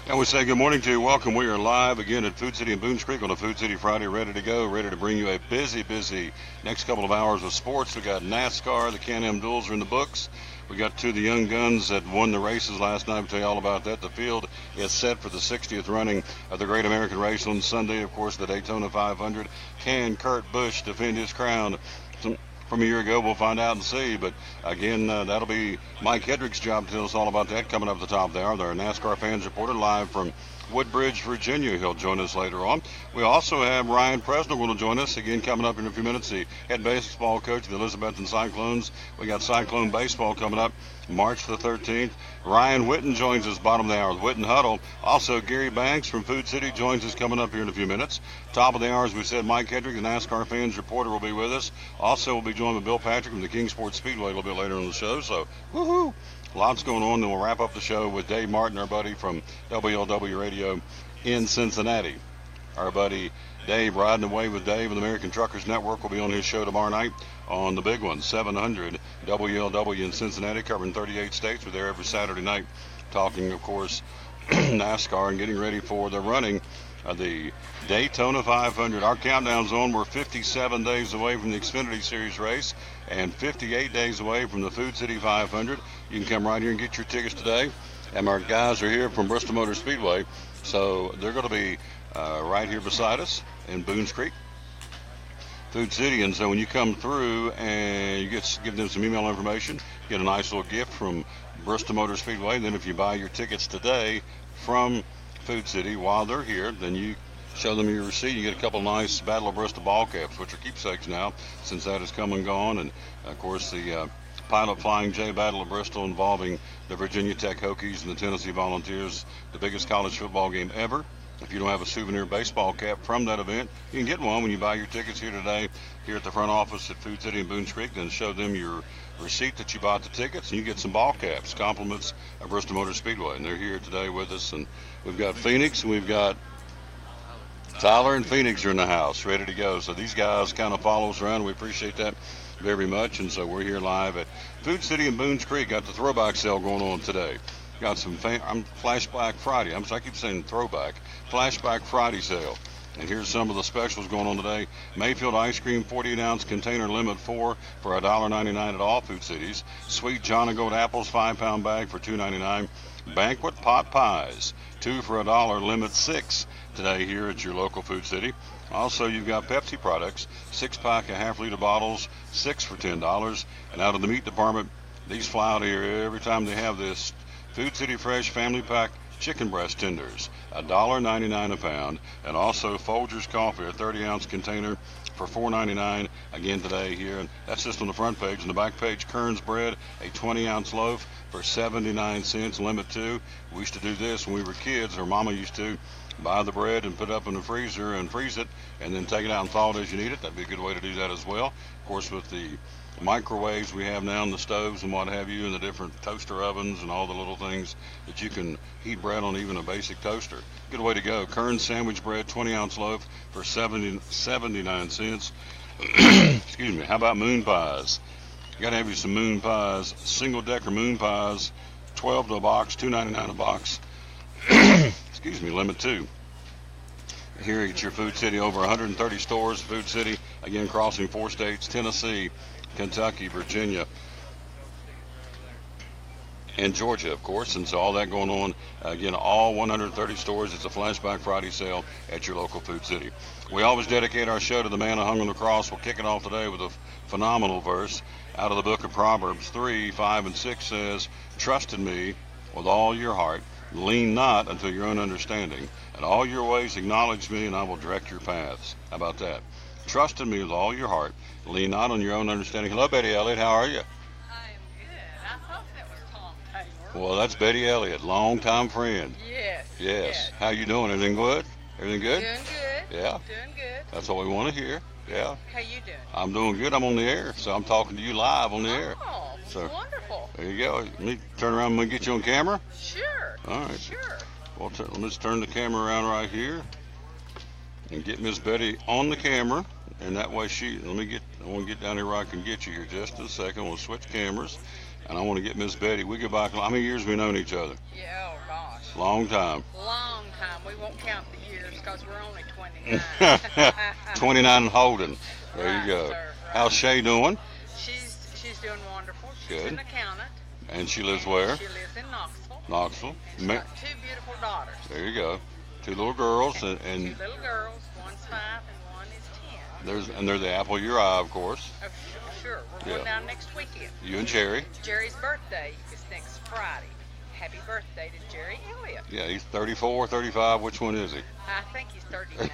And we say good morning to you. Welcome. We are live again at Food City in Boones Creek on a Food City Friday, ready to go, ready to bring you a busy next couple of hours of sports. We got NASCAR, the Can-Am duels are in the books. We got two of the young guns that won the races last night. I'll tell you all about that. The field is set for the 60th running of the Great American Race on Sunday. Of course, the Daytona 500. Can Kurt Busch defend his crown from a year ago? We'll find out and see. But again, that'll be Mike Hedrick's job to tell us all about that coming up at the top of the hour. There are NASCAR fans reported live from Woodbridge, Virginia. He'll join us later on. We also have Ryan Presnell going to join us again coming up in a few minutes. The head baseball coach of the Elizabethton Cyclones. We got Cyclone baseball coming up March the 13th. Ryan Witten joins us bottom of the hour with Witten Huddle. Also, Gary Banks from Food City joins us coming up here in a few minutes. Top of the hour, as we said, Mike Hedrick, the NASCAR fans reporter, will be with us. Also, we'll be joined by Bill Patrick from the Kingsport Speedway a little bit later on the show. So, woohoo! Lots going on. Then we'll wrap up the show with Dave Martin, our buddy from WLW Radio in Cincinnati. Our buddy Dave, riding away with Dave of the American Truckers Network, will be on his show tomorrow night on the big one, 700 WLW in Cincinnati, covering 38 states. We're there every Saturday night talking, of course, NASCAR and getting ready for the running of the Daytona 500. Our countdown's on. We're 57 days away from the Xfinity Series race and 58 days away from the Food City 500. You can come right here and get your tickets today. And our guys are here from Bristol Motor Speedway, so they're going to be right here beside us in Boones Creek, Food City. And so when you come through and you give them some email information, get a nice little gift from Bristol Motor Speedway. And then if you buy your tickets today from Food City while they're here, then you show them your receipt. You get a couple nice Battle of Bristol ball caps, which are keepsakes now since that has come and gone. And of course the Pilot Flying J Battle of Bristol involving the Virginia Tech Hokies and the Tennessee Volunteers, the biggest college football game ever. If you don't have a souvenir baseball cap from that event, you can get one when you buy your tickets here today, here at the front office at Food City in Boones Creek. Then show them your receipt that you bought the tickets, and you get some ball caps, compliments of Bristol Motor Speedway. And they're here today with us. And we've got Phoenix, and we've got Tyler and Phoenix are in the house, ready to go. So these guys kind of follow us around. We appreciate that very much. And so we're here live at Food City in Boones Creek. Got the throwback sale going on today. Got some Flashback Friday. I keep saying throwback. Flashback Friday sale. And here's some of the specials going on today. Mayfield ice cream, 48-ounce container, limit 4 for $1.99 at all Food Cities. Sweet John and Goat apples, 5-pound bag for $2.99. Banquet pot pies, 2 for $1, limit 6 today here at your local Food City. Also, you've got Pepsi products, 6-pack of half-liter bottles, 6 for $10. And out of the meat department, these fly out here every time they have this. Food City Fresh Family Pack chicken breast tenders, $1.99 a pound. And also Folgers coffee, a 30-ounce container for $4.99 again today here. And that's just on the front page. On the back page, Kern's bread, a 20-ounce loaf for 79 cents, limit 2. We used to do this when we were kids, or Mama used to buy the bread and put it up in the freezer and freeze it, and then take it out and thaw it as you need it. That'd be a good way to do that as well. Of course, with the microwaves we have now and the stoves and what have you, and the different toaster ovens and all the little things that you can heat bread on, even a basic toaster. Good way to go. Kern's sandwich bread, 20-ounce loaf for 79 cents. Excuse me. How about moon pies? You got to have you some moon pies. Single-decker moon pies, 12 to a box, $2.99 a box. Excuse me, limit 2. Here at your Food City, over 130 stores, Food City, again crossing 4 states, Tennessee, Kentucky, Virginia, and Georgia, of course. And so all that going on, again, all 130 stores. It's a Flashback Friday sale at your local Food City. We always dedicate our show to the man who hung on the cross. We'll kick it off today with a phenomenal verse out of the book of Proverbs. 3, 5, and 6 says, "Trust in me with all your heart. Lean not unto your own understanding. In all your ways acknowledge me, and I will direct your paths." How about that? Trust in me with all your heart. Lean not on your own understanding. Hello, Betty Elliott. How are you? I'm good. I thought that was Tom Taylor. Well, that's Betty Elliott, longtime friend. Yes. Yes. How you doing? Everything good? Everything good? Doing good. Yeah. Doing good. That's what we want to hear. Yeah. How you doing? I'm doing good. I'm on the air, so I'm talking to you live on the air. Oh, So wonderful. there you go. Let me turn around and get you on camera. Sure. All right. Sure. Well, let's turn the camera around right here and get Miss Betty on the camera. And that way I want to get down here where I can get you here just a second. We'll switch cameras. And I want to get Miss Betty. We go back, how many years we known each other? Yeah, oh gosh. Long time. Long time. We won't count the years because we're only 29. 29 and holding. There Right, you go. sir, right. How's Shay doing? She's doing wonderful. She's Good. an accountant. And she lives and where? She lives in Knoxville. Knoxville. And she's got 2 beautiful daughters. There you go. 2 little girls, and 2 little girls. One's 5 and one is 10. they're the apple of your eye, of course. Oh, sure. We're going down next weekend. You and Jerry. Jerry's birthday is next Friday. Happy birthday to Jerry Elliott. Yeah, he's 34, 35. Which one is he? I think he's 39.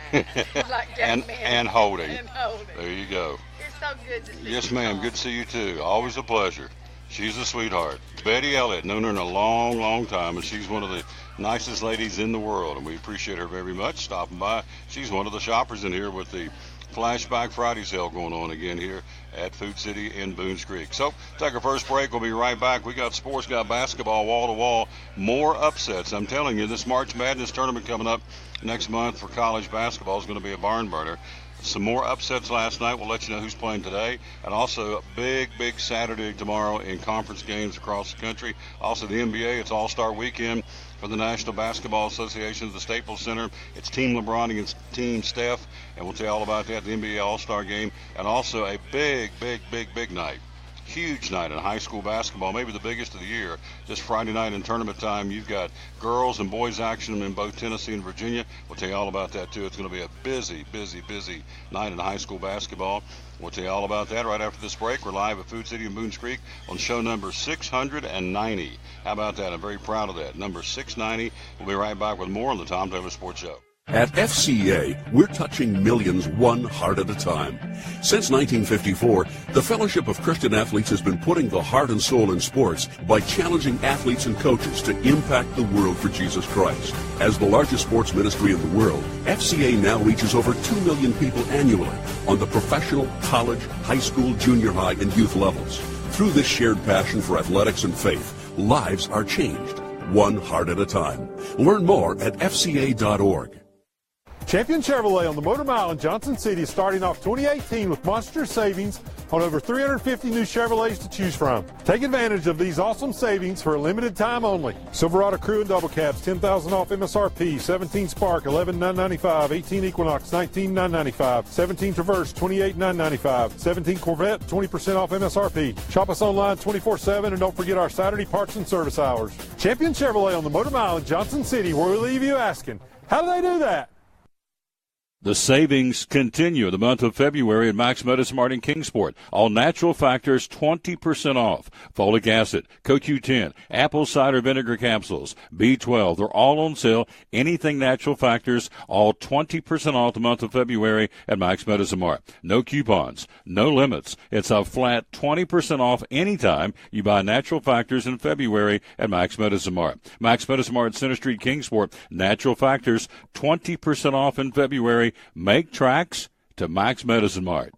Like Jack and Manning. holding. And holding. There you go. It's so good to see you. Yes, ma'am. Good to see you too. Always a pleasure. She's a sweetheart. Betty Elliott, known her in a long, long time, and she's one of the nicest ladies in the world, and we appreciate her very much stopping by. She's one of the shoppers in here with the Flashback Friday sale going on again here at Food City in Boones Creek. So, take our first break. We'll be right back. We got sports, got basketball, wall to wall, more upsets. I'm telling you, this March Madness tournament coming up next month for college basketball is going to be a barn burner. Some more upsets last night. We'll let you know who's playing today. And also a big, big Saturday tomorrow in conference games across the country. Also the NBA, it's All-Star Weekend for the National Basketball Association at the Staples Center. It's Team LeBron against Team Steph, and we'll tell you all about that, the NBA All-Star Game. And also a big, big, big, big night. Huge night in high school basketball, maybe the biggest of the year. This Friday night in tournament time, you've got girls and boys action in both Tennessee and Virginia. We'll tell you all about that, too. It's going to be a busy, busy, busy night in high school basketball. We'll tell you all about that right after this break. We're live at Food City in Boones Creek on show number 690. How about that? I'm very proud of that. Number 690. We'll be right back with more on the Tom Taylor Sports Show. At FCA, we're touching millions one heart at a time. Since 1954, the Fellowship of Christian Athletes has been putting the heart and soul in sports by challenging athletes and coaches to impact the world for Jesus Christ. As the largest sports ministry in the world, FCA now reaches over 2 million people annually on the professional, college, high school, junior high, and youth levels. Through this shared passion for athletics and faith, lives are changed, one heart at a time. Learn more at fca.org. Champion Chevrolet on the Motor Mile in Johnson City is starting off 2018 with monster savings on over 350 new Chevrolets to choose from. Take advantage of these awesome savings for a limited time only. Silverado Crew and Double Cabs, $10,000 off MSRP. 17 Spark, $11,995. 18 Equinox, $19,995. 17 Traverse, $28,995. 17 Corvette, 20% off MSRP. Shop us online 24/7 and don't forget our Saturday parts and service hours. Champion Chevrolet on the Motor Mile in Johnson City, where we leave you asking, how do they do that? The savings continue the month of February at Max Medicine in Kingsport. All natural factors 20% off. Folic acid, CoQ10, apple cider vinegar capsules, B12. They're all on sale. Anything natural factors, all 20% off the month of February at Max Medicine Mart. No coupons, no limits. It's a flat 20% off anytime you buy natural factors in February at Max Medicine Mart. Max Medicine Mart, Center Street, Kingsport. Natural factors 20% off in February. Make tracks to Max Medicine Mart.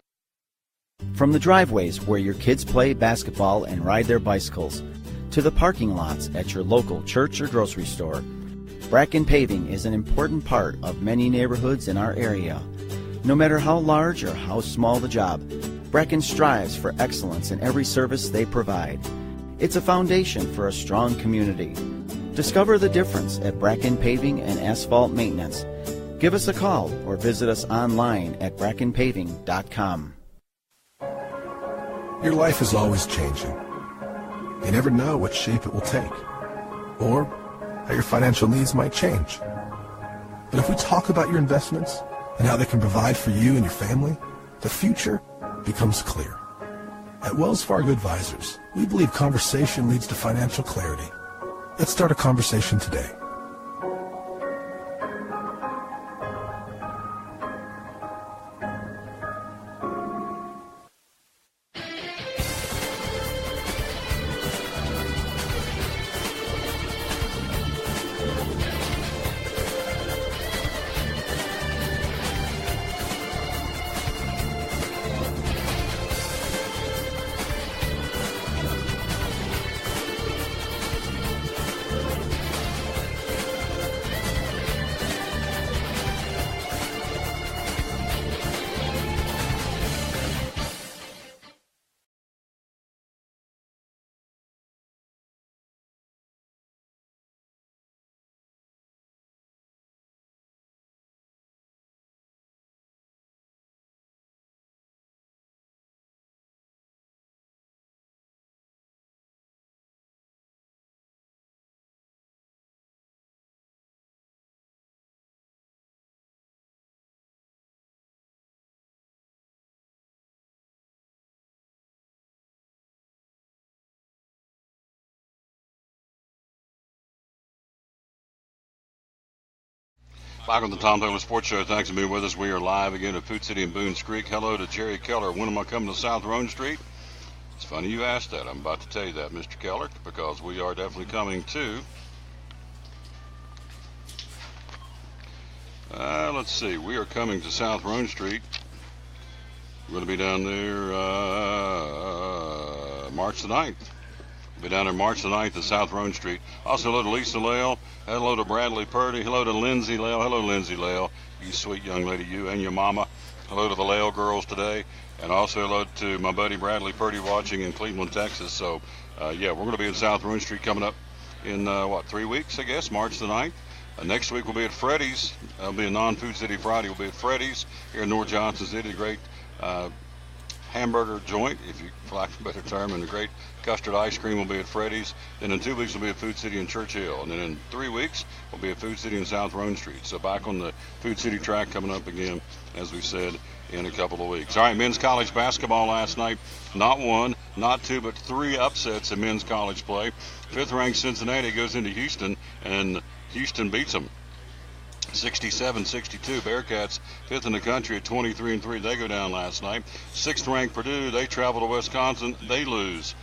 From the driveways where your kids play basketball and ride their bicycles, to the parking lots at your local church or grocery store, Bracken Paving is an important part of many neighborhoods in our area. No matter how large or how small the job, Bracken strives for excellence in every service they provide. It's a foundation for a strong community. Discover the difference at Bracken Paving and Asphalt Maintenance. Give us a call or visit us online at brackenpaving.com. Your life is always changing. You never know what shape it will take, or how your financial needs might change. But if we talk about your investments and how they can provide for you and your family, the future becomes clear. At Wells Fargo Advisors, we believe conversation leads to financial clarity. Let's start a conversation today. Back on the Tom Taylor Sports Show. Thanks for being with us. We are live again at Food City in Boones Creek. Hello to Jerry Keller. When am I coming to South Roan Street? It's funny you asked that. I'm about to tell you that, Mr. Keller, because we are definitely coming to. Let's see. We are coming to South Roan Street. We're going to be down there March the 9th. Be down there March the 9th at South Roan Street. Also, hello to Lisa Lale. Hello to Bradley Purdy. Hello to Lindsay Lale. Hello, Lindsay Lale. You sweet young lady, you and your mama. Hello to the Lale girls today. And also hello to my buddy Bradley Purdy watching in Cleveland, Texas. So, yeah, we're going to be in South Roan Street coming up in, 3 weeks, I guess, March the 9th. Next week we'll be at Freddy's. It'll be a non-Food City Friday. We'll be at Freddy's here in North Johnson City. A great hamburger joint, if you for lack of a better term, and a great custard ice cream will be at Freddy's. Then in 2 weeks we'll be at Food City in Churchill, and then in 3 weeks we'll be at Food City in South Roan Street. So back on the Food City track coming up again, as we said, in a couple of weeks. All right, men's college basketball last night. Not one, not two, but three upsets in men's college play. Fifth-ranked Cincinnati goes into Houston, and Houston beats them 67-62. Bearcats, fifth in the country at 23-3. They go down last night. Sixth-ranked Purdue, they travel to Wisconsin. They lose.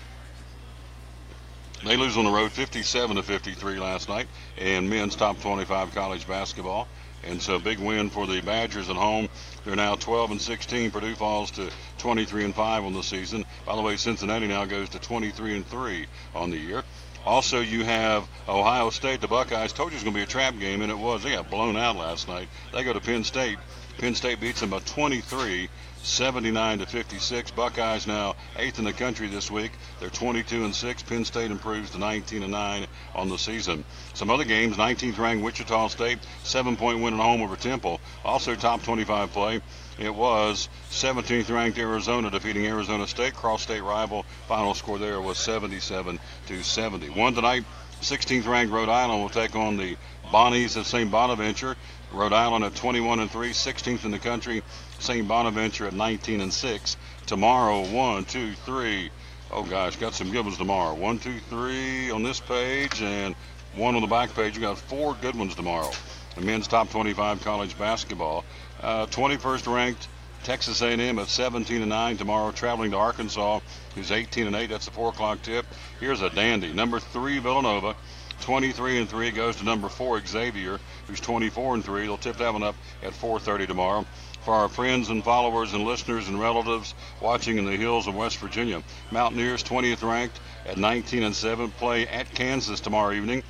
They lose on the road 57-53 last night in men's top 25 college basketball. And so big win for the Badgers at home. They're now 12-16. Purdue falls to 23-5 on the season. By the way, Cincinnati now goes to 23-3 on the year. Also, you have Ohio State. The Buckeyes, told you it was going to be a trap game, and it was. They got blown out last night. They go to Penn State. Penn State beats them by 23, 79-56. Buckeyes now 8th in the country this week. They're 22-6. Penn State improves to 19-9 on the season. Some other games, 19th ranked Wichita State, 7-point win at home over Temple. Also top 25 play. It was 17th ranked Arizona defeating Arizona State. Cross-state rival. Final score there was 77-70. One tonight, 16th ranked Rhode Island will take on the Bonnies at St. Bonaventure. Rhode Island at 21-3, 16th in the country. St. Bonaventure at 19-6. Tomorrow, 1, 2, 3. Oh gosh, got some good ones tomorrow. 1, 2, 3 on this page, and one on the back page. You got 4 good ones tomorrow. The men's top 25 college basketball. 21st ranked Texas A&M at 17-9 tomorrow, traveling to Arkansas, who's 18-8. That's a 4 o'clock tip. Here's a dandy. Number 3 Villanova, 23-3, goes to number 4 Xavier, who's 24-3. They'll tip that one up at 4:30 tomorrow. For our friends and followers and listeners and relatives watching in the hills of West Virginia, Mountaineers 20th ranked at 19-7, play at Kansas tomorrow evening.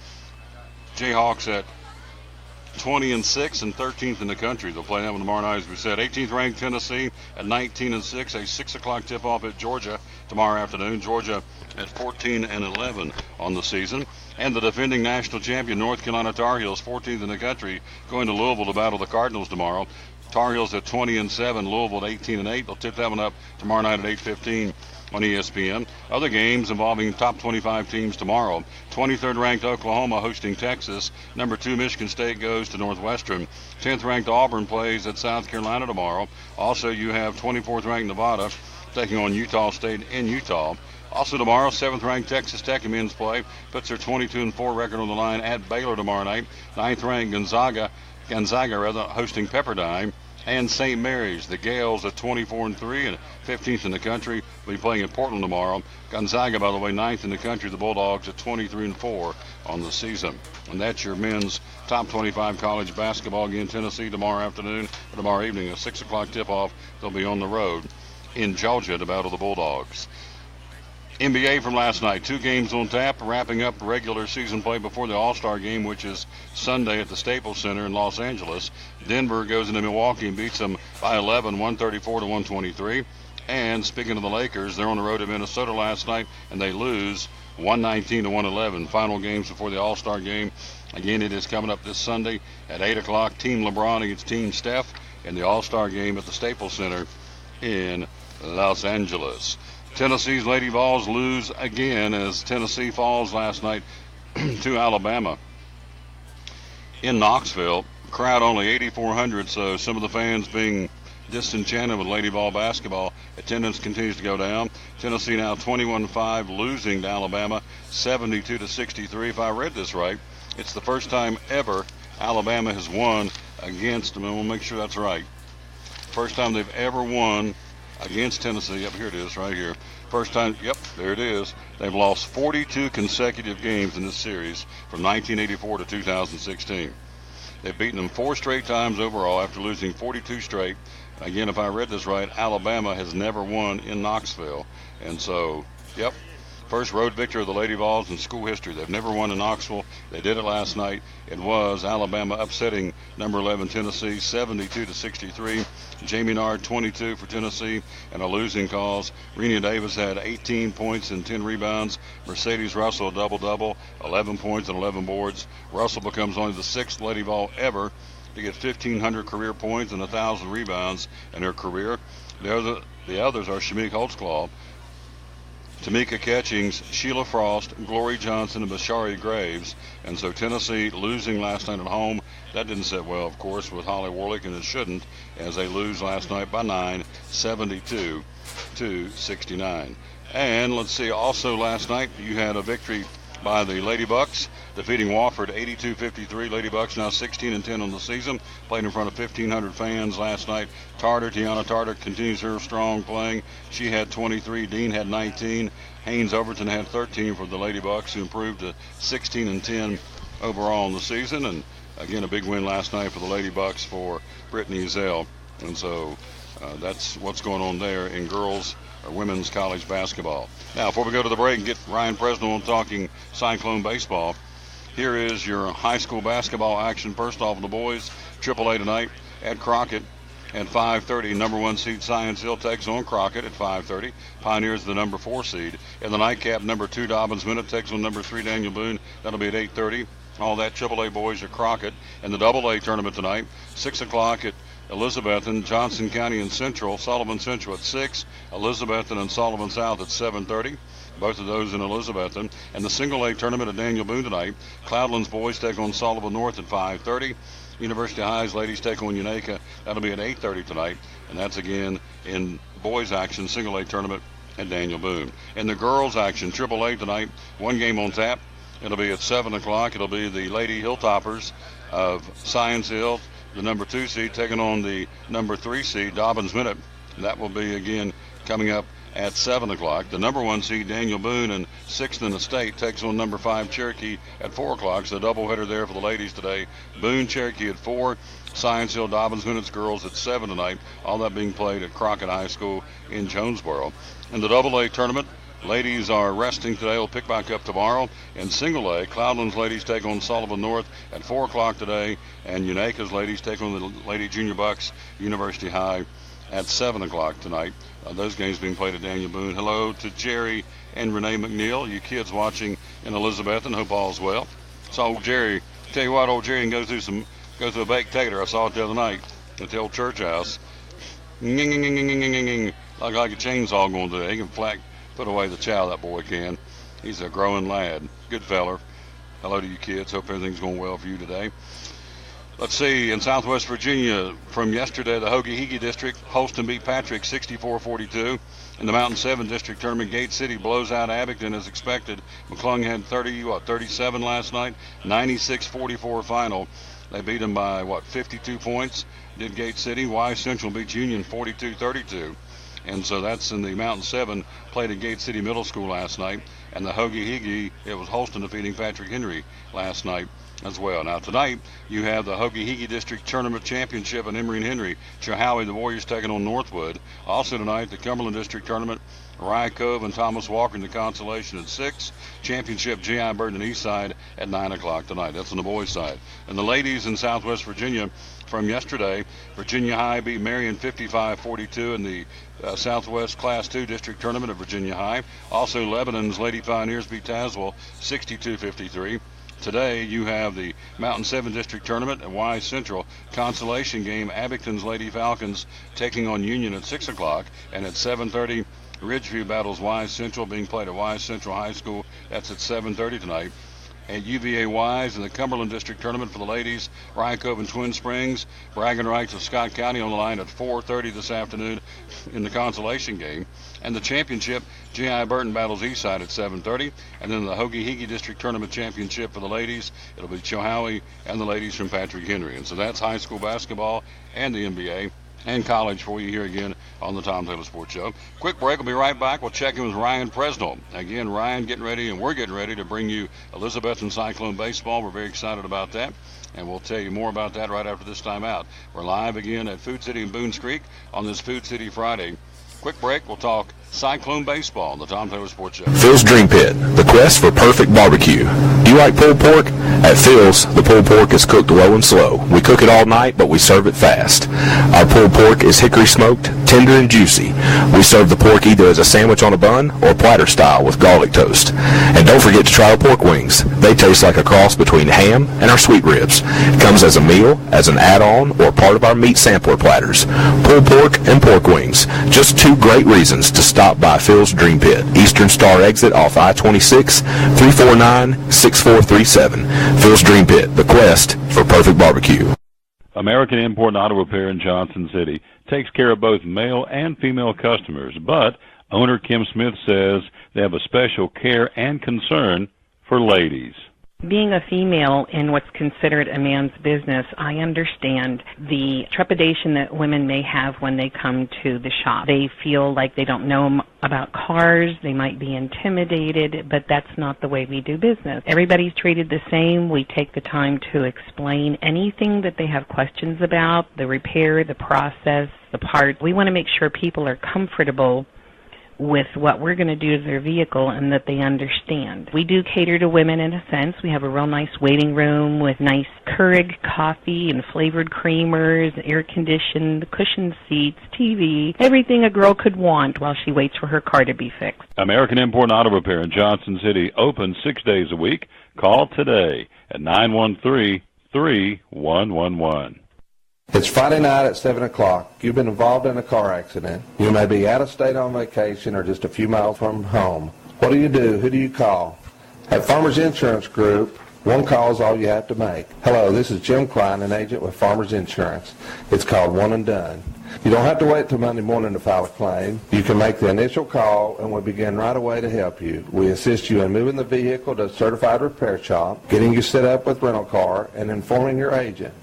Jayhawks at 20-6 and 13th in the country. They'll play that one tomorrow night, as we said. 18th ranked Tennessee at 19-6. A 6 o'clock tip-off at Georgia tomorrow afternoon. Georgia at 14-11 on the season. And the defending national champion North Carolina Tar Heels, 14th in the country, going to Louisville to battle the Cardinals tomorrow. Tar Heels at 20-7. Louisville at 18-8. They'll tip that one up tomorrow night at 8:15. On ESPN. Other games involving top 25 teams tomorrow. 23rd ranked Oklahoma hosting Texas. Number 2 Michigan State goes to Northwestern. 10th ranked Auburn plays at South Carolina tomorrow. Also, you have 24th ranked Nevada taking on Utah State in Utah. Also tomorrow, 7th ranked Texas Tech in men's play puts their 22-4 record on the line at Baylor tomorrow night. 9th ranked Gonzaga hosting Pepperdine. And St. Mary's, the Gales at 24-3 and 15th in the country, will be playing in Portland tomorrow. Gonzaga, by the way, 9th in the country. The Bulldogs at 23-4 on the season. And that's your men's top 25 college basketball. Again, Tennessee tomorrow afternoon, or tomorrow evening, a 6 o'clock tip-off. They'll be on the road in Georgia to battle the Bulldogs. NBA from last night, 2 games on tap, wrapping up regular season play before the All-Star game, which is Sunday at the Staples Center in Los Angeles. Denver goes into Milwaukee and beats them by 11, 134-123. And speaking of the Lakers, they're on the road to Minnesota last night, and they lose 119-111. Final games before the All-Star game. Again, it is coming up this Sunday at 8 o'clock. Team LeBron against Team Steph in the All-Star game at the Staples Center in Los Angeles. Tennessee's Lady Vols lose again as Tennessee falls last night to Alabama in Knoxville. Crowd only 8,400, so some of the fans being disenchanted with Lady Vol basketball. Attendance continues to go down. Tennessee now 21-5, losing to Alabama 72-63. If I read this right, it's the first time ever Alabama has won against them. And we'll make sure that's right. First time they've ever won against Tennessee. Yep, here it is right here. First time, yep, there it is. They've lost 42 consecutive games in this series from 1984 to 2016. They've beaten them 4 straight times overall after losing 42 straight. Again, if I read this right, Alabama has never won in Knoxville. And so, yep, first road victory of the Lady Vols in school history. They've never won in Knoxville. They did it last night. It was Alabama upsetting number 11 Tennessee 72-63. Jamie Nard 22 for Tennessee and a losing cause. Rena Davis had 18 points and 10 rebounds. Mercedes Russell a double-double, 11 points and 11 boards. Russell becomes only the 6th Lady Vol ever to get 1,500 career points and 1,000 rebounds in her career. The others are Shamik Holtzclaw, Tamika Catchings, Sheila Frost, Glory Johnson, and Bashari Graves. And so Tennessee losing last night at home. That didn't sit well, of course, with Holly Warlick, and it shouldn't, as they lose last night by 9, 72-69. And let's see, also last night you had a victory by the Lady Bucks, defeating Wofford 82-53. Lady Bucks now 16-10 on the season, played in front of 1,500 fans last night. Tiana Tarter continues her strong playing. She had 23, Dean had 19, Haynes Overton had 13 for the Lady Bucks, who improved to 16-10 overall in the season. And again, a big win last night for the Lady Bucks for Brittany Zell. And so that's what's going on there in girls or women's college basketball. Now, before we go to the break and get Ryan Presnell on talking Cyclone baseball, here is your high school basketball action. First off, the boys, AAA tonight at Crockett at 5:30. Number 1 seed Science Hill takes on Crockett at 5:30. Pioneers the number 4 seed. In the nightcap, number 2 Dobbins Minute takes on number 3 Daniel Boone. That'll be at 8:30. All that AAA boys at Crockett. In the AA tournament tonight, 6 o'clock at Elizabethton, Johnson County and Central, Sullivan Central at 6, Elizabethton and Sullivan South at 7:30. Both of those in Elizabethton. And the single A tournament at Daniel Boone tonight, Cloudlands boys take on Sullivan North at 5:30. University High's ladies take on Unaka. That'll be at 8:30 tonight. And that's again in boys action, single A tournament at Daniel Boone. In the girls action, AAA tonight, 1 game on tap. It'll be at 7 o'clock. It'll be the Lady Hilltoppers of Science Hill, the number 2 seed, taking on the number 3 seed, Dobbins Minute. That will be, again, coming up at 7 o'clock. The number 1 seed, Daniel Boone, and 6th in the state, takes on number 5, Cherokee, at 4 o'clock. So a doubleheader there for the ladies today. Boone, Cherokee at 4, Science Hill, Dobbins Minute's girls at 7 tonight. All that being played at Crockett High School in Jonesboro. In the AA tournament, ladies are resting today. Will pick back up tomorrow. In single A, Cloudlands ladies take on Sullivan North at 4 o'clock today, and Unaka's ladies take on the Lady Junior Bucks, University High, at 7 o'clock tonight. Those games being played at Daniel Boone. Hello to Jerry and Renee McNeil, you kids watching in Elizabethton. Hope all's well. So old Jerry, tell you what, old Jerry can go through a baked tater. I saw it the other night at the old church house. Like a chainsaw going through it. He can put away the chow, that boy can. He's a growing lad. Good feller. Hello to you kids. Hope everything's going well for you today. Let's see, in Southwest Virginia, from yesterday, the Hoagie-Heagy District, Holston beat Patrick 64-42. In the Mountain 7 District Tournament, Gate City blows out Abington as expected. McClung had 37 last night, 96-44 final. They beat them by, 52 points, did Gate City. Y Central beat Union 42-32. And so that's in the Mountain 7, played at Gate City Middle School last night. And the Hoagie-Heagy, it was Holston defeating Patrick Henry last night as well. Now tonight, you have the Hoagie-Heagy District Tournament Championship in Emory and Henry. Chowhowie, the Warriors, taking on Northwood. Also tonight, the Cumberland District Tournament, Rye Cove and Thomas Walker in the Consolation at 6. Championship, G.I. Burton and Eastside at 9 o'clock tonight. That's on the boys' side. And the ladies in Southwest Virginia, from yesterday, Virginia High beat Marion 55-42 in the Southwest Class 2 District Tournament at Virginia High. Also, Lebanon's Lady Pioneers beat Tazewell 62-53. Today, you have the Mountain 7 District Tournament at Y Central. Consolation game, Abington's Lady Falcons taking on Union at 6 o'clock. And at 7:30, Ridgeview battles Y Central, being played at Y Central High School. That's at 7:30 tonight. at UVA Wise in the Cumberland District Tournament for the ladies. Ryan Cove and Twin Springs, bragging rights of Scott County on the line at 4:30 this afternoon in the consolation game. And the championship, G.I. Burton battles Eastside at 7:30. And then the Hoagie-Heagie District Tournament Championship for the ladies, it'll be Chohowie and the ladies from Patrick Henry. And so that's high school basketball and the NBA and college for you here again on the Tom Taylor Sports Show. Quick break. We'll be right back. We'll check in with Ryan Presnell. Again, Ryan getting ready, and we're getting ready to bring you Elizabethton Cyclone baseball. We're very excited about that, and we'll tell you more about that right after this time out. We're live again at Food City in Boones Creek on this Food City Friday. Quick break. We'll talk Cyclone baseball on the Tom Taylor Sports Show. Phil's Dream Pit, the quest for perfect barbecue. Do you like pulled pork? At Phil's, the pulled pork is cooked low and slow. We cook it all night, but we serve it fast. Our pulled pork is hickory smoked, tender and juicy. We serve the pork either as a sandwich on a bun or platter style with garlic toast. And don't forget to try the pork wings. They taste like a cross between ham and our sweet ribs. It comes as a meal, as an add-on, or part of our meat sampler platters. Pulled pork and pork wings. Just two great reasons to stop by Phil's Dream Pit. Eastern Star exit off I-26, 349-6437. Phil's Dream Pit, the quest for perfect barbecue. American Import and Auto Repair in Johnson City takes care of both male and female customers, but owner Kim Smith says they have a special care and concern for ladies. Being a female in what's considered a man's business, I understand the trepidation that women may have when they come to the shop. They feel like they don't know about cars, they might be intimidated, but that's not the way we do business. Everybody's treated the same. We take the time to explain anything that they have questions about, the repair, the process, the part. We want to make sure people are comfortable with what we're going to do to their vehicle and that they understand. We do cater to women in a sense. We have a real nice waiting room with nice Keurig coffee and flavored creamers, air-conditioned, cushioned seats, TV, everything a girl could want while she waits for her car to be fixed. American Import and Auto Repair in Johnson City, open 6 days a week. Call today at 913-3111. It's Friday night at 7 o'clock. You've been involved in a car accident. You may be out of state on vacation or just a few miles from home. What do? Who do you call? At Farmers Insurance Group, one call is all you have to make. Hello, this is Jim Klein, an agent with Farmers Insurance. It's called One and Done. You don't have to wait till Monday morning to file a claim. You can make the initial call and we'll begin right away to help you. We assist you in moving the vehicle to a certified repair shop, getting you set up with rental car, and informing your agent.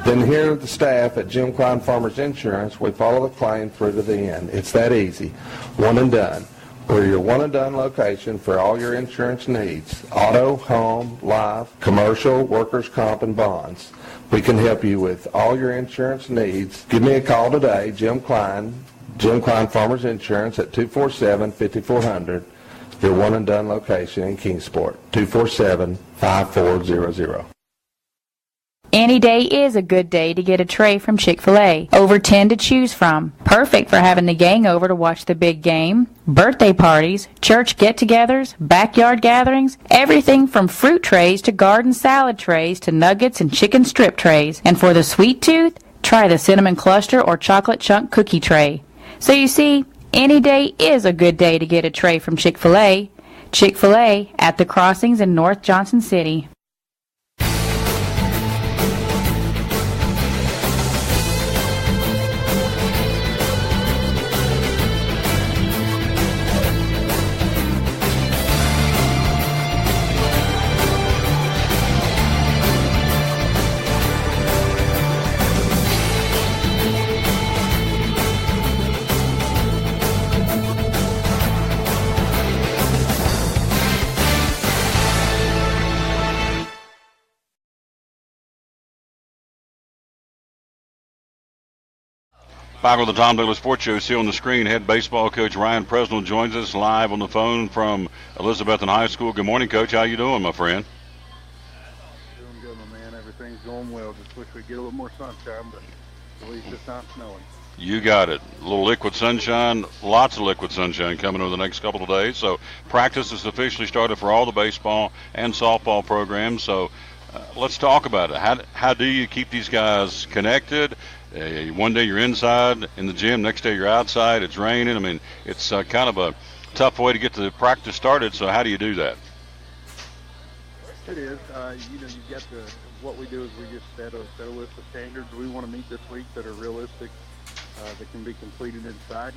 Then here at the staff at Jim Klein Farmers Insurance, we follow the claim through to the end. It's that easy. One and Done. We're your one and done location for all your insurance needs. Auto, home, life, commercial, workers' comp, and bonds. We can help you with all your insurance needs. Give me a call today, Jim Klein Farmers Insurance at 247-5400. Your one and done location in Kingsport, 247-5400. Any day is a good day to get a tray from Chick-fil-A. Over 10 to choose from. Perfect for having the gang over to watch the big game, birthday parties, church get-togethers, backyard gatherings, everything from fruit trays to garden salad trays to nuggets and chicken strip trays. And for the sweet tooth, try the cinnamon cluster or chocolate chunk cookie tray. So you see, any day is a good day to get a tray from Chick-fil-A. Chick-fil-A at the Crossings in North Johnson City. Back with the Tom Taylor Sports Show. See on the screen, head baseball coach Ryan Presnell joins us live on the phone from Elizabethton High School. Good morning, Coach. How you doing, my friend? Doing good, my man. Everything's going well. Just wish we'd get a little more sunshine, but at least it's not snowing. You got it. A little liquid sunshine, lots of liquid sunshine coming over the next couple of days. So practice has officially started for all the baseball and softball programs. So let's talk about it. How do you keep these guys connected? One day you're inside in the gym, next day you're outside, it's raining. I mean, it's kind of a tough way to get the practice started, so how do you do that? It is. You've got what we do is we just set a list of standards we want to meet this week that are realistic, that can be completed inside.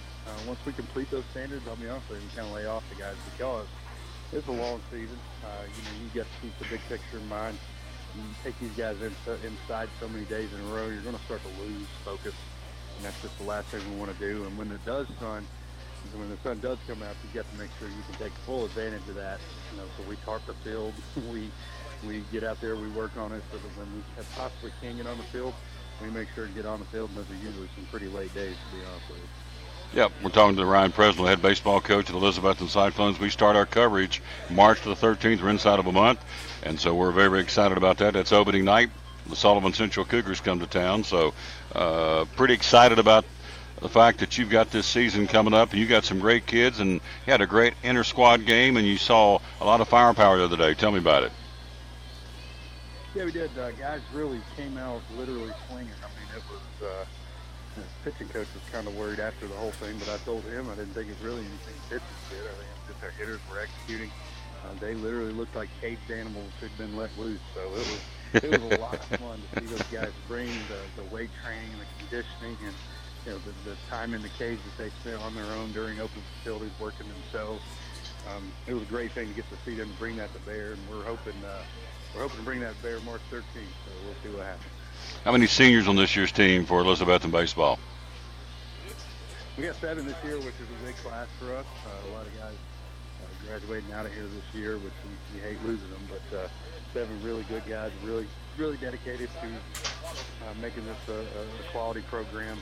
Once we complete those standards, I'll be honest with you, we kind of lay off the guys because it's a long season. You got to keep the big picture in mind. You take these guys inside so many days in a row, you're going to start to lose focus, and that's just the last thing we want to do. And when the sun does come out, you got to make sure you can take full advantage of that. So we tarp the field, we get out there, we work on it so that when we possibly can get on the field, we make sure to get on the field. And those are usually some pretty late days, to be honest with you. Yep, we're talking to Ryan Presnell, head baseball coach of the Elizabethton Cyclones. We start our coverage March the 13th. We're inside of a month, and so we're very, very excited about that. That's opening night. The Sullivan Central Cougars come to town, so pretty excited about the fact that you've got this season coming up, and you got some great kids, and you had a great inter-squad game, and you saw a lot of firepower the other day. Tell me about it. Yeah, we did. Guys really came out literally swinging. I mean, it was the pitching coach was kind of worried after the whole thing, but I told him I didn't think it was really anything pitchers did. I think it was just our hitters were executing. They literally looked like caged animals who'd been let loose. So it was a lot of fun to see those guys bring the weight training, the conditioning, and the time in the cage that they spent on their own during open facilities working themselves. It was a great thing to get to see them bring that to bear, and we're hoping to bring that to bear March 13th. So we'll see what happens. How many seniors on this year's team for Elizabethton baseball? We got 7 this year, which is a big class for us. A lot of guys graduating out of here this year, which we hate losing them, but 7 really good guys, really, really dedicated to making this a quality program.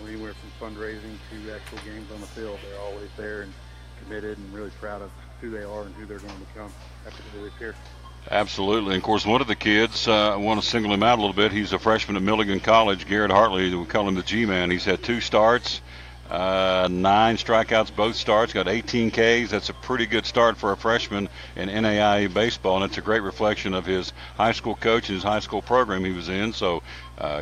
Anywhere from fundraising to actual games on the field, they're always there and committed and really proud of who they are and who they're going to become after they leave here. Absolutely. And of course, one of the kids, I want to single him out a little bit. He's a freshman at Milligan College, Garrett Hartley. We call him the G-Man. He's had 2 starts, 9 strikeouts both starts, got 18 Ks. That's a pretty good start for a freshman in NAIA baseball, and it's a great reflection of his high school coach and his high school program he was in. So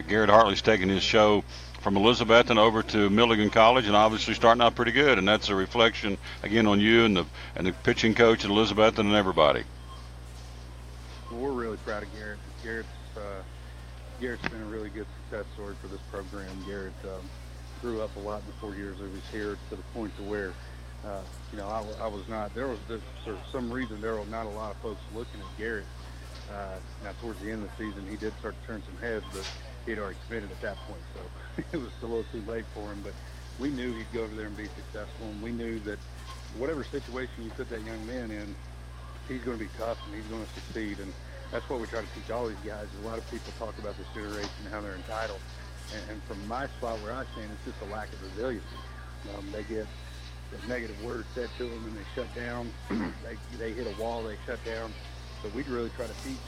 Garrett Hartley's taking his show from Elizabethton over to Milligan College, and obviously starting out pretty good. And that's a reflection, again, on you and the pitching coach at Elizabethton and everybody. Well, we're really proud of Garrett. Garrett's been a really good success story for this program. Garrett grew up a lot in the 4 years he was here, to the point to where, I was not. There was for some reason there were not a lot of folks looking at Garrett. Now towards the end of the season, he did start to turn some heads, but he'd already committed at that point, so it was a little too late for him. But we knew he'd go over there and be successful, and we knew that whatever situation you put that young man in, he's going to be tough and he's going to succeed. And that's what we try to teach all these guys. A lot of people talk about this generation and how they're entitled. And from my spot where I stand, it's just a lack of resiliency. They get a negative word said to them and they shut down. they hit a wall, they shut down. So we'd really try to teach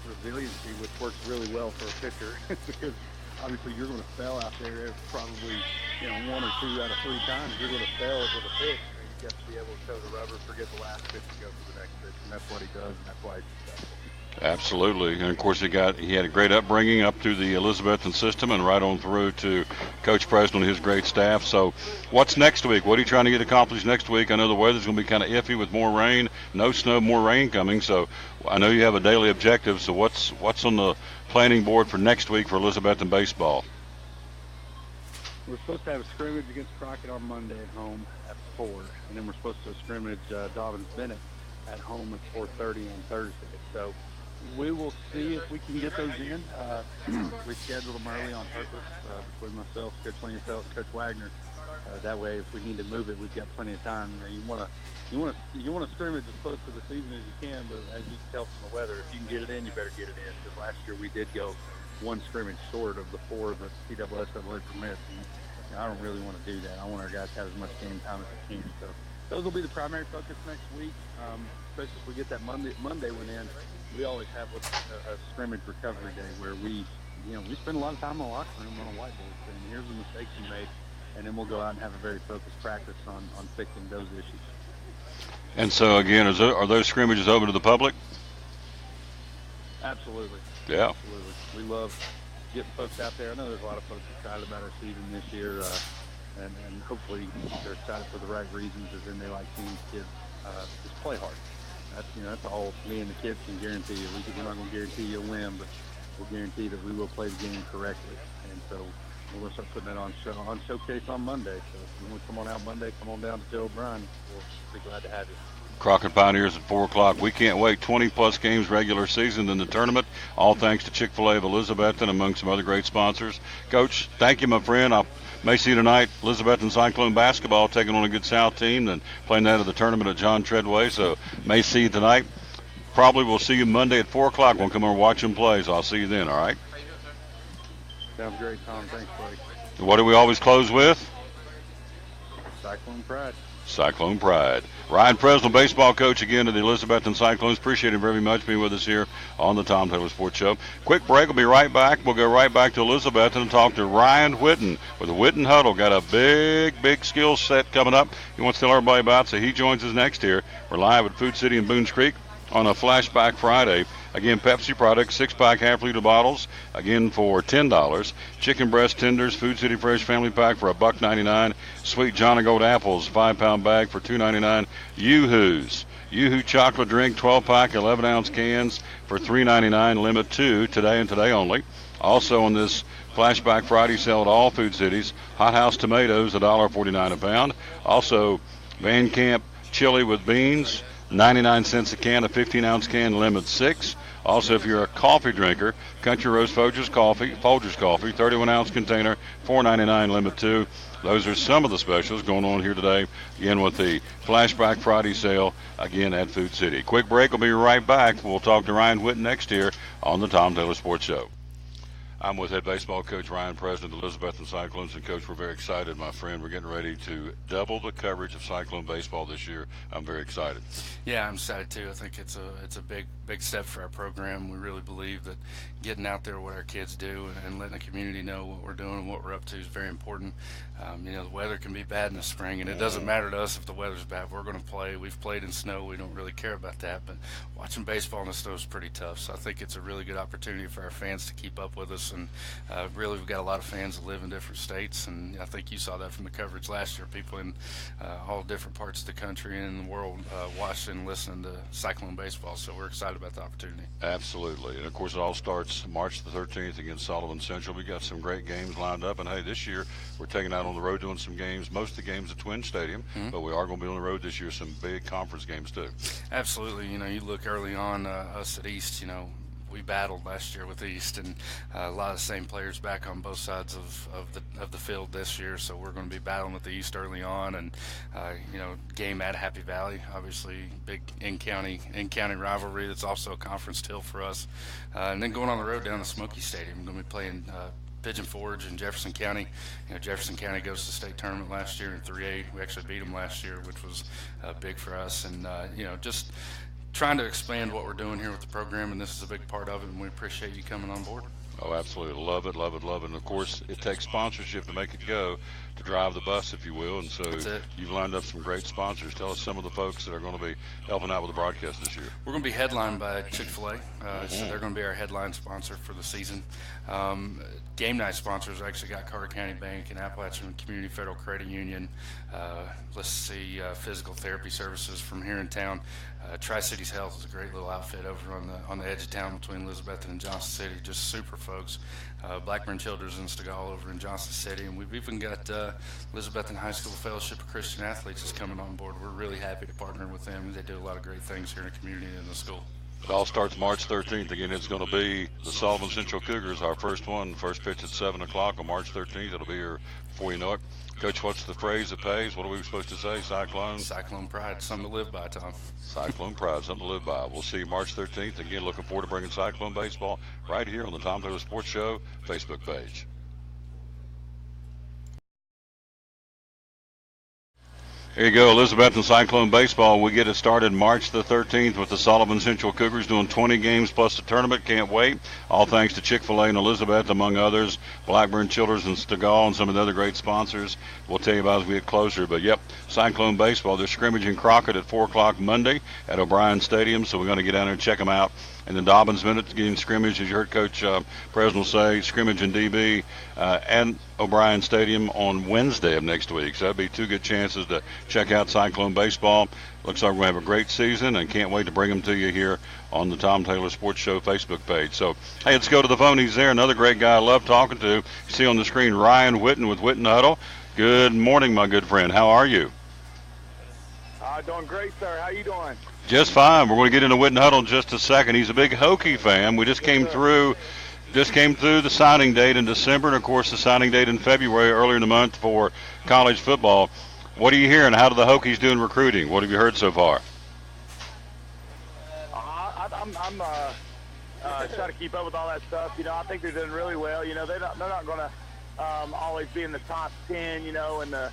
resiliency, which works really well for a pitcher because obviously you're going to fail out there probably 1 or 2 out of 3 times. You're going to fail with a pitch. You have to be able to toe the rubber, forget the last pitch, and go for the next pitch, and that's what he does, and that's why he's successful. Absolutely, and of course he had a great upbringing up through the Elizabethton system and right on through to Coach Presnell and his great staff. So what's next week? What are you trying to get accomplished next week? I know the weather's going to be kind of iffy with more rain, no snow, more rain coming, so I know you have a daily objective. So what's on the planning board for next week for Elizabethton baseball? We're supposed to have a scrimmage against Crockett on Monday at home at 4, and then we're supposed to scrimmage Dobbins Bennett at home at 4:30 on Thursday. So we will see if we can get those in. We scheduled them early on purpose between myself, Coach Lansell, Coach Wagner. That way, if we need to move it, we've got plenty of time. You want to scrimmage as close to the season as you can, but as you can tell from the weather, if you can get it in, you better get it in. Because last year we did go 1 scrimmage short of the 4 that CSSAA permits. And I don't really want to do that. I want our guys to have as much game time as they can. So those will be the primary focus next week. Especially if we get that Monday one in. We always have a scrimmage recovery day where we spend a lot of time in the locker room on a whiteboard saying, here's the mistakes you made, and then we'll go out and have a very focused practice on fixing those issues. And so, again, are those scrimmages open to the public? Absolutely. Yeah. Absolutely. We love getting folks out there. I know there's a lot of folks excited about our season this year, and hopefully they're excited for the right reasons, as in they like seeing kids just play hard. that's all me and the kids can guarantee you. We're not going to guarantee you a win, but we'll guarantee that we will play the game correctly. And so we're going to start putting that on showcase on Monday. So if you want to come on out Monday, come on down to Joe O'Brien. We'll be glad to have you. Crockett Pioneers at 4 o'clock. We can't wait. 20-plus games regular season in the tournament, all thanks to Chick-fil-A of Elizabethton, among some other great sponsors. Coach, thank you, my friend. I may see you tonight. Elizabethton Cyclone basketball taking on a good South team and playing that at the tournament at John Treadway, so may see you tonight. Probably we'll see you Monday at 4 o'clock. We'll come over and watch them play, so I'll see you then, all right? Sounds great, Tom. Thanks, buddy. What do we always close with? Cyclone Pride. Cyclone Pride. Ryan Presnell, baseball coach again of the Elizabethton Cyclones. Appreciate him very much being with us here on the Tom Taylor Sports Show. Quick break. We'll be right back. We'll go right back to Elizabethton and talk to Ryan Whitten with the Whitten Huddle. Got a big skill set coming up. He wants to tell everybody about, so he joins us next here. We're live at Food City in Boones Creek on a Flashback Friday. Again, Pepsi products, 6-pack half-liter bottles, again for $10. Chicken breast tenders, Food City Fresh Family Pack for $1.99. Sweet Johnny Gold apples, 5-pound bag for $2.99. Yoo-Hoo's. Yoo-Hoo chocolate drink, 12-pack, 11-ounce cans for $3.99. Limit 2 today and today only. Also on this Flashback Friday sale at all Food Cities, Hot House tomatoes, $1.49 a pound. Also, Van Camp chili with beans, 99 cents a can, a 15-ounce can, limit 6. Also, if you're a coffee drinker, Country Roast Folgers Coffee, 31-ounce container, $4.99, limit 2. Those are some of the specials going on here today, again with the Flashback Friday sale, again at Food City. Quick break. We'll be right back. We'll talk to Ryan Whitten next year on the Tom Taylor Sports Show. I'm with head baseball coach Ryan Presnell of the Elizabethton Cyclones. And, Coach, we're very excited, my friend. We're getting ready to double the coverage of Cyclone baseball this year. I'm very excited. Yeah, I'm excited, too. I think it's a big step for our program. We really believe that getting out there what our kids do and letting the community know what we're doing and what we're up to is very important. The weather can be bad in the spring, and it doesn't matter to us if the weather's bad. We're going to play. We've played in snow. We don't really care about that. But watching baseball in the snow is pretty tough. So I think it's a really good opportunity for our fans to keep up with us. And really, we've got a lot of fans that live in different states. And I think you saw that from the coverage last year. People in all different parts of the country and in the world watching and listening to Cyclone baseball. So we're excited about the opportunity. Absolutely. And, of course, it all starts March the 13th against Sullivan Central. We got some great games lined up. And, hey, this year we're taking out on the road doing some games. Most of the games at Twin Stadium, but we are going to be on the road this year, some big conference games too. Absolutely. You look early on, us at East, we battled last year with East, and a lot of the same players back on both sides of the field this year. So we're going to be battling with the East early on, and game at Happy Valley, obviously big in-county rivalry. That's also a conference tilt for us, and then going on the road down to Smoky Stadium. We're going to be playing Pigeon Forge in Jefferson County. Jefferson County goes to the state tournament last year in 3A. We actually beat them last year, which was big for us. And just trying to expand what we're doing here with the program, and this is a big part of it, and we appreciate you coming on board. Oh, absolutely. Love it. And, of course, it takes sponsorship to make it go, to drive the bus, if you will. And so you've lined up some great sponsors. Tell us some of the folks that are going to be helping out with the broadcast this year. We're going to be headlined by Chick-fil-A. So they're going to be our headline sponsor for the season. Game night sponsors actually got Carter County Bank and Appalachian Community Federal Credit Union. Physical therapy services from here in town. Tri-Cities Health is a great little outfit over on the edge of town between Elizabethton and Johnson City. Just super folks. Blackburn Children's in Stegall over in Johnson City. And we've even got Elizabethton High School Fellowship of Christian Athletes is coming on board. We're really happy to partner with them. They do a lot of great things here in the community and in the school. It all starts March 13th. Again, it's going to be the Sullivan Central Cougars, our first one. First pitch at 7 o'clock on March 13th. It'll be here before you know it. Coach, what's the phrase that pays? What are we supposed to say? Cyclone? Cyclone Pride. Something to live by, Tom. Cyclone Pride. Something to live by. We'll see you March 13th. Again, looking forward to bringing Cyclone baseball right here on the Tom Taylor Sports Show Facebook page. Here you go, Elizabethton Cyclone baseball. We get it started March the 13th with the Sullivan Central Cougars doing 20 games plus the tournament. Can't wait. All thanks to Chick-fil-A and Elizabeth, among others. Blackburn Children's and Stegall and some of the other great sponsors. We'll tell you about as we get closer. But, yep, Cyclone baseball. They're scrimmaging Crockett at 4 o'clock Monday at O'Brien Stadium, so we're going to get down there and check them out. And then Dobbins Minute getting scrimmage, as you heard Coach Presnell say, scrimmage and DB. And O'Brien Stadium on Wednesday of next week. So that'd be two good chances to check out Cyclone baseball. Looks like we're going to have a great season, and can't wait to bring them to you here on the Tom Taylor Sports Show Facebook page. So, hey, let's go to the phone. He's there. Another great guy I love talking to. You see on the screen Ryan Whitten with Whitten Huddle. Good morning, my good friend. How are you? Doing great, sir. How you doing? Just fine. We're going to get into Whitten Huddle in just a second. He's a big Hokie fan. We just came through the signing date in December, and, of course, the signing date in February, earlier in the month for college football. What are you hearing? How do the Hokies do in recruiting? What have you heard so far? I'm trying to keep up with all that stuff. You know, I think they're doing really well. You know, they're not going to always be in the top 10, you know, in the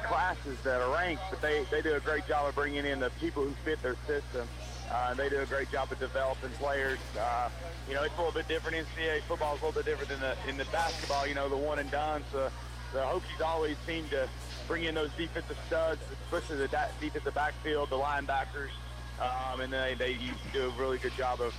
classes that are ranked, but they do a great job of bringing in the people who fit their system. They do a great job of developing players. You know, it's a little bit different. NCAA football is a little bit different in the basketball, you know, the one and done. So the Hokies always seem to bring in those defensive studs, especially the defensive backfield, the linebackers, and they do a really good job of,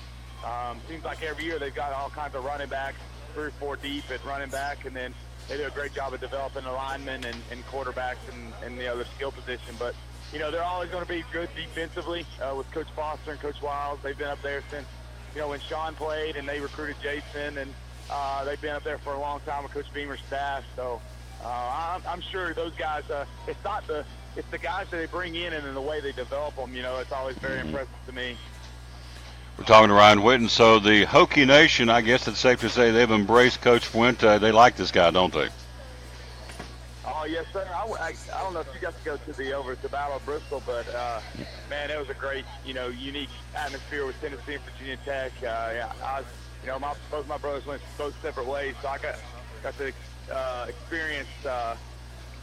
seems like every year they've got all kinds of running backs, 3 or 4 deep at running back, and then they do a great job of developing the linemen and quarterbacks and the other skill position. But, you know, they're always going to be good defensively with Coach Foster and Coach Wiles. They've been up there since, you know, when Sean played and they recruited Jason, and they've been up there for a long time with Coach Beamer's staff. So I'm sure those guys, it's the guys that they bring in and the way they develop them, you know, it's always very impressive to me. We're talking to Ryan Whitten. So the Hokie Nation, I guess it's safe to say they've embraced Coach Fuente. They like this guy, don't they? Oh, yes, sir. I don't know if you got to go to the Battle of Bristol, but, man, it was a great, you know, unique atmosphere with Tennessee and Virginia Tech. You know, both my brothers went both separate ways, so I got to experience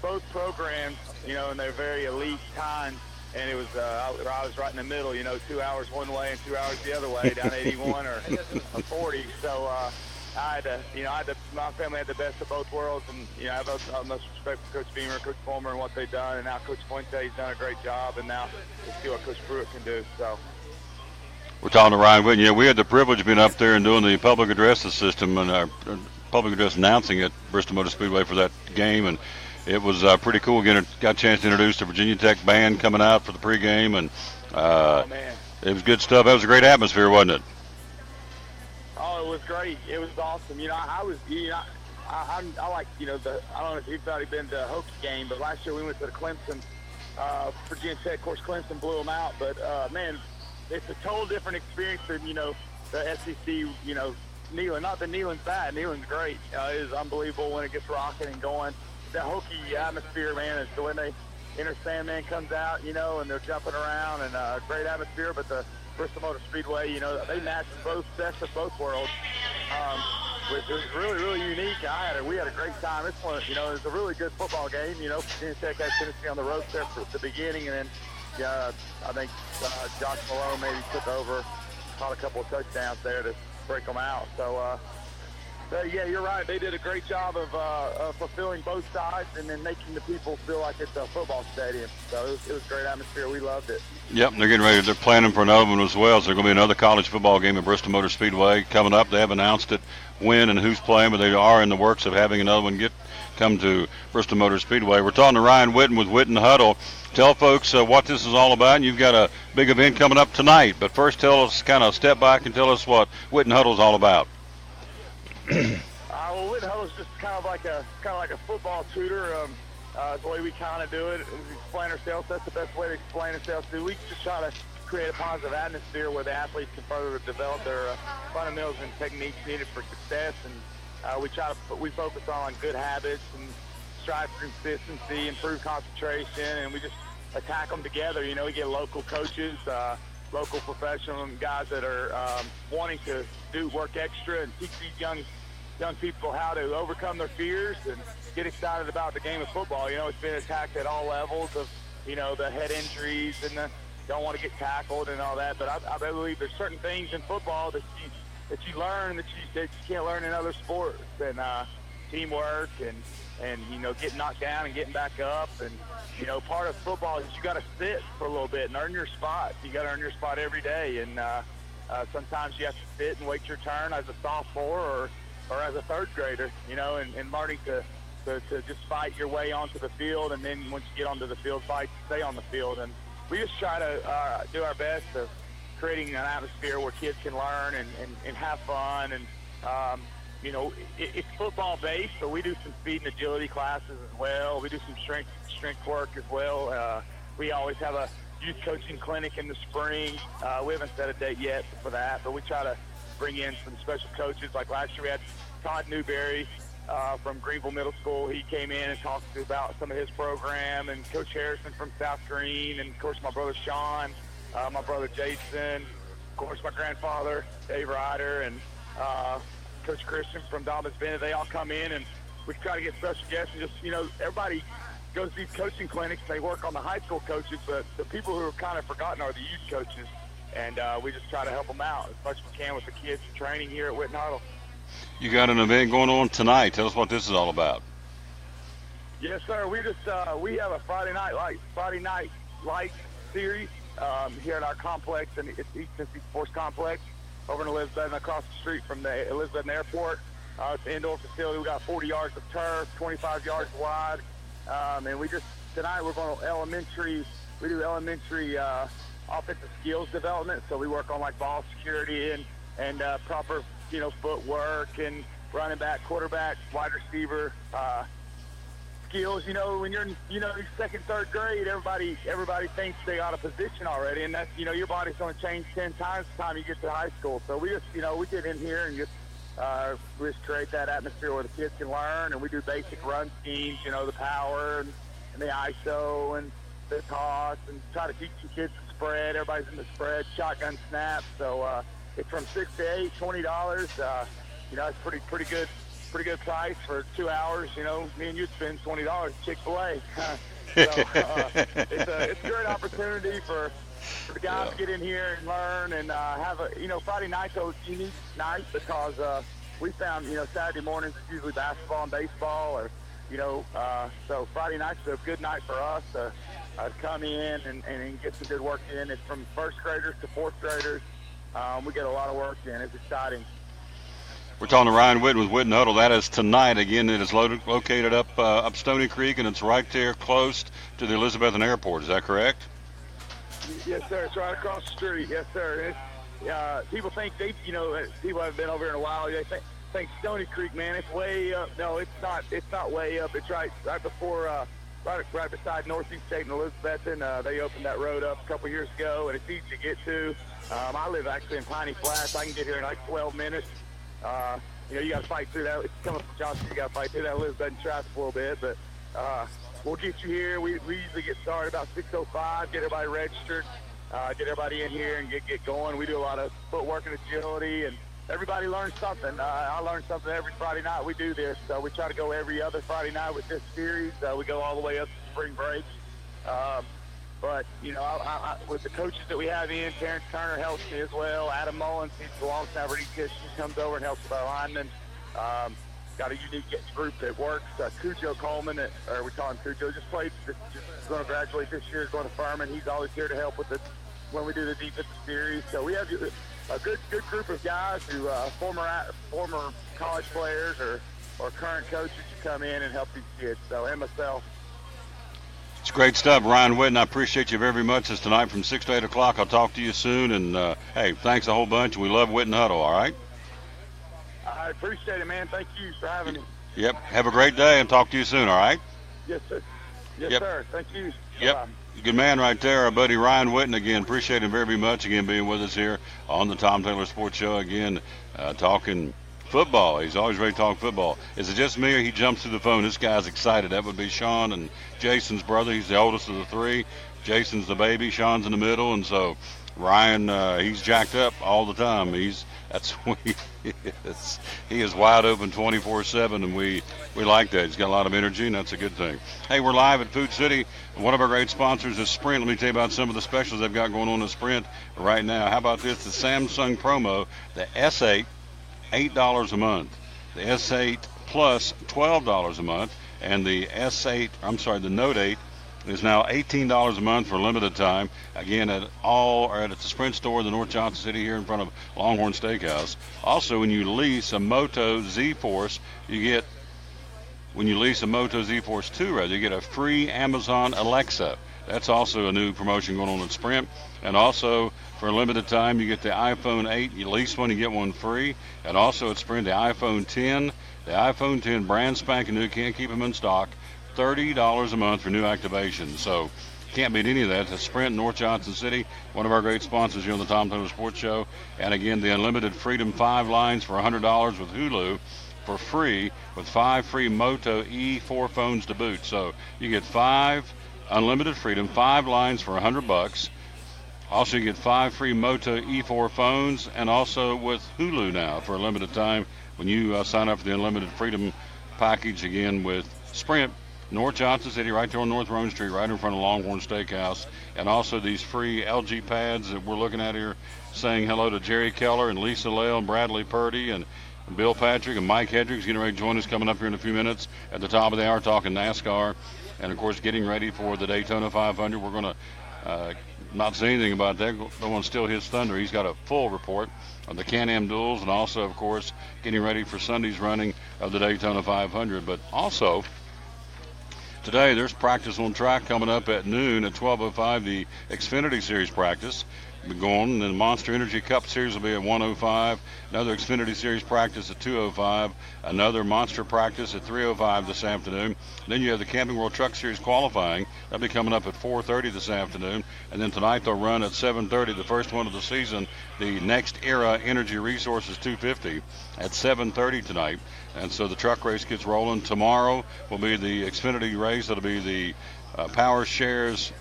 both programs, you know, in their very elite times. And it was, I was right in the middle, you know, 2 hours one way and 2 hours the other way, down 81 or 40. So my family had the best of both worlds, and, you know, I have utmost respect for Coach Beamer, Coach Fulmer, and what they've done. And now Coach Fuente's done a great job, and now we'll see what Coach Pruitt can do. So. We're talking to Ryan Whitten. Yeah, we had the privilege of being up there and doing the public address system and public address announcing at Bristol Motor Speedway for that game, and it was pretty cool. Got a chance to introduce the Virginia Tech band coming out for the pregame, and it was good stuff. That was a great atmosphere, wasn't it? Oh, it was great. It was awesome. You know, I like, you know, I don't know if you've already been to a Hokie game, but last year we went to the Clemson, Virginia Tech. Of course, Clemson blew them out, but man, it's a total different experience than, you know, the SEC, you know, Neyland. Not that Neyland's bad. Neyland's great. It is unbelievable when it gets rocking and going. The Hokie atmosphere, man, is when they Inner Sandman comes out, you know, and they're jumping around, and great atmosphere. But the Bristol Motor Speedway, you know, they matched both best of both worlds. It was really, really unique. We had a great time. This one, you know, it was a really good football game. You know, Virginia Tech had Tennessee on the road there at the beginning, and then I think Josh Malone maybe took over, caught a couple of touchdowns there to break them out. So, yeah, you're right. They did a great job of fulfilling both sides and then making the people feel like it's a football stadium. So it was a great atmosphere. We loved it. Yep, they're getting ready. They're planning for another one as well. So there's going to be another college football game at Bristol Motor Speedway coming up. They haven't announced it, when and who's playing, but they are in the works of having another one come to Bristol Motor Speedway. We're talking to Ryan Whitten with Whitten Huddle. Tell folks what this is all about. You've got a big event coming up tonight, but first tell us, kind of step back and tell us what Whitten Huddle is all about. Well, Whitten Huddle is just kind of like a football tutor. The way we kind of do it, we explain ourselves. That's the best way to explain ourselves. We just try to create a positive atmosphere where the athletes can further develop their fundamentals and techniques needed for success. And we focus on good habits and strive for consistency, improve concentration, and we just attack them together. You know, we get local coaches, local professional guys that are wanting to work extra and teach these young people how to overcome their fears and get excited about the game of football. You know, it's been attacked at all levels of, you know, the head injuries and the don't want to get tackled and all that. But I believe there's certain things in football that you learn that you can't learn in other sports, and teamwork and you know, getting knocked down and getting back up. And, you know, part of football is you got to sit for a little bit and earn your spot. You got to earn your spot every day. And sometimes you have to sit and wait your turn as a sophomore or or as a third grader, and learning to just fight your way onto the field, and then once you get onto the field, fight, stay on the field. And we just try to do our best of creating an atmosphere where kids can learn and have fun. And, it's football-based, but we do some speed and agility classes as well. We do some strength work as well. We always have a youth coaching clinic in the spring. We haven't set a date yet for that, but we try to bring in some special coaches. Like last year we had Todd Newberry from Greenville Middle School. He came in and talked about some of his program, and Coach Harrison from South Green, and of course my brother Sean, my brother Jason, of course my grandfather Dave Ryder, and Coach Christian from Dobbins Bennett. They all come in, and we try to get special guests, and just, everybody goes to these coaching clinics. They work on the high school coaches, but the people who are kind of forgotten are the youth coaches, and we just try to help them out as much as we can with the kids training here at Whitten Huddle. You got an event going on tonight. Tell us what this is all about. Yes, sir. We just we have a Friday night light series here at our complex, and it's East Tennessee Sports Complex over in Elizabeth, across the street from the Elizabeth Airport. It's an indoor facility. We got 40 yards of turf, 25 yards wide, and tonight we're going to elementary. We do elementary offensive skills development, so we work on like ball security and proper footwork and running back, quarterback, wide receiver skills. When you're in second, third grade, everybody thinks they got a position already, and that's your body's going to change 10 times the time you get to high school. So we just we get in here and we just create that atmosphere where the kids can learn, and we do basic run schemes, the power and the ISO and the toss, and try to teach the kids the spread. Everybody's in the spread, shotgun snap. So it's from 6 to 8, $20. It's pretty good price for 2 hours. Me and you'd spend $20 at Chick-fil-A. So it's a great opportunity for the guys to get in here and learn and have a Friday night's a unique night because we found Saturday mornings is usually basketball and baseball, or so Friday night's a good night for us to come in and get some good work in. It's from first graders to fourth graders. We get a lot of work in. It's exciting. We're talking to Ryan Whitten with Whitten Huddle. That is tonight. Again, it is located up Stony Creek, and it's right there close to the Elizabethan Airport. Is that correct? Yes, sir. It's right across the street. Yes, sir. People think people haven't been over here in a while. They think Stony Creek, man, it's way up. No, it's not. It's not way up. It's right before, right beside Northeast State and Elizabethan. They opened that road up a couple years ago, and it's easy to get to. I live actually in Piney Flats. I can get here in like 12 minutes. You got to fight through that. It's coming from Johnson. You got to fight through that Elizabethan traffic a little bit, but we'll get you here. We usually get started about 6:05. Get everybody registered. Get everybody in here and get going. We do a lot of footwork and agility, and everybody learns something. I learn something every Friday night we do this. We try to go every other Friday night with this series. We go all the way up to spring break. But, with the coaches that we have in, Terrence Turner helps me as well. Adam Mullins, he's the long snapper. He comes over and helps with our linemen. Got a unique group that works. Cujo Coleman, or we call him Cujo, just going to graduate this year, going to Furman. He's always here to help with it when we do the defensive series. So we have a good group of guys who former college players or current coaches who come in and help these kids. So, and myself. It's great stuff. Ryan Whitten, I appreciate you very much. It's tonight from 6 to 8 o'clock. I'll talk to you soon. And, hey, thanks a whole bunch. We love Whitten Huddle, all right? I appreciate it, man. Thank you for having me. Yep. Have a great day and talk to you soon, all right? Yes, sir. Yes, yep. sir. Thank you. Yep. Bye. Good man right there, our buddy Ryan Whitten. Again, appreciate him very much, again, being with us here on the Tom Taylor Sports Show. Again, talking football. He's always ready to talk football. Is it just me or he jumps to the phone? This guy's excited. That would be Sean and Jason's brother. He's the oldest of the three. Jason's the baby. Sean's in the middle. And so Ryan, he's jacked up all the time. That's who he is. He is wide open 24/7, and we like that. He's got a lot of energy, and that's a good thing. Hey, we're live at Food City. One of our great sponsors is Sprint. Let me tell you about some of the specials they've got going on at Sprint right now. How about this? The Samsung promo, the S8, $8 a month. The S8 Plus, $12 a month. And the the Note 8, is now $18 a month for a limited time. Again, at the Sprint store in the North Johnson City here in front of Longhorn Steakhouse. Also, when you lease a Moto Z-Force, when you lease a Moto Z-Force 2, you get a free Amazon Alexa. That's also a new promotion going on at Sprint. And also, for a limited time, you get the iPhone 8. You lease one, you get one free. And also at Sprint, the iPhone 10. The iPhone 10 brand spanking new, can't keep them in stock. $30 a month for new activations. So can't beat any of that. It's Sprint, North Johnson City, one of our great sponsors here on the Tom Taylor Sports Show. And again, the Unlimited Freedom 5 lines for $100 with Hulu for free, with 5 free Moto E4 phones to boot. So you get 5 Unlimited Freedom, 5 lines for $100. Also, you get 5 free Moto E4 phones, and also with Hulu now for a limited time when you sign up for the Unlimited Freedom package, again with Sprint, North Johnson City, right there on North Rome Street, right in front of Longhorn Steakhouse. And also these free LG pads that we're looking at here, saying hello to Jerry Keller and Lisa Lale and Bradley Purdy and Bill Patrick and Mike Hedricks getting ready to join us coming up here in a few minutes at the top of the hour talking NASCAR. And, of course, getting ready for the Daytona 500. We're going to not say anything about that. Don't want to steal his thunder. He's got a full report of the Can-Am duels and also, of course, getting ready for Sunday's running of the Daytona 500. But also, today there's practice on track coming up at noon at 12:05, the Xfinity Series practice. Going, and then the Monster Energy Cup Series will be at 1:05. Another Xfinity Series practice at 2:05. Another Monster practice at 3:05 this afternoon. Then you have the Camping World Truck Series qualifying. That'll be coming up at 4:30 this afternoon. And then tonight they'll run at 7:30, the first one of the season, the Next Era Energy Resources 250 at 7:30 tonight. And so the truck race gets rolling. Tomorrow will be the Xfinity race. That'll be the Power Shares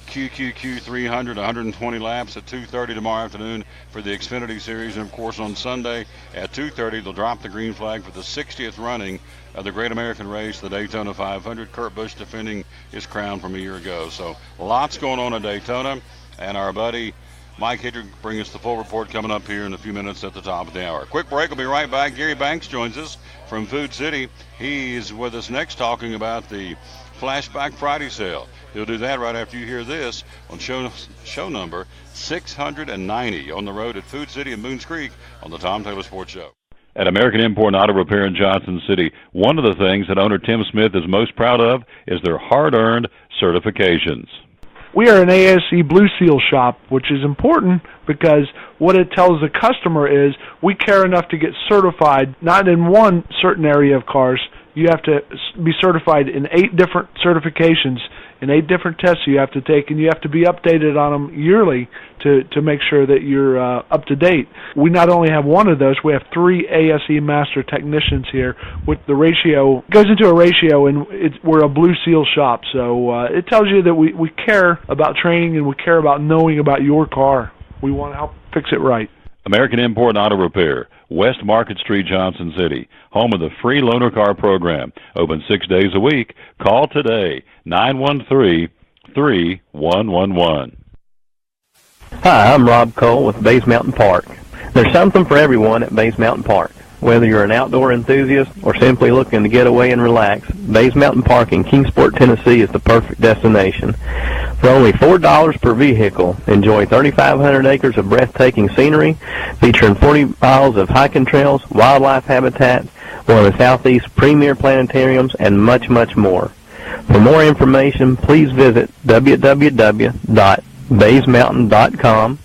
QQQ 300, 120 laps at 2:30 tomorrow afternoon for the Xfinity Series. And, of course, on Sunday at 2:30, they'll drop the green flag for the 60th running of the Great American Race, the Daytona 500. Kurt Busch defending his crown from a year ago. So lots going on at Daytona. And our buddy Mike Hedrick bring us the full report coming up here in a few minutes at the top of the hour. Quick break. We'll be right back. Gary Banks joins us from Food City. He's with us next talking about the Flashback Friday sale. He'll do that right after you hear this on show number 690 on the road at Food City and Boones Creek on the Tom Taylor Sports Show. At American Import and Auto Repair in Johnson City, one of the things that owner Tim Smith is most proud of is their hard-earned certifications. We are an ASE Blue Seal shop, which is important because what it tells the customer is we care enough to get certified, not in one certain area of cars. You have to be certified in 8 different certifications, in 8 different tests you have to take, and you have to be updated on them yearly to make sure that you're up to date. We not only have one of those, we have 3 ASE Master Technicians here. With the ratio, goes into a ratio, and we're a Blue Seal shop. So it tells you that we care about training and we care about knowing about your car. We want to help fix it right. American Import and Auto Repair, West Market Street, Johnson City, home of the free loaner car program. Open 6 days a week. Call today, 913-3111. Hi, I'm Rob Cole with Bays Mountain Park. There's something for everyone at Bays Mountain Park. Whether you're an outdoor enthusiast or simply looking to get away and relax, Bays Mountain Park in Kingsport, Tennessee is the perfect destination. For only $4 per vehicle, enjoy 3,500 acres of breathtaking scenery, featuring 40 miles of hiking trails, wildlife habitats, one of the Southeast's premier planetariums, and much, much more. For more information, please visit www.baysmountain.com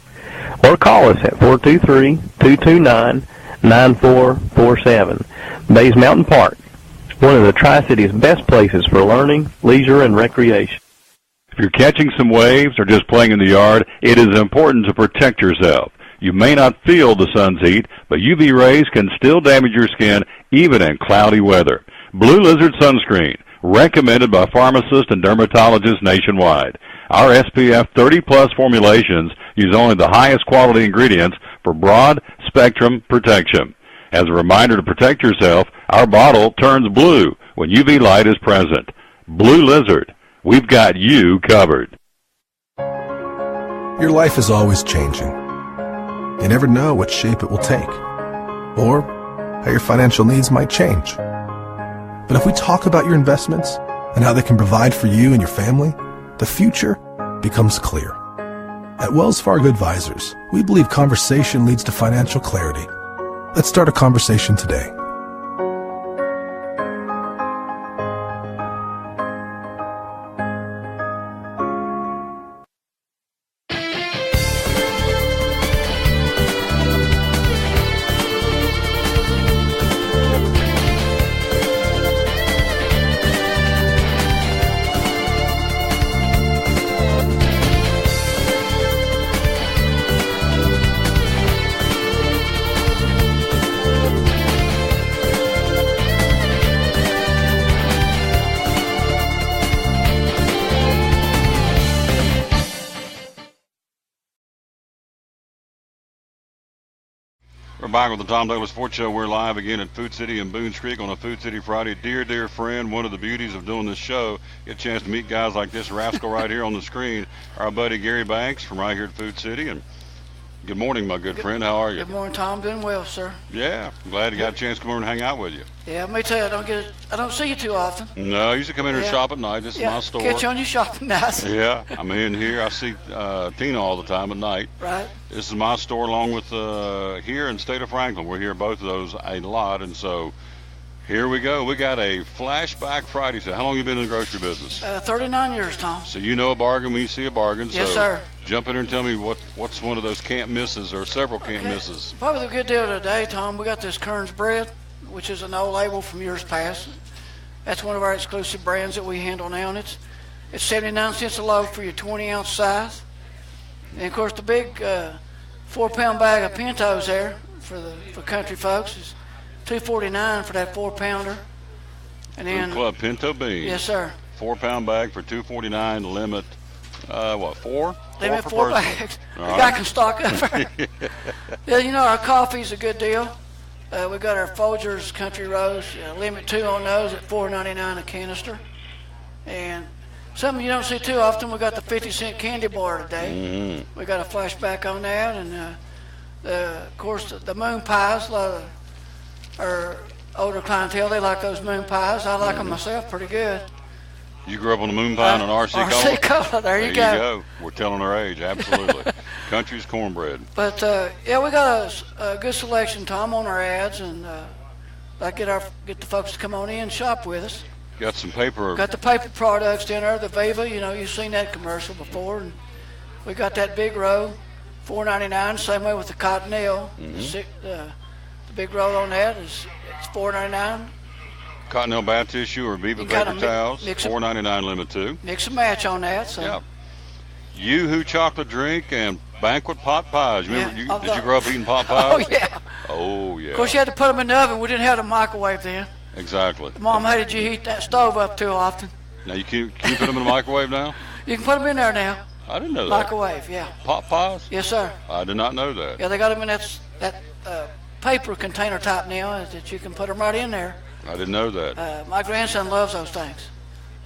or call us at 423-229-9447. Bays Mountain Park, one of the Tri-City's best places for learning, leisure, and recreation. If you're catching some waves or just playing in the yard, it is important to protect yourself. You may not feel the sun's heat, but UV rays can still damage your skin even in cloudy weather. Blue Lizard Sunscreen, recommended by pharmacists and dermatologists nationwide. Our SPF 30-plus formulations use only the highest quality ingredients for broad spectrum protection. As a reminder to protect yourself, our bottle turns blue when UV light is present. Blue Lizard, we've got you covered. Your life is always changing. You never know what shape it will take, or how your financial needs might change. But if we talk about your investments and how they can provide for you and your family, the future becomes clear. At Wells Fargo Advisors, we believe conversation leads to financial clarity. Let's start a conversation today. We're back with the Tom Douglas Sports Show. We're live again at Food City in Boones Creek on a Food City Friday. Dear friend, one of the beauties of doing this show, get a chance to meet guys like this rascal right here on the screen, our buddy Gary Banks from right here at Food City. And good morning, my good friend. How are you? Good morning, Tom. Doing well, sir. Yeah, I'm glad you got a chance to come over and hang out with you. Yeah, me too. I don't see you too often. No, I usually come in here and shop at night. This is my store. Catch you on your shopping nights. Yeah, I'm in here. I see Tina all the time at night. Right. This is my store along with here in the state of Franklin. We're here both of those a lot, and so here we go. We got a Flashback Friday. So how long have you been in the grocery business? 39 years, Tom. So you know a bargain when you see a bargain. Yes, so sir. Jump in here and tell me what's one of those can't misses or several can't misses. Probably the good deal today, Tom. We got this Kern's bread, which is an old label from years past. That's one of our exclusive brands that we handle now, and it's 79 cents a loaf for your 20-ounce size. And of course, the big 4-pound bag of Pintos there for country folks is $2.49 for that 4-pounder. And then Club Pinto beans. Yes, sir. 4-pound bag for $2.49. Limit, 4? Limit 4 bags. The All guy right. can stock up there. Yeah, you know, our coffee's a good deal. We got our Folgers Country Roast, limit 2 on those at $4.99 a canister. And something you don't see too often, we got the 50-cent candy bar today. Mm-hmm. We got a flashback on that, and of course the moon pies. A lot of our older clientele, they like those moon pies. I like them myself pretty good. You grew up on the moon pie and an RC Cola? RC Cola, there you go. We're telling our age, absolutely. Country's cornbread. But yeah, we got a good selection, Tom, on our ads, and I get the folks to come on in and shop with us. Got some paper. Got the paper products down there, the Viva. You know, you've seen that commercial before. And we got that big roll, $4.99. Same way with the Cottonelle. The big roll on that it's $4.99. Cottonelle bath tissue or Viva paper towels, $4.99 limit 2. Mix and match on that. So. Yeah. Yoo-hoo chocolate drink and banquet pot pies. Remember, did you grow up eating pot pies? Oh, yeah. Oh, yeah. Of course, you had to put them in the oven. We didn't have the microwave then. Exactly. Mom hated you heat that stove up too often. Now, can you put them in the microwave now? You can put them in there now. I didn't know that. Microwave, yeah. Pot pies? Yes, sir. I did not know that. Yeah, they got them in that paper container type now that you can put them right in there. I didn't know that. My grandson loves those things.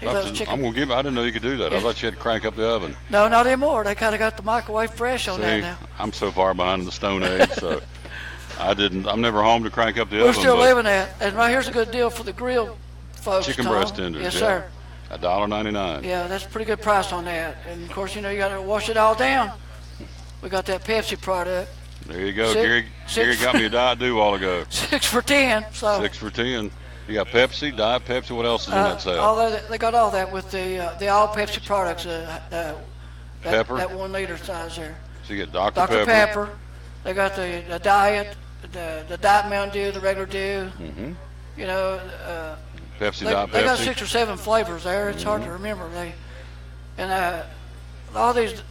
He loves chicken. I'm gonna I didn't know you could do that. I thought you had to crank up the oven. No, not anymore. They kind of got the microwave fresh on that now. I'm so far behind the Stone Age, so I'm never home to crank up the oven. We're still living that. And right here's a good deal for the grill folks. Chicken Tom. breast tenders. Yes, sir. $1.99. Yeah, that's a pretty good price on that. And of course, you know, you got to wash it all down. We got that Pepsi product. There you go. Gary got me a Diet Dew a while ago. 6 for $10. So 6 for $10. You got Pepsi, Diet Pepsi. What else is in that sale? They got all that with the all Pepsi products. Pepper. That 1 liter size there. So you get Dr. Dr. Pepper. They got the Diet, the Diet Mountain Dew, the regular Dew. Mm-hmm. You know. Pepsi, Diet Pepsi. They got 6 or 7 flavors there. It's hard to remember. All these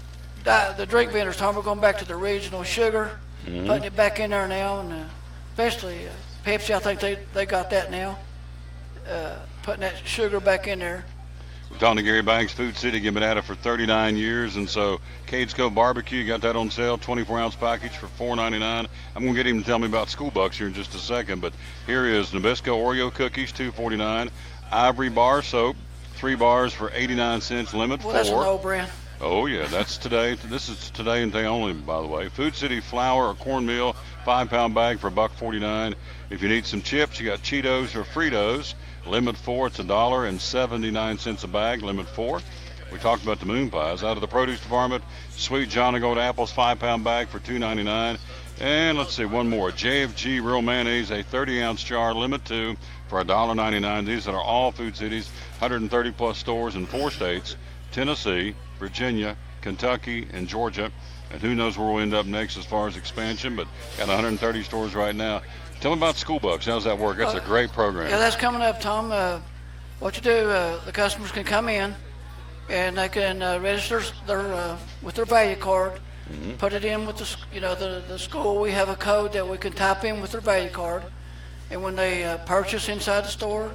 the drink vendors, Tom, we're going back to the original sugar, putting it back in there now, and especially Pepsi. I think they got that now, putting that sugar back in there. We're talking to Gary Banks, Food City, been at it for 39 years, and so Cades Cove Barbecue, got that on sale, 24-ounce package for $4.99. I'm going to get him to tell me about School Bucks here in just a second, but here is Nabisco Oreo cookies, $2.49. Ivory bar soap, 3 bars for 89 cents, limit 4. Well, that's an old brand. Oh, yeah, that's today. This is today and day only, by the way. Food City flour or cornmeal, 5-pound bag for $1.49. If you need some chips, you got Cheetos or Fritos. Limit 4, it's $1.79 a bag, limit 4. We talked about the moon pies. Out of the produce department, Sweet John and Gold apples, 5-pound bag for $2.99. And let's see, one more. JFG real mayonnaise, a 30-ounce jar, limit 2 for $1.99. These are all Food Cities, 130-plus stores in 4 states, Tennessee, Virginia, Kentucky, and Georgia. And who knows where we'll end up next as far as expansion, but got 130 stores right now. Tell me about School Bucks. How's that work? That's a great program. Yeah, that's coming up, Tom. What you do, the customers can come in, and they can register their with their value card, put it in with the school. We have a code that we can type in with their value card, and when they purchase inside the store,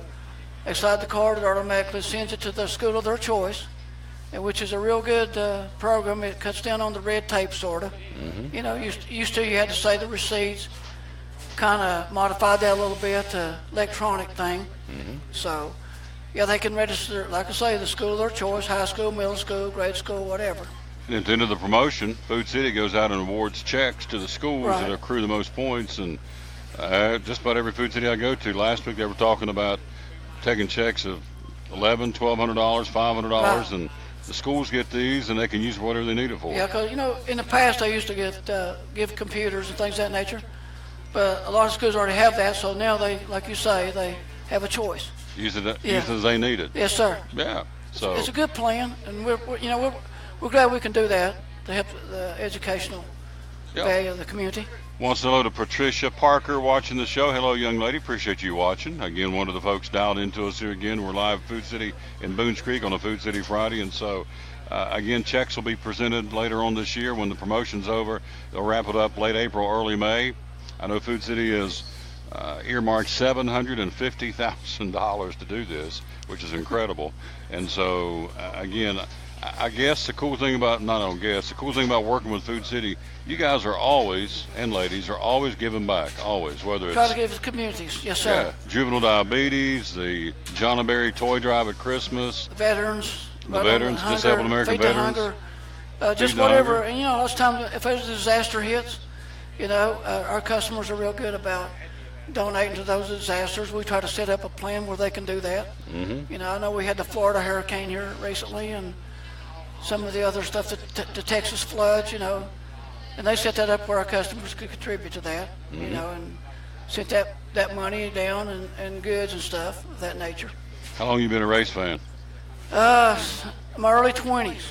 they slide the card, it automatically sends it to the school of their choice, and which is a real good program. It cuts down on the red tape, sort of. You know, used to you had to say the receipts. Kind of modified that a little bit, electronic thing. So, yeah, they can register, like I say, the school of their choice, high school, middle school, grade school, whatever. And at the end of the promotion, Food City goes out and awards checks to the schools that accrue the most points. And just about every Food City I go to, last week they were talking about taking checks of $1,100, $1,200, $500, and the schools get these and they can use whatever they need it for. Yeah, because, you know, in the past they used to give computers and things of that nature. But a lot of schools already have that, so now they, like you say, they have a choice. Use it as they need it. Yes, sir. Yeah. So it's a good plan, and we're glad we can do that to help the educational value of the community. Wants to hello to Patricia Parker watching the show. Hello, young lady. Appreciate you watching. Again, one of the folks dialed into us here again. We're live at Food City in Boones Creek on a Food City Friday, and so. Again, checks will be presented later on this year when the promotion's over. They'll wrap it up late April, early May. I know Food City has earmarked $750,000 to do this, which is incredible. And so, again, I guess the cool thing about, the cool thing about working with Food City, you guys are always, and ladies, are always giving back, always, whether it's... Try to give the communities, yes, sir. Yeah, juvenile diabetes, the John and Berry toy drive at Christmas. The veterans. The veterans, Disabled American Veterans. Hunger, just whatever, and, you know, lots of times if there's a disaster hits, you know, our customers are real good about donating to those disasters. We try to set up a plan where they can do that. You know, I know we had the Florida hurricane here recently and some of the other stuff, the Texas floods, you know, and they set that up where our customers could contribute to that, you know, and sent that money down and goods and stuff of that nature. How long you been a race fan? My early 20s,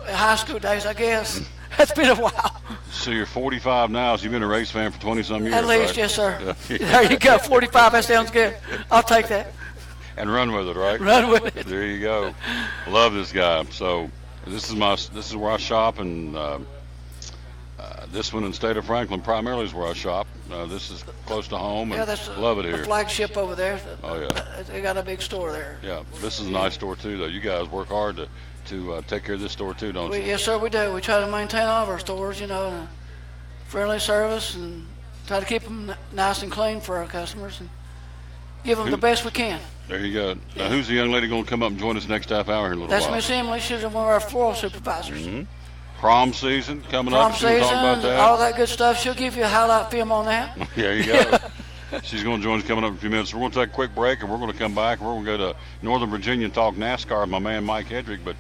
high school days, I guess. It's been a while. So you're 45 now, so you've been a race fan for 20-some years, At least, right? yes, sir. Yeah. There you go, 45, that sounds good. I'll take that. And run with it, right? Run with it. There you go. Love this guy. So this is where I shop, and this one in the state of Franklin primarily is where I shop. This is close to home, and that's love it here. The flagship over there. Oh, yeah. They got a big store there. Yeah, this is a nice store, too, though. You guys work hard to take care of this store, too, don't you? Yes, sir, we do. We try to maintain all of our stores, you know, and friendly service, and try to keep them nice and clean for our customers and give them the best we can. There you go. Now, who's the young lady going to come up and join us next half hour here in a little That's while? Miss Emily. She's one of our floral supervisors. Prom season coming Prom up. She'll talk about season, that. all that good stuff. She'll give you a highlight film on that. There you go. She's going to join us coming up in a few minutes. We're going to take a quick break, and we're going to come back. We're going to go to Northern Virginia and talk NASCAR with my man Mike Hedrick. But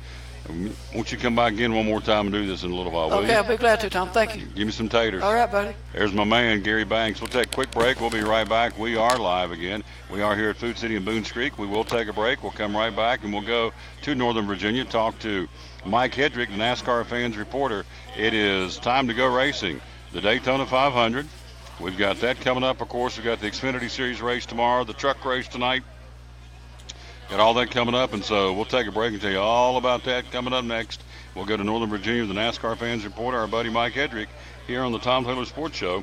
won't you come back again one more time and do this in a little while, will you? Okay, I'll be glad to, Tom. Thank you. Give me some taters. All right, buddy. There's my man, Gary Banks. We'll take a quick break. We'll be right back. We are live again. We are here at Food City in Boones Creek. We will take a break. We'll come right back, and we'll go to Northern Virginia, talk to Mike Hedrick, the NASCAR fans reporter. It is time to go racing. The Daytona 500. We've got that coming up, of course. We've got the Xfinity Series race tomorrow, the truck race tonight. Got all that coming up, and so we'll take a break and tell you all about that coming up next. We'll go to Northern Virginia, the NASCAR fans reporter, our buddy Mike Hedrick, here on the Tom Taylor Sports Show,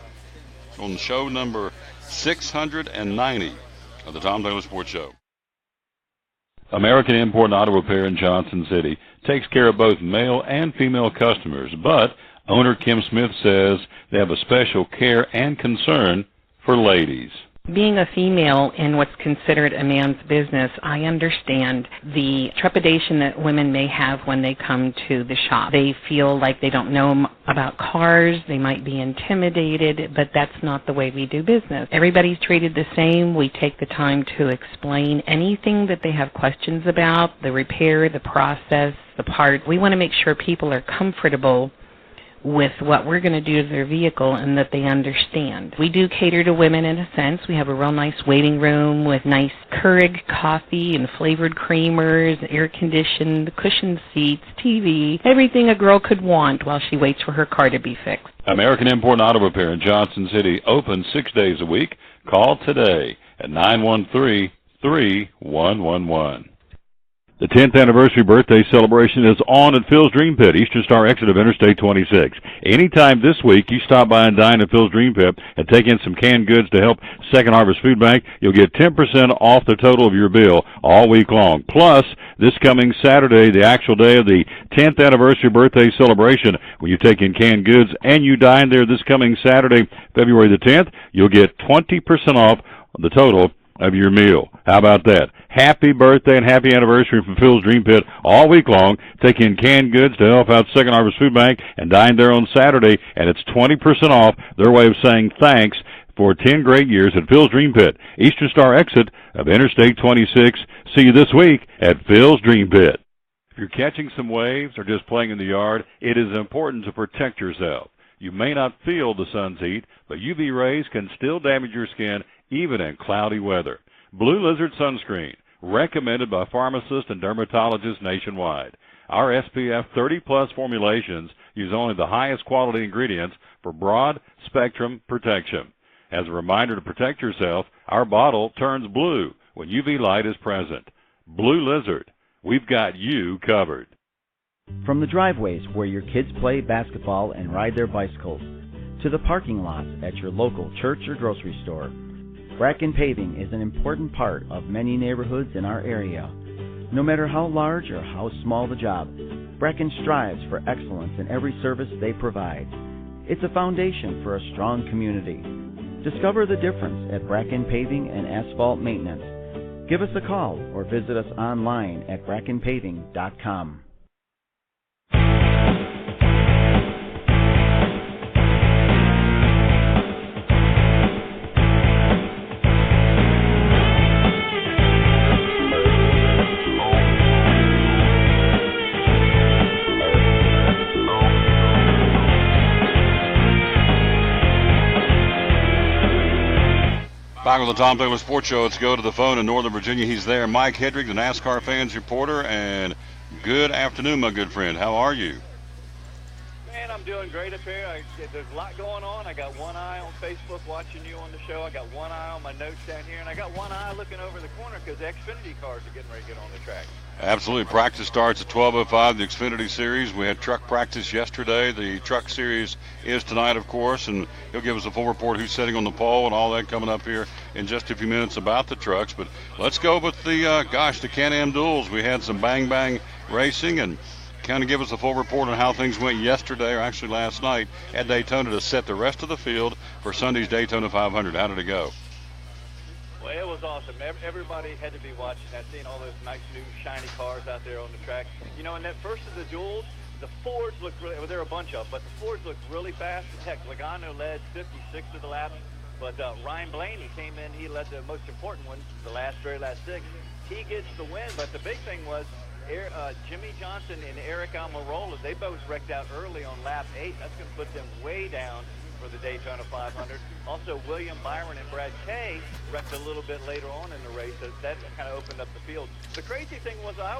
on show number 690 of the Tom Taylor Sports Show. American Import and Auto Repair in Johnson City takes care of both male and female customers, but owner Kim Smith says they have a special care and concern for ladies. Being a female in what's considered a man's business, I understand the trepidation that women may have when they come to the shop. They feel like they don't know about cars, they might be intimidated, but that's not the way we do business. Everybody's treated the same. We take the time to explain anything that they have questions about, the repair, the process, the part. We want to make sure people are comfortable with what we're going to do to their vehicle and that they understand. We do cater to women in a sense. We have a real nice waiting room with nice Keurig coffee and flavored creamers, air-conditioned, cushioned seats, TV, everything a girl could want while she waits for her car to be fixed. American Import Auto Repair in Johnson City, open 6 days a week. Call today at 913-3111. The 10th anniversary birthday celebration is on at Phil's Dream Pit, Eastern Star exit of Interstate 26. Anytime this week you stop by and dine at Phil's Dream Pit and take in some canned goods to help Second Harvest Food Bank, you'll get 10% off the total of your bill all week long. Plus, this coming Saturday, the actual day of the 10th anniversary birthday celebration, when you take in canned goods and you dine there this coming Saturday, February the 10th, you'll get 20% off the total of your meal. How about that? Happy birthday and happy anniversary from Phil's Dream Pit all week long. Take in canned goods to help out Second Harvest Food Bank and dine there on Saturday, and it's 20% off, their way of saying thanks for 10 great years at Phil's Dream Pit, Eastern Star exit of Interstate 26. See you this week at Phil's Dream Pit. If you're catching some waves or just playing in the yard, it is important to protect yourself. You may not feel the sun's heat, but UV rays can still damage your skin even in cloudy weather. Blue Lizard Sunscreen, recommended by pharmacists and dermatologists nationwide. Our SPF 30-plus formulations use only the highest quality ingredients for broad spectrum protection. As a reminder to protect yourself, our bottle turns blue when UV light is present. Blue Lizard, we've got you covered. From the driveways where your kids play basketball and ride their bicycles, to the parking lots at your local church or grocery store, Bracken Paving is an important part of many neighborhoods in our area. No matter how large or how small the job, Bracken strives for excellence in every service they provide. It's a foundation for a strong community. Discover the difference at Bracken Paving and Asphalt Maintenance. Give us a call or visit us online at brackenpaving.com. Back with the Tom Taylor Sports Show. Let's go to the phone in Northern Virginia. He's there. Mike Hedrick, the NASCAR fans reporter. And good afternoon, my good friend. How are you? Man, I'm doing great up here. There's a lot going on. I got one eye on Facebook watching you on the show. I got one eye on my notes down here. And I got one eye looking over the corner because the Xfinity cars are getting ready to get on the track. Absolutely. Practice starts at 12:05, the Xfinity Series. We had truck practice yesterday. The truck series is tonight, of course, and he'll give us a full report who's sitting on the pole and all that coming up here in just a few minutes about the trucks. But let's go with the Can-Am duels. We had some bang-bang racing, and kind of give us a full report on how things went yesterday, or actually last night, at Daytona to set the rest of the field for Sunday's Daytona 500. How did it go? Well, it was awesome. Everybody had to be watching that, seeing all those nice new shiny cars out there on the track. You know, in that first of the duels, the Fords looked really, well, there were a bunch of them, but the Fords looked really fast. Heck, Logano led 56 of the laps, but Ryan Blaney came in. He led the most important one, the very last 6. He gets the win, but the big thing was Jimmy Johnson and Eric Almirola, they both wrecked out early on lap 8. That's going to put them way down for the Daytona 500. Also, William Byron and Brad Kay wrecked a little bit later on in the race. So that kind of opened up the field. The crazy thing was I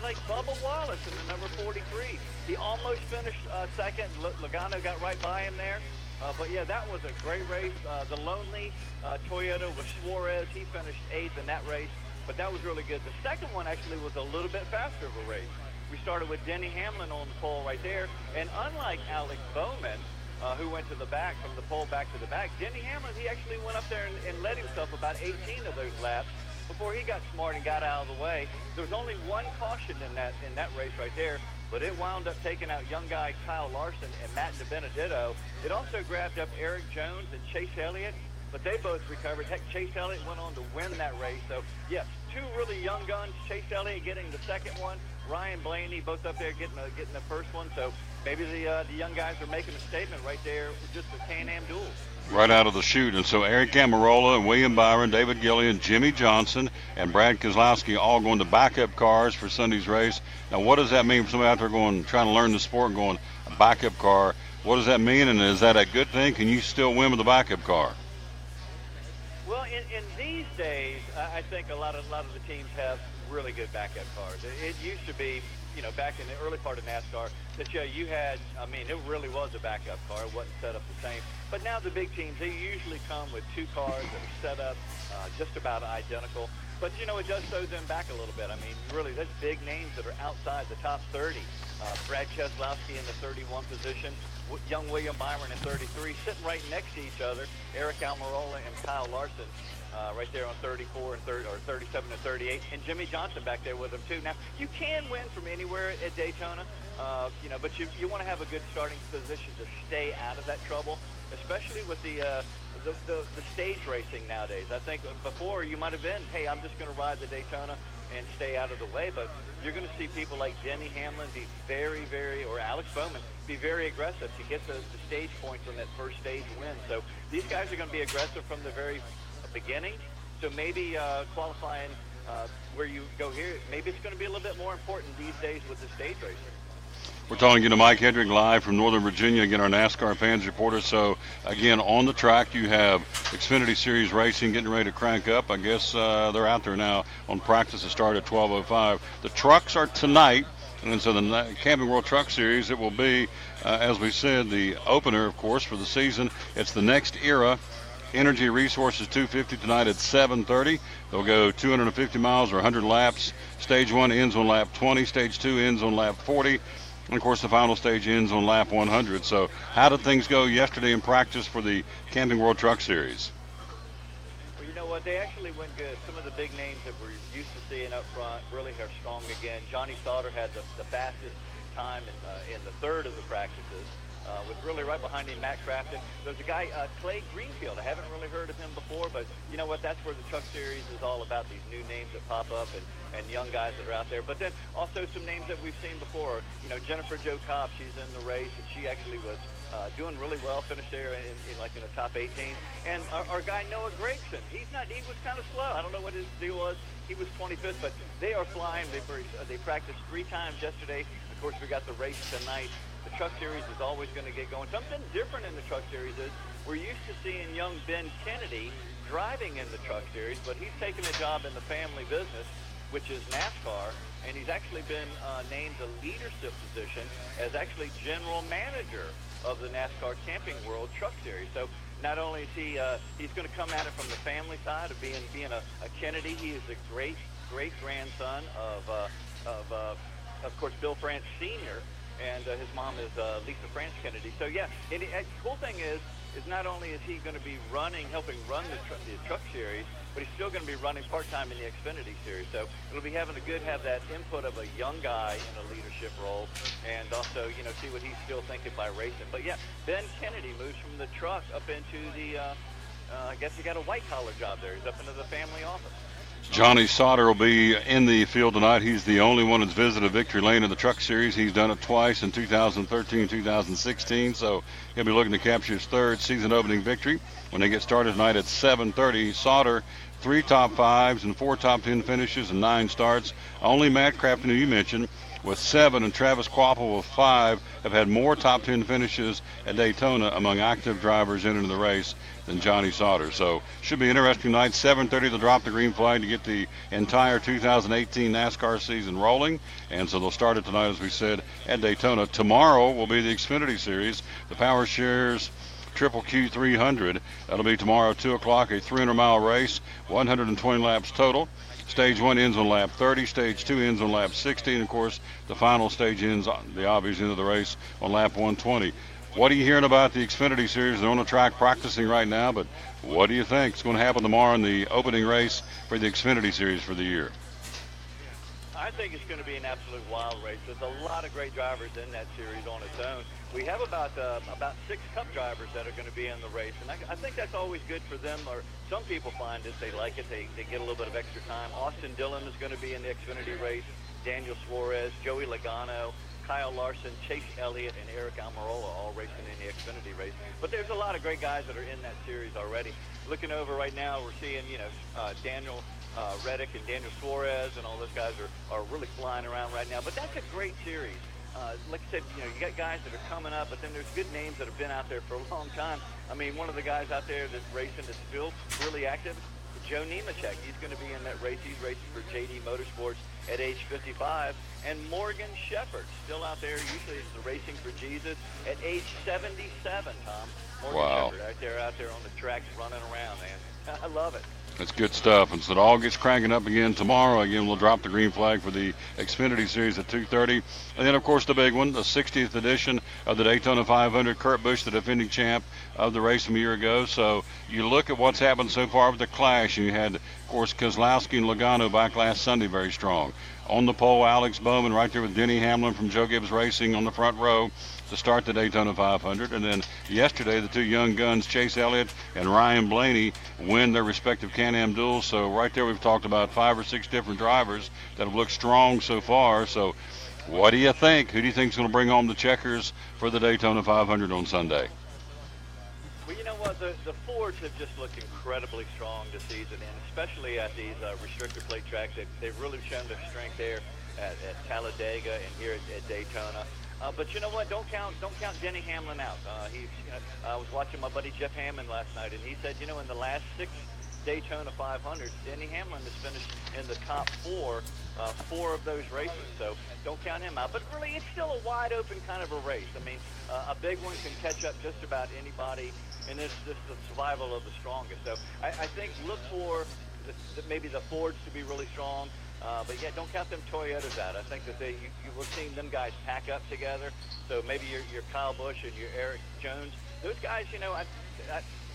like Bubba Wallace in the number 43. He almost finished second. Logano got right by him there. But, yeah, that was a great race. The Lonely Toyota with Suarez, he finished 8th in that race. But that was really good. The second one actually was a little bit faster of a race. We started with Denny Hamlin on the pole right there. And unlike Alex Bowman, who went to the back, from the pole back to the back, Denny Hamlin, he actually went up there and led himself about 18 of those laps before he got smart and got out of the way. There was only one caution in that race right there, but it wound up taking out young guy Kyle Larson and Matt DiBenedetto. It also grabbed up Eric Jones and Chase Elliott. but they both recovered. Heck, Chase Elliott went on to win that race. So, yes, two really young guns. Chase Elliott getting the second one. Ryan Blaney both up there getting the first one. So maybe the young guys are making a statement right there with just the Can-Am duels. Right out of the chute. And so Eric Amarola and William Byron, David Gillian, Jimmy Johnson, and Brad Kozlowski all going to backup cars for Sunday's race. Now, what does that mean for somebody out there trying to learn the sport and going a backup car? What does that mean, and is that a good thing? Can you still win with a backup car? Well, in these days, I think a lot of the teams have really good backup cars. It used to be, back in the early part of NASCAR, that you had, it really was a backup car. It wasn't set up the same. But now the big teams, they usually come with two cars that are set up just about identical. But, it does throw them back a little bit. Really, there's big names that are outside the top 30. Brad Keselowski in the 31 position, young William Byron in 33, sitting right next to each other, Eric Almirola and Kyle Larson right there on 34 and 37 and 38, and Jimmy Johnson back there with them too. Now, you can win from anywhere at Daytona, but you want to have a good starting position to stay out of that trouble, especially with the stage racing nowadays. I think before you might have been, hey, I'm just going to ride the Daytona and stay out of the way, but you're going to see people like Denny Hamlin be very, very, or Alex Bowman, be very aggressive to get the stage points on that first stage win. So these guys are going to be aggressive from the very beginning. So maybe qualifying where you go here, maybe it's going to be a little bit more important these days with the stage racing. We're talking to Mike Hedrick live from Northern Virginia, again, our NASCAR fans reporter. So, again, on the track, you have Xfinity Series racing getting ready to crank up. I guess they're out there now on practice to start at 12:05. The trucks are tonight, and so the Camping World Truck Series, it will be, as we said, the opener, of course, for the season. It's the Next Era Energy Resources 250 tonight at 7:30. They'll go 250 miles or 100 laps. Stage 1 ends on lap 20. Stage 2 ends on lap 40. And, of course, the final stage ends on lap 100. So how did things go yesterday in practice for the Camping World Truck Series? Well, you know what? They actually went good. Some of the big names that we're used to seeing up front really are strong again. Johnny Sauter had the fastest time in the third of the practices. Was really right behind him, Matt Crafton. There's a guy, Clay Greenfield. I haven't really heard of him before, but you know what? That's where the Truck Series is all about, these new names that pop up and young guys that are out there. But then also some names that we've seen before. Jennifer Jo Cobb, she's in the race, and she actually was doing really well, finished there in the top 18. And our guy, Noah Gragson, he was kind of slow. I don't know what his deal was. He was 25th, but they are flying. They practiced 3 times yesterday. Of course, we got the race tonight. The Truck Series is always going to get going. Something different in the Truck Series is we're used to seeing young Ben Kennedy driving in the Truck Series, but he's taken a job in the family business, which is NASCAR, and he's actually been named a leadership position as actually general manager of the NASCAR Camping World Truck Series. So not only is he's going to come at it from the family side of being a Kennedy, he is a great grandson of course, Bill France Sr., and his mom is Lisa France Kennedy. So, yeah, and the cool thing is not only is he going to be helping run the Truck Series, but he's still going to be running part-time in the Xfinity Series. So it'll be have that input of a young guy in a leadership role, and also, see what he's still thinking by racing. But, yeah, Ben Kennedy moves from the truck up into the, I guess he got a white-collar job there. He's up into the family office. Johnny Sauter will be in the field tonight. He's the only one that's visited victory lane in the Truck Series. He's done it twice in 2013, 2016, so he'll be looking to capture his third season opening victory when they get started tonight at 7:30. Sauter, 3 top 5s and 4 top 10 finishes and 9 starts. Only Matt Crafton, who you mentioned, with 7, and Travis Quapple with 5, have had more top 10 finishes at Daytona among active drivers entering the race than Johnny Sauter. So should be an interesting night. 7:30 they'll drop the green flag to get the entire 2018 NASCAR season rolling, and so they'll start it tonight, as we said, at Daytona. Tomorrow will be the Xfinity Series, the Power Shares Triple Q 300. That'll be tomorrow, 2 o'clock, a 300-mile race, 120 laps total. Stage 1 ends on lap 30. Stage 2 ends on lap 60. And, of course, the final stage ends, the obvious end of the race, on lap 120. What are you hearing about the Xfinity Series? They're on the track practicing right now, but what do you think is going to happen tomorrow in the opening race for the Xfinity Series for the year? I think it's going to be an absolute wild race. There's a lot of great drivers in that series on its own. We have about 6 Cup drivers that are going to be in the race, and I think that's always good for them. Or some people find it, they like it, they get a little bit of extra time. Austin Dillon is going to be in the Xfinity race. Daniel Suarez, Joey Logano, Kyle Larson, Chase Elliott, and Eric Almirola all racing in the Xfinity race. But there's a lot of great guys that are in that series already. Looking over right now, we're seeing, Daniel Reddick and Daniel Suarez and all those guys are really flying around right now. But that's a great series. Like I said, you got guys that are coming up, but then there's good names that have been out there for a long time. I mean, one of the guys out there that's racing that's still really active, Joe Nemechek. He's going to be in that race. He's racing for JD Motorsports at age 55. And Morgan Shepherd, still out there. Usually it's the Racing for Jesus at age 77, Tom. Morgan Shepherd out there on the tracks running around, man. I love it. That's good stuff. And so it all gets cranking up again tomorrow. Again, we'll drop the green flag for the Xfinity Series at 2:30. And then, of course, the big one, the 60th edition of the Daytona 500. Kurt Busch, the defending champ of the race from a year ago. So you look at what's happened so far with the Clash. You had, of course, Keselowski and Logano back last Sunday, very strong. On the pole, Alex Bowman right there with Denny Hamlin from Joe Gibbs Racing on the front row to start the Daytona 500. And then yesterday, the two young guns, Chase Elliott and Ryan Blaney, win their respective Can-Am duels. So right there, we've talked about 5 or 6 different drivers that have looked strong so far. So what do you think? Who do you think is going to bring home the checkers for the Daytona 500 on Sunday? Well, you know what? The Fords have just looked incredibly strong this season, and especially at these restrictor plate tracks. They've really shown their strength there at Talladega and here at Daytona. But you know what? Don't count Denny Hamlin out. I was watching my buddy Jeff Hammond last night, and he said, in the last 6 Daytona 500s, Denny Hamlin has finished in the top 4 of those races. So don't count him out. But really, it's still a wide open kind of a race. I mean, a big one can catch up just about anybody, and it's just the survival of the strongest. So I think look for maybe the Fords to be really strong. But yeah, don't count them Toyotas out. I think that we're seeing them guys pack up together. So maybe your Kyle Busch and your Eric Jones, those guys,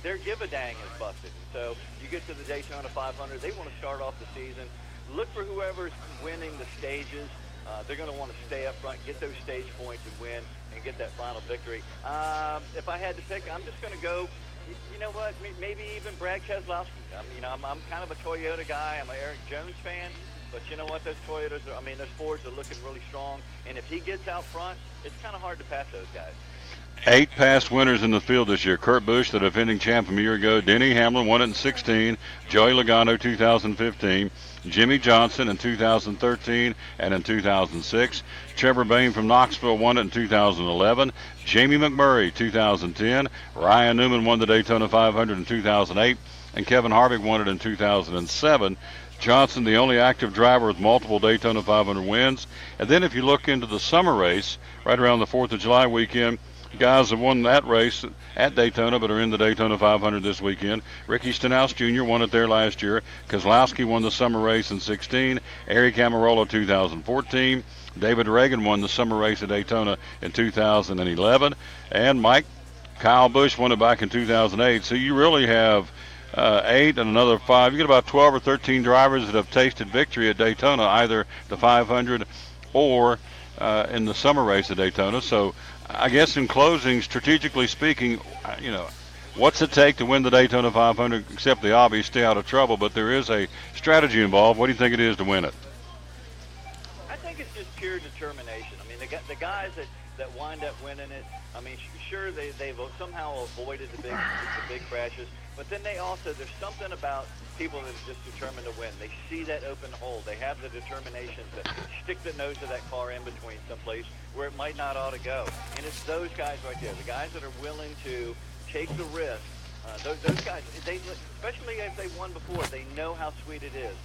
their give-a-dang is busted. So you get to the Daytona 500, they want to start off the season. Look for whoever's winning the stages. They're going to want to stay up front, get those stage points and win, and get that final victory. If I had to pick, I'm just going to go, you know what, maybe even Brad Keselowski. I'm kind of a Toyota guy. I'm an Eric Jones fan. But you know what? Those Toyotas, those Fords are looking really strong. And if he gets out front, it's kind of hard to pass those guys. 8 past winners in the field this year. Kurt Busch, the defending champ from a year ago. Denny Hamlin won it in 16. Joey Logano, 2015. Jimmy Johnson in 2013 and in 2006. Trevor Bayne from Knoxville won it in 2011. Jamie McMurray, 2010. Ryan Newman won the Daytona 500 in 2008. And Kevin Harvick won it in 2007. Johnson, the only active driver with multiple Daytona 500 wins. And then if you look into the summer race, right around the 4th of July weekend, guys have won that race at Daytona but are in the Daytona 500 this weekend. Ricky Stenhouse Jr. won it there last year. Keselowski won the summer race in 16. Eric Almirola 2014. David Reagan won the summer race at Daytona in 2011. And Kyle Busch won it back in 2008. So you really have 8 and another 5. You get about 12 or 13 drivers that have tasted victory at Daytona, either the 500 or in the summer race at Daytona. So I guess in closing, strategically speaking, what's it take to win the Daytona 500, except the obvious, stay out of trouble, but there is a strategy involved. What do you think it is to win it? I think it's just pure determination. The guys that wind up winning it, sure, they've somehow avoided the big crashes, but then there's something about people that are just determined to win. They see that open hole. They have the determination to stick the nose of that car in between someplace where it might not ought to go. And it's those guys right there, the guys that are willing to take the risk. Those guys, especially if they've won before, they know how sweet it is.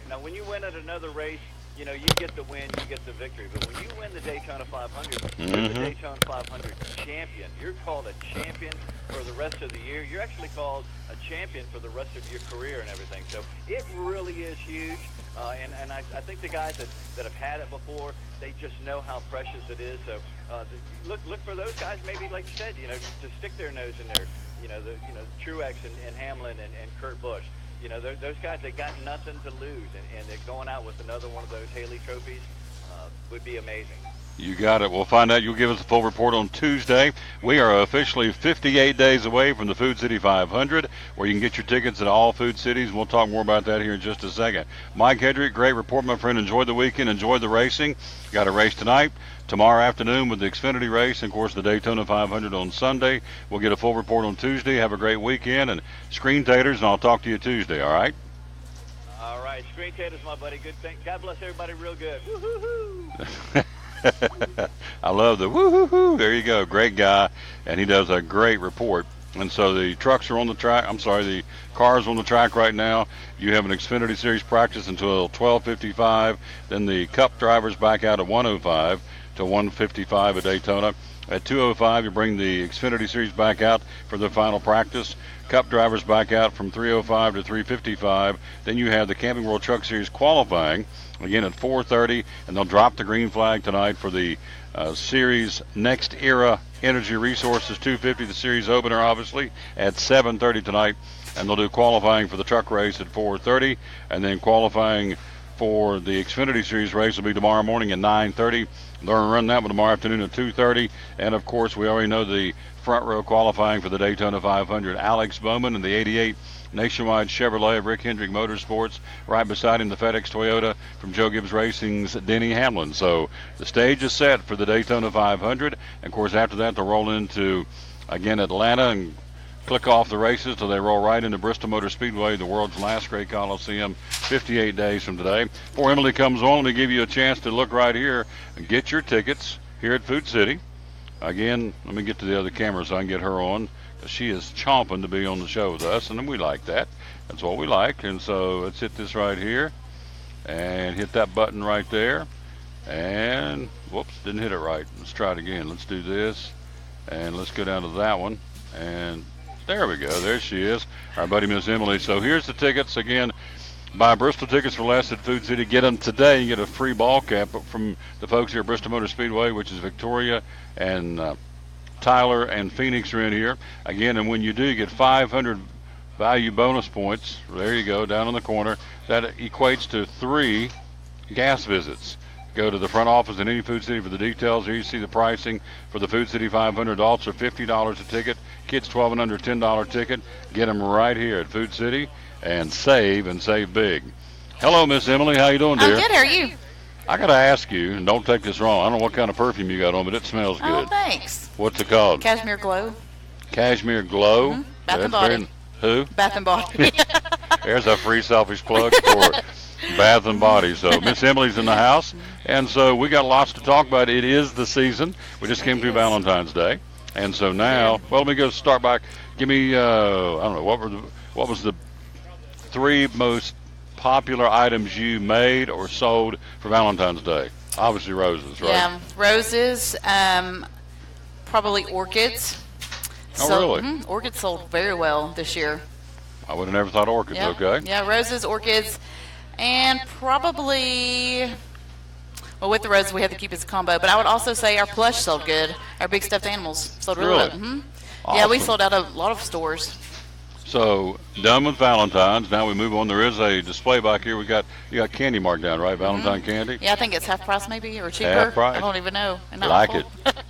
Now, when you win at another race, you get the win, you get the victory. But when you win the Daytona 500, you're the Daytona 500 champion. You're called a champion for the rest of the year. You're actually called a champion for the rest of your career and everything. So it really is huge. And I think the guys that have had it before, they just know how precious it is. So look for those guys, maybe like you said, to stick their nose in there. The Truex and Hamlin and Kurt Busch. you know, those guys, they got nothing to lose, and they're going out with another one of those Haley trophies would be amazing. You got it. We'll find out. You'll give us a full report on Tuesday. We are officially 58 days away from the Food City 500, where you can get your tickets at all Food Cities. We'll talk more about that here in just a second. Mike Hedrick, great report, my friend. Enjoyed the weekend. Enjoyed the racing. Got a race tonight. Tomorrow afternoon with the Xfinity race, and, of course, the Daytona 500 on Sunday. We'll get a full report on Tuesday. Have a great weekend. And Screen Taters, and I'll talk to you Tuesday, all right? All right. Screen Taters, my buddy. Good thing. God bless everybody real good. Woo-hoo-hoo. I love the woo-hoo-hoo. There you go. Great guy, and he does a great report. And so the trucks are on the track. The cars on the track right now. You have an Xfinity Series practice until 12:55. Then the Cup drivers back out at 1:05 to 1:55 at Daytona. At 2:05, you bring the Xfinity Series back out for the final practice. Cup drivers back out from 3:05 to 3:55. Then you have the Camping World Truck Series qualifying again at 4:30, and they'll drop the green flag tonight for the Series Next Era Energy Resources 250, the series opener, obviously, at 7:30 tonight. And they'll do qualifying for the truck race at 4:30, and then qualifying for the Xfinity Series race will be tomorrow morning at 9:30. They'll run that one tomorrow afternoon at 2:30. And, of course, we already know the front row qualifying for the Daytona 500. Alex Bowman in the 88 Nationwide Chevrolet of Rick Hendrick Motorsports. Right beside him, the FedEx Toyota from Joe Gibbs Racing's Denny Hamlin. So the stage is set for the Daytona 500. And, of course, after that, they'll roll into, again, Atlanta and click off the races till they roll right into Bristol Motor Speedway, the world's last great Coliseum, 58 days from today. Before Emily comes on, to give you a chance to look right here and get your tickets here at Food City. Again, let me get to the other camera so I can get her on, because she is chomping to be on the show with us, and we like that. That's what we like. And so let's hit this right here and hit that button right there. And, whoops, didn't hit it right. Let's try it again. Let's do this, and let's go down to that one. And there we go. There she is, our buddy Miss Emily. So here's the tickets. Again, buy Bristol tickets for less at Food City. Get them today. You get a free ball cap from the folks here at Bristol Motor Speedway, which is Victoria and Tyler and Phoenix are in here. Again, and when you do, you get 500 value bonus points. There you go, down in the corner. That equates to 3 gas visits. Go to the front office in any Food City for the details. Here you see the pricing for the Food City 500. Adults are $50 a ticket. Kids 12 and under, $10 ticket. Get them right here at Food City and save big. Hello, Miss Emily. How you doing, dear? I'm good. How are you? I got to ask you, and don't take this wrong, I don't know what kind of perfume you got on, but it smells good. Oh, thanks. What's it called? Cashmere Glow. Cashmere Glow? Mm-hmm. Bath and Body. Who? Bath and Body. There's a free selfish plug for Bath and Body. So Miss Emily's in the house, and so we got lots to talk about. It is the season. We just came through Valentine's Day, and so now, well, let me go start by. Give me, I don't know, what was the 3 most popular items you made or sold for Valentine's Day? Obviously roses, right? Yeah, roses. Probably orchids. Oh, really? Orchids sold very well this year. I would have never thought orchids. Yep. Okay. Yeah, roses, orchids, and probably, well, with the roses we had the Cupid's combo, but I would also say our plush sold good. Our big stuffed animals sold really well. Mm-hmm. Awesome. Yeah, we sold out a lot of stores. So done with Valentine's. Now we move on. There is a display back here. You got candy marked down, right? Valentine candy. Yeah, I think it's half price maybe or cheaper. Half price. I don't even know.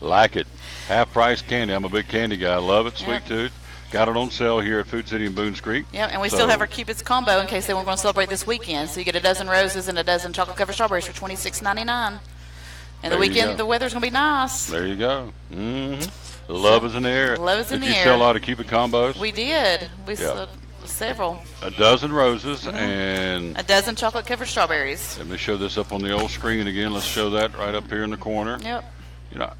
Like it. Half price candy. I'm a big candy guy. I love it. Sweet tooth. Got it on sale here at Food City in Boones Creek. Yeah, and we still have our Cupid's combo in case they were going to celebrate this weekend. So you get a dozen roses and a dozen chocolate covered strawberries for $26.99. And the weekend, the weather's going to be nice. There you go. Mm-hmm. Love is in the air. Love is in the air. Did you sell a lot of Cupid combos? We did. We sold several. A dozen roses and a dozen chocolate covered strawberries. Let me show this up on the old screen again. Let's show that right up here in the corner. Yep. You know,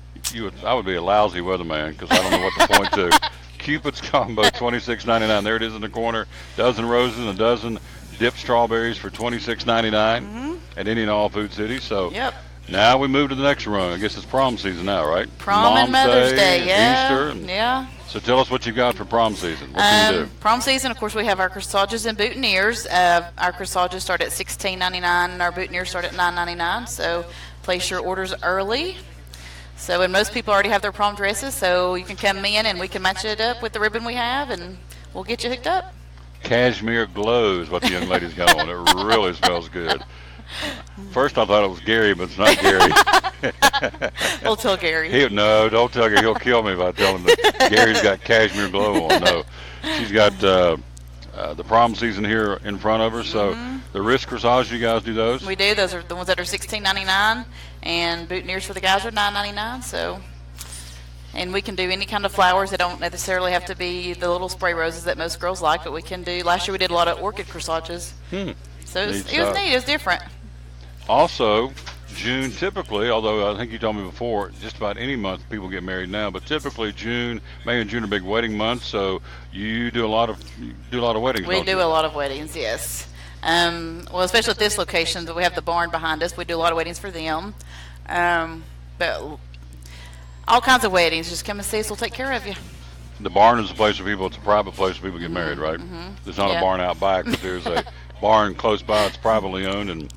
I would be a lousy weatherman because I don't know what to point to. Cupid's combo, $26.99. There it is in the corner. Dozen roses and a dozen dipped strawberries for $26.99 at any and all Food City. So now we move to the next rung. I guess it's prom season now, right? Prom and Mother's Day, Easter. Yeah. So tell us what you got for prom season. What can you do? Prom season, of course, we have our corsages and boutonnieres. Our corsages start at $16.99 and our boutonnieres start at $9.99. So place your orders early. So, and most people already have their prom dresses, so you can come in and we can match it up with the ribbon we have, and we'll get you hooked up. Cashmere Glow is what the young lady's got on. It really smells good. First I thought it was Gary, but it's not Gary. We'll tell Gary. No, don't tell Gary. He'll kill me if I tell him that Gary's got Cashmere Glow on. No, she's got the prom season here in front of her. So the wrist corsage, you guys do those? We do. Those are the ones that are $16.99, and boutonnieres for the guys are $9.99. So, and we can do any kind of flowers. They don't necessarily have to be the little spray roses that most girls like, but we can do. Last year we did a lot of orchid corsages. So it was neat. It was different. Also, June typically, although I think you told me before, just about any month people get married now, but typically June, May and June are big wedding months. So you do a lot of weddings. We do a lot of weddings, yes. Well, especially at this location, that we have the barn behind us. We do a lot of weddings for them. But all kinds of weddings. Just come and see us. We'll take care of you. The barn is a place for people. It's a private place where people get married, right? There's not a barn out back, but there's a barn close by. It's privately owned, and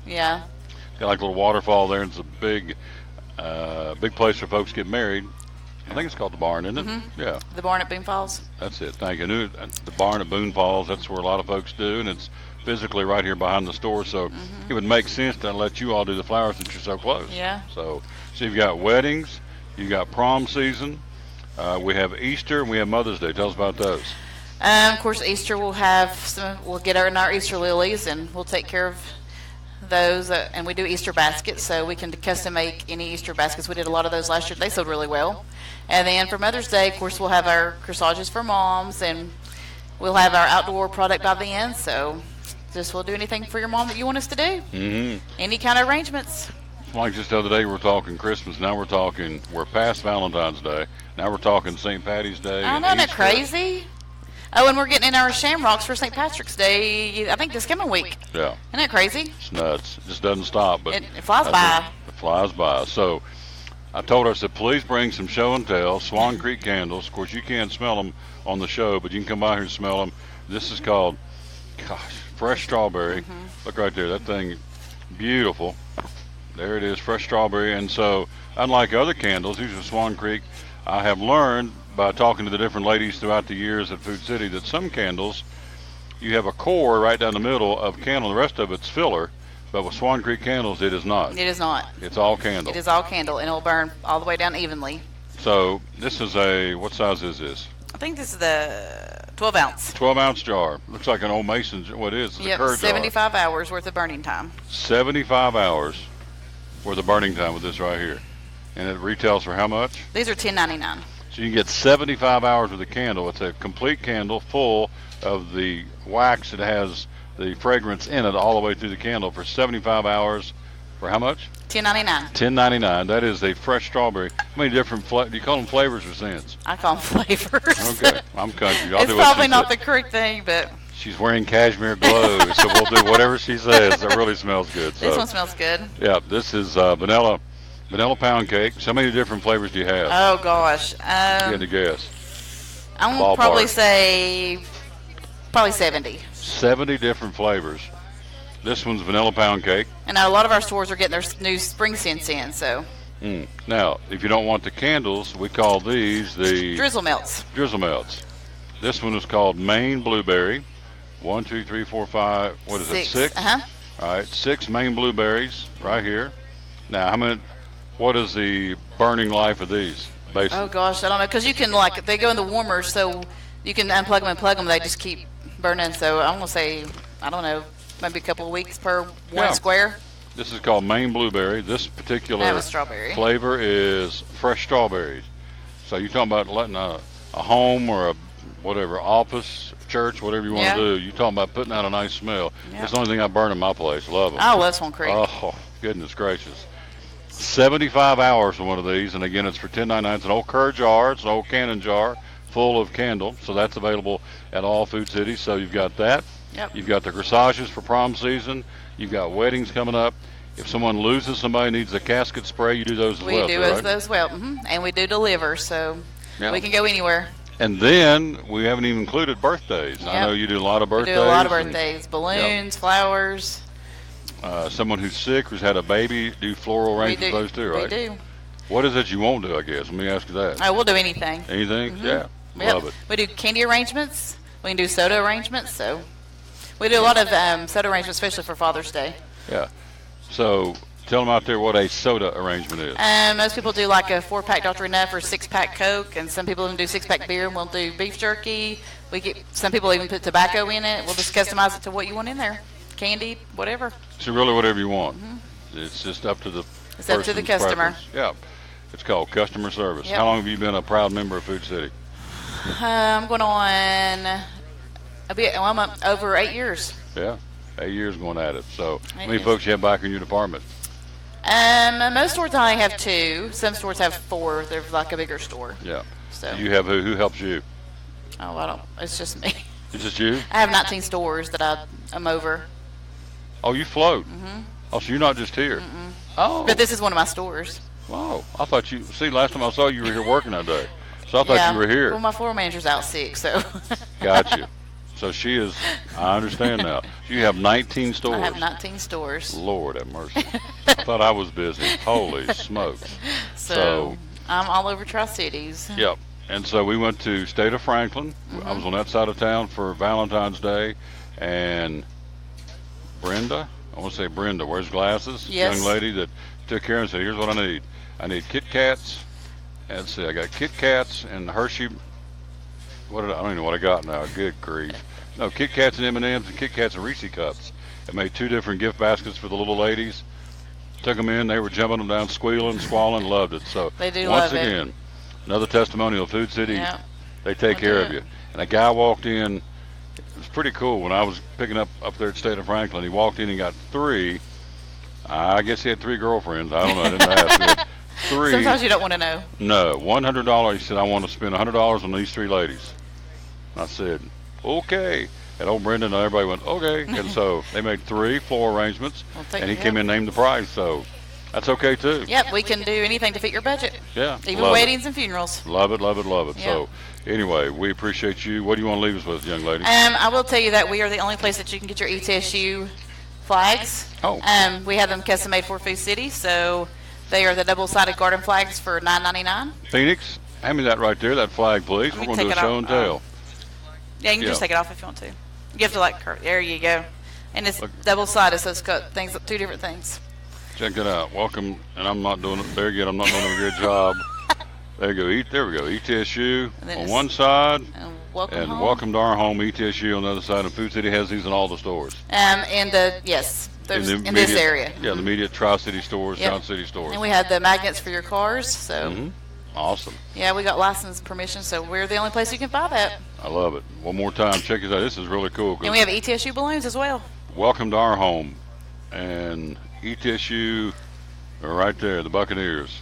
got like a little waterfall there. And it's a big place for folks to get married. I think it's called the barn, isn't it? Yeah. The barn at Boone Falls. That's it. Thank you. I knew the barn at Boone Falls. That's where a lot of folks do, and it's physically right here behind the store. So it would make sense to let you all do the flowers since you're so close. Yeah. So you've got weddings, you got prom season. We have Easter and we have Mother's Day. Tell us about those. Of course, Easter we'll get our Easter lilies, and we'll take care of those. And we do Easter baskets, so we can custom make any Easter baskets. We did a lot of those last year. They sold really well. And then for Mother's Day, of course, we'll have our corsages for moms, and we'll have our outdoor product by the end. So we'll do anything for your mom that you want us to do. Any kind of arrangements. Like just the other day, we're talking Christmas. Now we're past Valentine's Day. Now we're talking St. Patty's Day. I know, isn't that crazy? Oh, and we're getting in our shamrocks for St. Patrick's Day, I think this coming week. Yeah. Isn't that crazy? It's nuts. It just doesn't stop. But it flies by. It flies by. So I told her, I said, please bring some show and tell Swan Creek candles. Of course, you can't smell them on the show, but you can come by here and smell them. This is called, fresh strawberry. Look right there. That thing, beautiful. There it is, fresh strawberry. And so, unlike other candles, these are Swan Creek. I have learned by talking to the different ladies throughout the years at Food City that some candles, you have a core right down the middle of candle. The rest of it's filler. But with Swan Creek candles, it is not. It is not. It's all candle. It is all candle, and it'll burn all the way down evenly. So this is what size is this? I think this is the 12-ounce. 12-ounce jar. Looks like an old Mason. What is it? Yep, 75 hours worth of burning time. 75 hours worth of burning time with this right here. And it retails for how much? These are $10.99. So you can get 75 hours with a candle. It's a complete candle full of the wax that has the fragrance in it all the way through the candle for 75 hours. For how much? $10.99. $10.99. That is a fresh strawberry. How many different do you call them flavors or scents? I call them flavors. Okay, I'm country. It's probably not the correct thing, but she's wearing cashmere glow, so we'll do whatever she says. That really smells good. This one smells good. Yeah, this is vanilla pound cake. So how many different flavors do you have? Oh gosh. You had to guess. I'm gonna probably say 70. 70 different flavors. This one's vanilla pound cake. And now a lot of our stores are getting their new spring scents in, so. Now, if you don't want the candles, we call these the drizzle melts. Drizzle melts. This one is called Maine Blueberry. 1, 2, 3, 4, 5. What is it? 6. All right, 6 Maine blueberries right here. Now, what is the burning life of these? Basically? Oh gosh, I don't know, because you can they go in the warmers, so you can unplug them and plug them. They just keep burning. So I'm gonna say, I don't know, maybe a couple of weeks per one square. This is called Maine Blueberry. This particular flavor is fresh strawberries. So you're talking about letting a home or a whatever office, church, whatever you want to do. You're talking about putting out a nice smell. It's the only thing I burn in my place. Love them. I love Swan Creek. Oh goodness gracious. 75 hours for one of these, and again, it's for $10.99. It's an old Kerr jar. It's an old cannon jar full of candle, so that's available at all Food Cities. So you've got that. Yep. You've got the corsages for prom season. You've got weddings coming up. If someone loses somebody, needs a casket spray, you do those as well. We do those as well, and we do deliver, so we can go anywhere. And then we haven't even included birthdays. Yep. I know you do a lot of birthdays. We do a lot of birthdays, balloons, flowers. Someone who's sick, who's had a baby, do floral arrangements those too, right? We do. What is it you won't do, I guess? Let me ask you that. We'll do anything. Anything? Yeah. Love it. We do candy arrangements, We can do soda arrangements, so we do a lot of soda arrangements, especially for Father's Day. Yeah. So tell them out there what a soda arrangement is. Most people do like a 4-pack Dr. Enough or 6-pack Coke, and some people even do 6-pack beer, and we'll do beef jerky. Some people even put tobacco in it. We'll just customize it to what you want in there. Candy, whatever. So really whatever you want. It's just up to the customer. Preference. Yeah. It's called customer service. Yep. How long have you been a proud member of Food City? I'm going on I'm up over 8 years. Yeah, 8 years going at it. So how many years. folks you have back in your department? Most stores only have 2. Some stores have 4. They're like a bigger store. Yeah. So You have who helps you? Oh, I don't. It's just me. It's just you? I have 19 stores that I'm over. Oh, you float? Oh, so you're not just here? Oh. But this is one of my stores. Wow. I thought you, last time I saw you were here working that day. So I thought you were here. Well, my floor manager's out sick, so. Got you. So she is, I understand now. You have 19 stores. I have 19 stores. Lord have mercy. I thought I was busy. Holy smokes. So I'm all over Tri-Cities. Yep. And so we went to State of Franklin. I was on that side of town for Valentine's Day. And Brenda, I want to say Brenda, wears glasses. Yes. Young lady that took care and said, here's what I need. I need Kit Kats. Let's see, I got Kit Kats and Hershey. I don't even know what I got now. Good grief. No, Kit Kats and M&Ms and Kit Kats and Reese Cups. I made 2 different gift baskets for the little ladies. Took them in. They were jumping them down, squealing, squalling, loved it. So they do once love again, it. Another testimonial of Food City. Yeah. They take care of you. And a guy walked in. It was pretty cool. When I was picking up there at State of Franklin, he walked in and got 3. I guess he had 3 girlfriends. I don't know. I didn't ask. He had 3. Sometimes you don't want to know. No, $100. He said, I want to spend $100 on these 3 ladies. I said, okay. And old Brendan and everybody went, okay. And so they made 3 floor arrangements, and he came in and named the price. So that's okay, too. Yep, we can do anything to fit your budget. Yeah. Even weddings and funerals. Love it, love it, love it. Yep. So anyway, we appreciate you. What do you want to leave us with, young lady? I will tell you that we are the only place that you can get your ETSU flags. Oh. We have them custom made for Food City, so they are the double-sided garden flags for $9.99. Phoenix, hand me that right there, that flag, please. We're going to do a show and tell. Yeah, you can just take it off if you want to. You have to there you go. And it's double-sided, so it's got things, 2 different things. Check it out. Welcome, and I'm not doing it there yet. I'm not doing a good job. There you go. There we go. ETSU on one side, and welcome home. Welcome to our home. ETSU on the other side. And Food City has these in all the stores. Yes, there's in this area. Yeah, the immediate Tri-City stores, Yep. John City stores. And we have the magnets for your cars. So. Awesome. Yeah, we got license permission, so we're the only place you can buy that. I love it. One more time, check this out. This is really cool. And we have ETSU balloons as well. Welcome to our home. And ETSU are right there, the Buccaneers.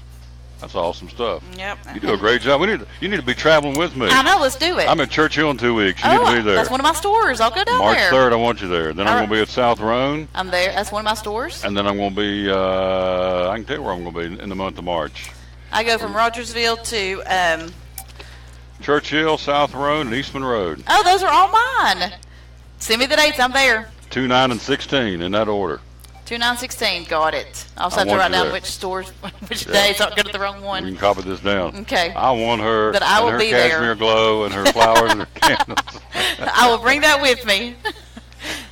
That's awesome stuff. Yep. You do a great job. You need to be traveling with me. I know, let's do it. I'm at Churchill in 2 weeks. You need to be there. That's one of my stores. I'll go down March there. March 3rd, I want you there. Then I'm going to be at South Roan. I'm there. That's one of my stores. And then I'm going to be, I can tell you where I'm going to be in the month of March. I go from Rogersville to Churchill, South Roan, and Eastman Road. Oh, those are all mine. Send me the dates. I'm there. 2, 9, and 16 in that order. 2, 9, 16. Got it. I'll also have to write down which stores, which days. Don't go to the wrong one. You can copy this down. Okay. I want her. But I will and her be there. cashmere glow and her flowers and her candles. I will bring that with me.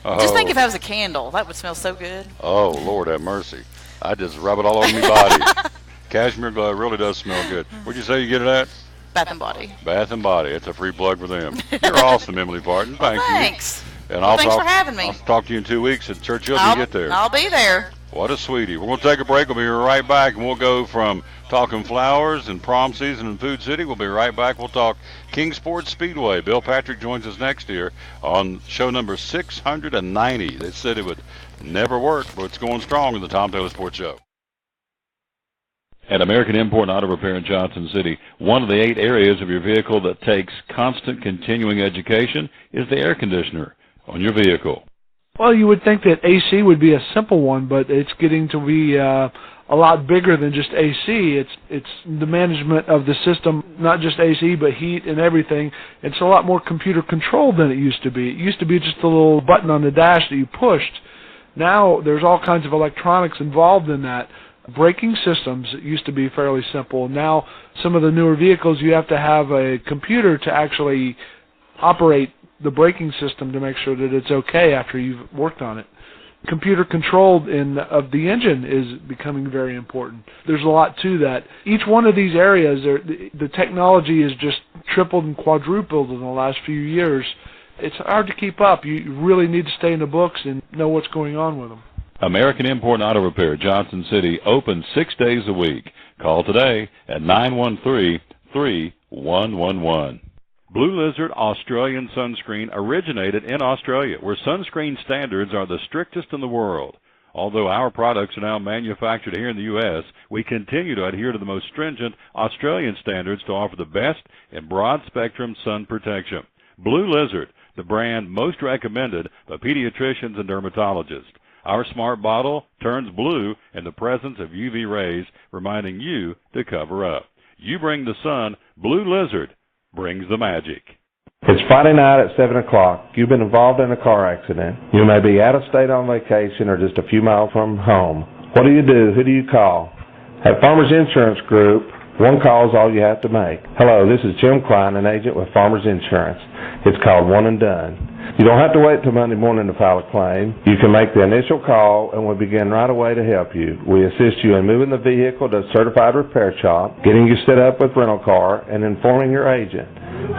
Just think if I was a candle, that would smell so good. Oh, Lord have mercy. I just rub it all over my body. Cashmere glow really does smell good. Where'd you say you get it at? Bath and Body. Bath and Body. It's a free plug for them. You're awesome, Emily Barton. Thank you. Thanks. And thanks for having me. I'll talk to you in 2 weeks at Churchill if you get there. I'll be there. What a sweetie. We're going to take a break. We'll be right back, and we'll go from talking flowers and prom season in Food City. We'll be right back. We'll talk Kingsport Speedway. Bill Patrick joins us next year on show number 690. They said it would never work, but it's going strong in the Tom Taylor Sports Show. At American Import and Auto Repair in Johnson City, one of the 8 areas of your vehicle that takes constant continuing education is the air conditioner on your vehicle. Well, you would think that AC would be a simple one, but it's getting to be a lot bigger than just AC. It's the management of the system, not just AC, but heat and everything. It's a lot more computer controlled than it used to be. It used to be just a little button on the dash that you pushed. Now there's all kinds of electronics involved in that. Braking systems used to be fairly simple. Now some of the newer vehicles, you have to have a computer to actually operate the braking system to make sure that it's okay after you've worked on it. Computer controlled of the engine is becoming very important. There's a lot to that. Each one of these areas, the technology is just tripled and quadrupled in the last few years. It's hard to keep up. You really need to stay in the books and know what's going on with them. American Import Auto Repair, Johnson City, open 6 days a week. Call today at 913-3111. Blue Lizard Australian sunscreen originated in Australia, where sunscreen standards are the strictest in the world. Although our products are now manufactured here in the U.S., we continue to adhere to the most stringent Australian standards to offer the best in broad-spectrum sun protection. Blue Lizard, the brand most recommended by pediatricians and dermatologists. Our smart bottle turns blue in the presence of UV rays, reminding you to cover up. You bring the sun, Blue Lizard brings the magic. It's Friday night at 7 o'clock. You've been involved in a car accident. You may be out of state on vacation or just a few miles from home. What do? Who do you call? At Farmers Insurance Group, one call is all you have to make. Hello, this is Jim Klein, an agent with Farmers Insurance. It's called One and Done. You don't have to wait till Monday morning to file a claim. You can make the initial call and we'll begin right away to help you. We assist you in moving the vehicle to a certified repair shop, getting you set up with rental car, and informing your agent.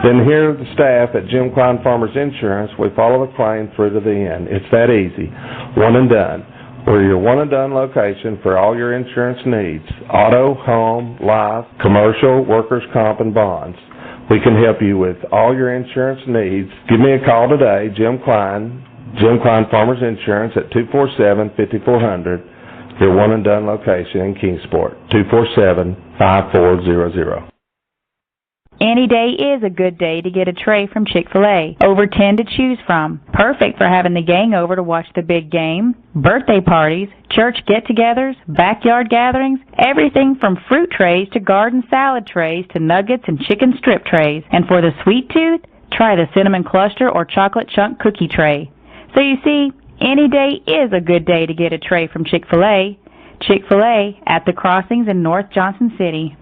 Then here, the staff at Jim Klein Farmers Insurance, we follow the claim through to the end. It's that easy. One and Done. We're your one and done location for all your insurance needs. Auto, home, life, commercial, workers' comp, and bonds. We can help you with all your insurance needs. Give me a call today, Jim Klein Farmers Insurance at 247-5400, your one and done location in Kingsport, 247-5400. Any day is a good day to get a tray from Chick-fil-A. Over 10 to choose from. Perfect for having the gang over to watch the big game, birthday parties, church get-togethers, backyard gatherings, everything from fruit trays to garden salad trays to nuggets and chicken strip trays. And for the sweet tooth, try the cinnamon cluster or chocolate chunk cookie tray. So you see, any day is a good day to get a tray from Chick-fil-A. Chick-fil-A at the Crossings in North Johnson City.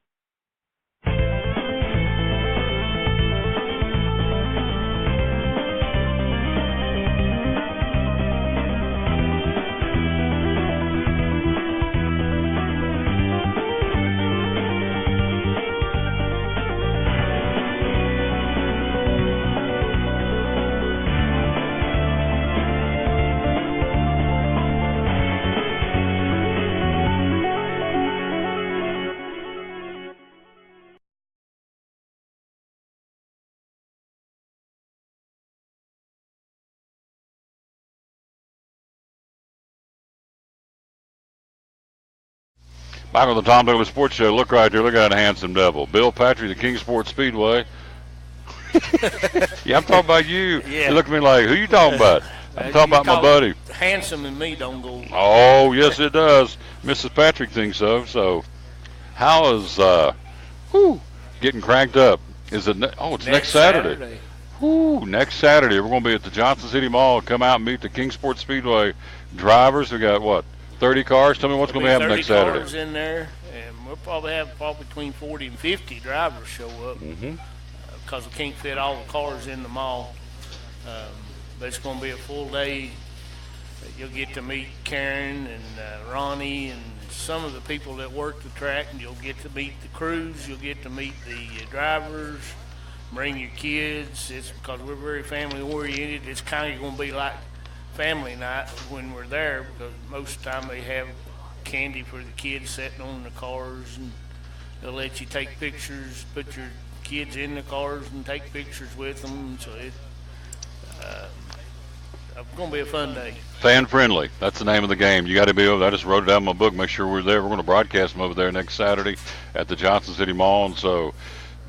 Back on the Tom Douglas Sports Show. Look right there. Look at that handsome devil. Bill Patrick, the Kingsport Speedway. Yeah, I'm talking about you. Yeah. You look at me like, who you talking about? I'm talking about my buddy. Handsome and me don't go. Oh, yes, it does. Mrs. Patrick thinks so. So, how is getting cranked up? Is it? It's next Saturday. Next Saturday we're going to be at the Johnson City Mall. Come out and meet the Kingsport Speedway drivers. We got what? 30 cars? Tell me what's going to happen next Saturday. 30 cars in there, and we'll probably have between 40 and 50 drivers show up because we can't fit all the cars in the mall. But it's going to be a full day. You'll get to meet Karen and Ronnie and some of the people that work the track, and you'll get to meet the crews. You'll get to meet the drivers. Bring your kids. It's because we're very family oriented. It's kind of going to be like family night when we're there, because most of the time they have candy for the kids sitting on the cars, and they'll let you take pictures, put your kids in the cars and take pictures with them. So it's going to be a fun day. Fan friendly. That's the name of the game. You got to be over there. I just wrote it down in my book. Make sure we're there. We're going to broadcast them over there next Saturday at the Johnson City Mall. And so,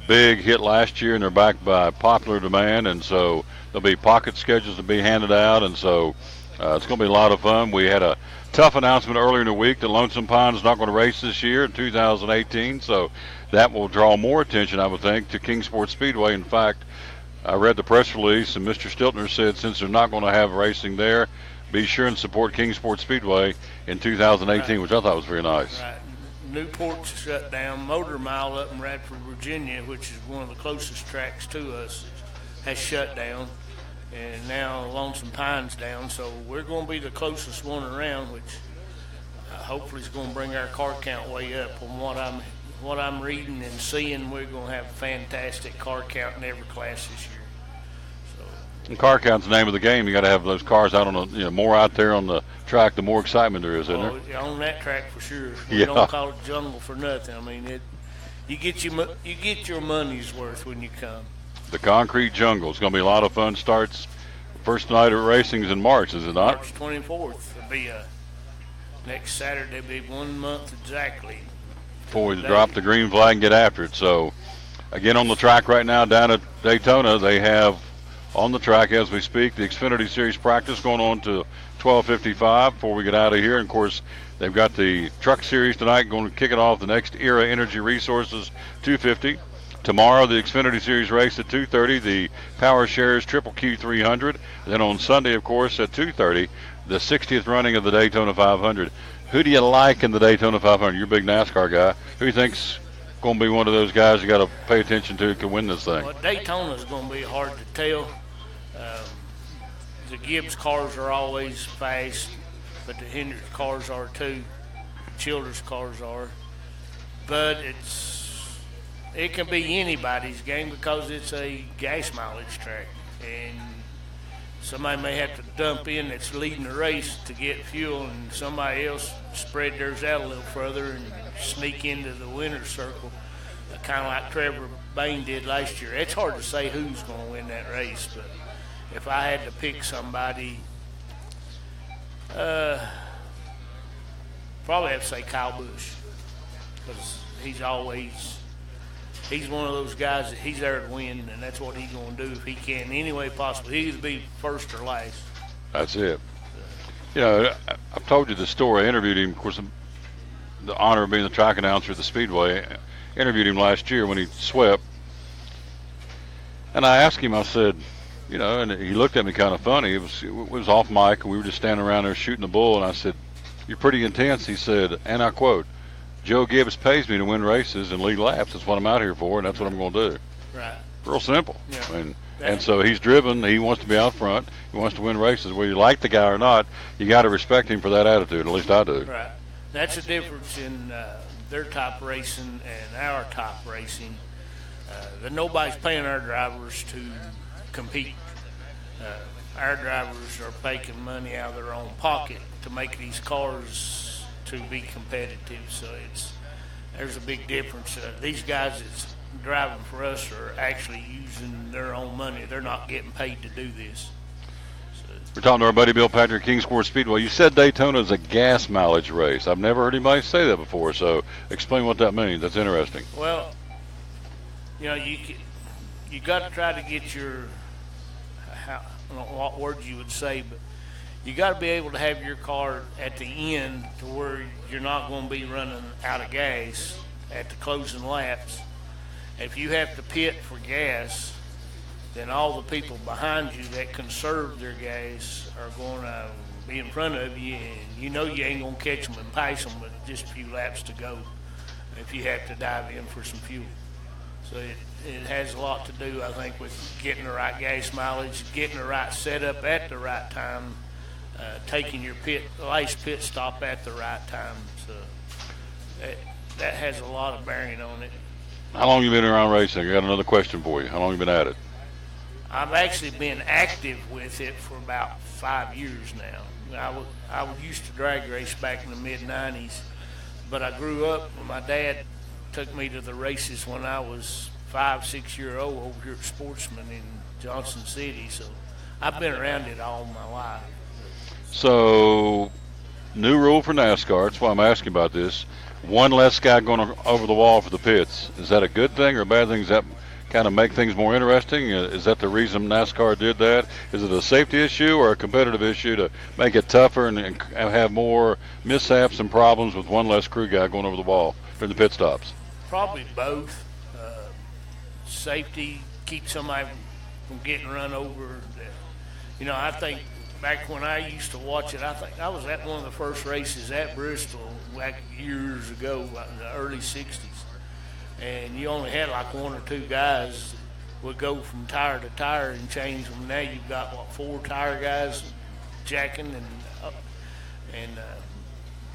big hit last year, and they're back by popular demand. And so, there'll be pocket schedules to be handed out. And so, it's going to be a lot of fun. We had a tough announcement earlier in the week that Lonesome Pine is not going to race this year in 2018. So, that will draw more attention, I would think, to Kingsport Speedway. In fact, I read the press release, and Mr. Stiltner said since they're not going to have racing there, be sure and support Kingsport Speedway in 2018, right, which I thought was very nice. Right. Newport's shut down. Motor Mile up in Radford, Virginia, which is one of the closest tracks to us, has shut down. and now Lonesome Pine's down. So we're going to be the closest one around, which hopefully is going to bring our car count way up. From what I'm reading and seeing, we're going to have a fantastic car count in every class this year. And car count's the name of the game. You got to have those cars out on the, more out there on the track, the more excitement there is, isn't there? Yeah, on that track for sure. We don't call it jungle for nothing. I mean, you get your money's worth when you come. The concrete jungle. It's going to be a lot of fun. Starts first night of racing's in March, is it not? March 24th. It'll be next Saturday. It'll be 1 month exactly. Before we drop the green flag and get after it. So, again, on the track right now down at Daytona, they have on the track as we speak the Xfinity Series practice going on to 12:55 before we get out of here. And, of course, they've got the Truck Series tonight going to kick it off the next Era Energy Resources 250. Tomorrow, the Xfinity Series race at 2:30, the Power Shares Triple Q 300. And then on Sunday, of course, at 2:30, the 60th running of the Daytona 500. Who do you like in the Daytona 500? You're a big NASCAR guy. Who do you think's going to be one of those guys you got to pay attention to can win this thing? Well, Daytona's going to be hard to tell. The Gibbs cars are always fast, but the Hendricks cars are too. Childers cars are. But it can be anybody's game because it's a gas mileage track. And somebody may have to dump in that's leading the race to get fuel, and somebody else spread theirs out a little further and sneak into the winner's circle, kind of like Trevor Bain did last year. It's hard to say who's going to win that race, but if I had to pick somebody, probably have to say Kyle Busch, because he's one of those guys that he's there to win, and that's what he's going to do if he can any way possible. He'll either be first or last. That's it. I've told you the story. I interviewed him, of course, the honor of being the track announcer at the Speedway. I interviewed him last year when he swept. And I asked him, I said, and he looked at me kind of funny. It was off mic, and we were just standing around there shooting the bull. And I said, "You're pretty intense." He said, and I quote, "Joe Gibbs pays me to win races and lead laps. That's what I'm out here for, and that's what I'm going to do." Right. Real simple. Yeah. And so he's driven. He wants to be out front. He wants to win races. Whether you like the guy or not, you got to respect him for that attitude. At least I do. Right. That's the difference in their top racing and our top racing. That nobody's paying our drivers to compete. Our drivers are making money out of their own pocket to make these cars to be competitive. So there's a big difference. These guys that's driving for us are actually using their own money. They're not getting paid to do this. We're talking to our buddy Bill Patrick, Kingsport Speedway. You said Daytona is a gas mileage race. I've never heard anybody say that before, so explain what that means. That's interesting. Well, you got to try to get your, I don't know what words you would say, but you got to be able to have your car at the end to where you're not going to be running out of gas at the closing laps. If you have to pit for gas, then all the people behind you that conserve their gas are going to be in front of you, and you ain't going to catch them and pace them with just a few laps to go if you have to dive in for some fuel. So it has a lot to do, I think, with getting the right gas mileage, getting the right setup at the right time, taking your last pit stop at the right time. So that has a lot of bearing on it. How long you been around racing? I got another question for you. How long you been at it? I've actually been active with it for about 5 years now. I used to drag race back in the mid-'90s, but I grew up. My dad took me to the races when I was 5-6 years old over here at Sportsman in Johnson City, so I've been around it all my life. So, new rule for NASCAR, that's why I'm asking about this. One less guy going over the wall for the pits. Is that a good thing or a bad thing? Does that kind of make things more interesting? Is that the reason NASCAR did that? Is it a safety issue or a competitive issue to make it tougher and have more mishaps and problems with one less crew guy going over the wall during the pit stops? Probably both. Safety, keep somebody from getting run over. I think back when I used to watch it, I think I was at one of the first races at Bristol back years ago, in the early 60s. And you only had like one or two guys would go from tire to tire and change them. Now you've got, 4 tire guys jacking and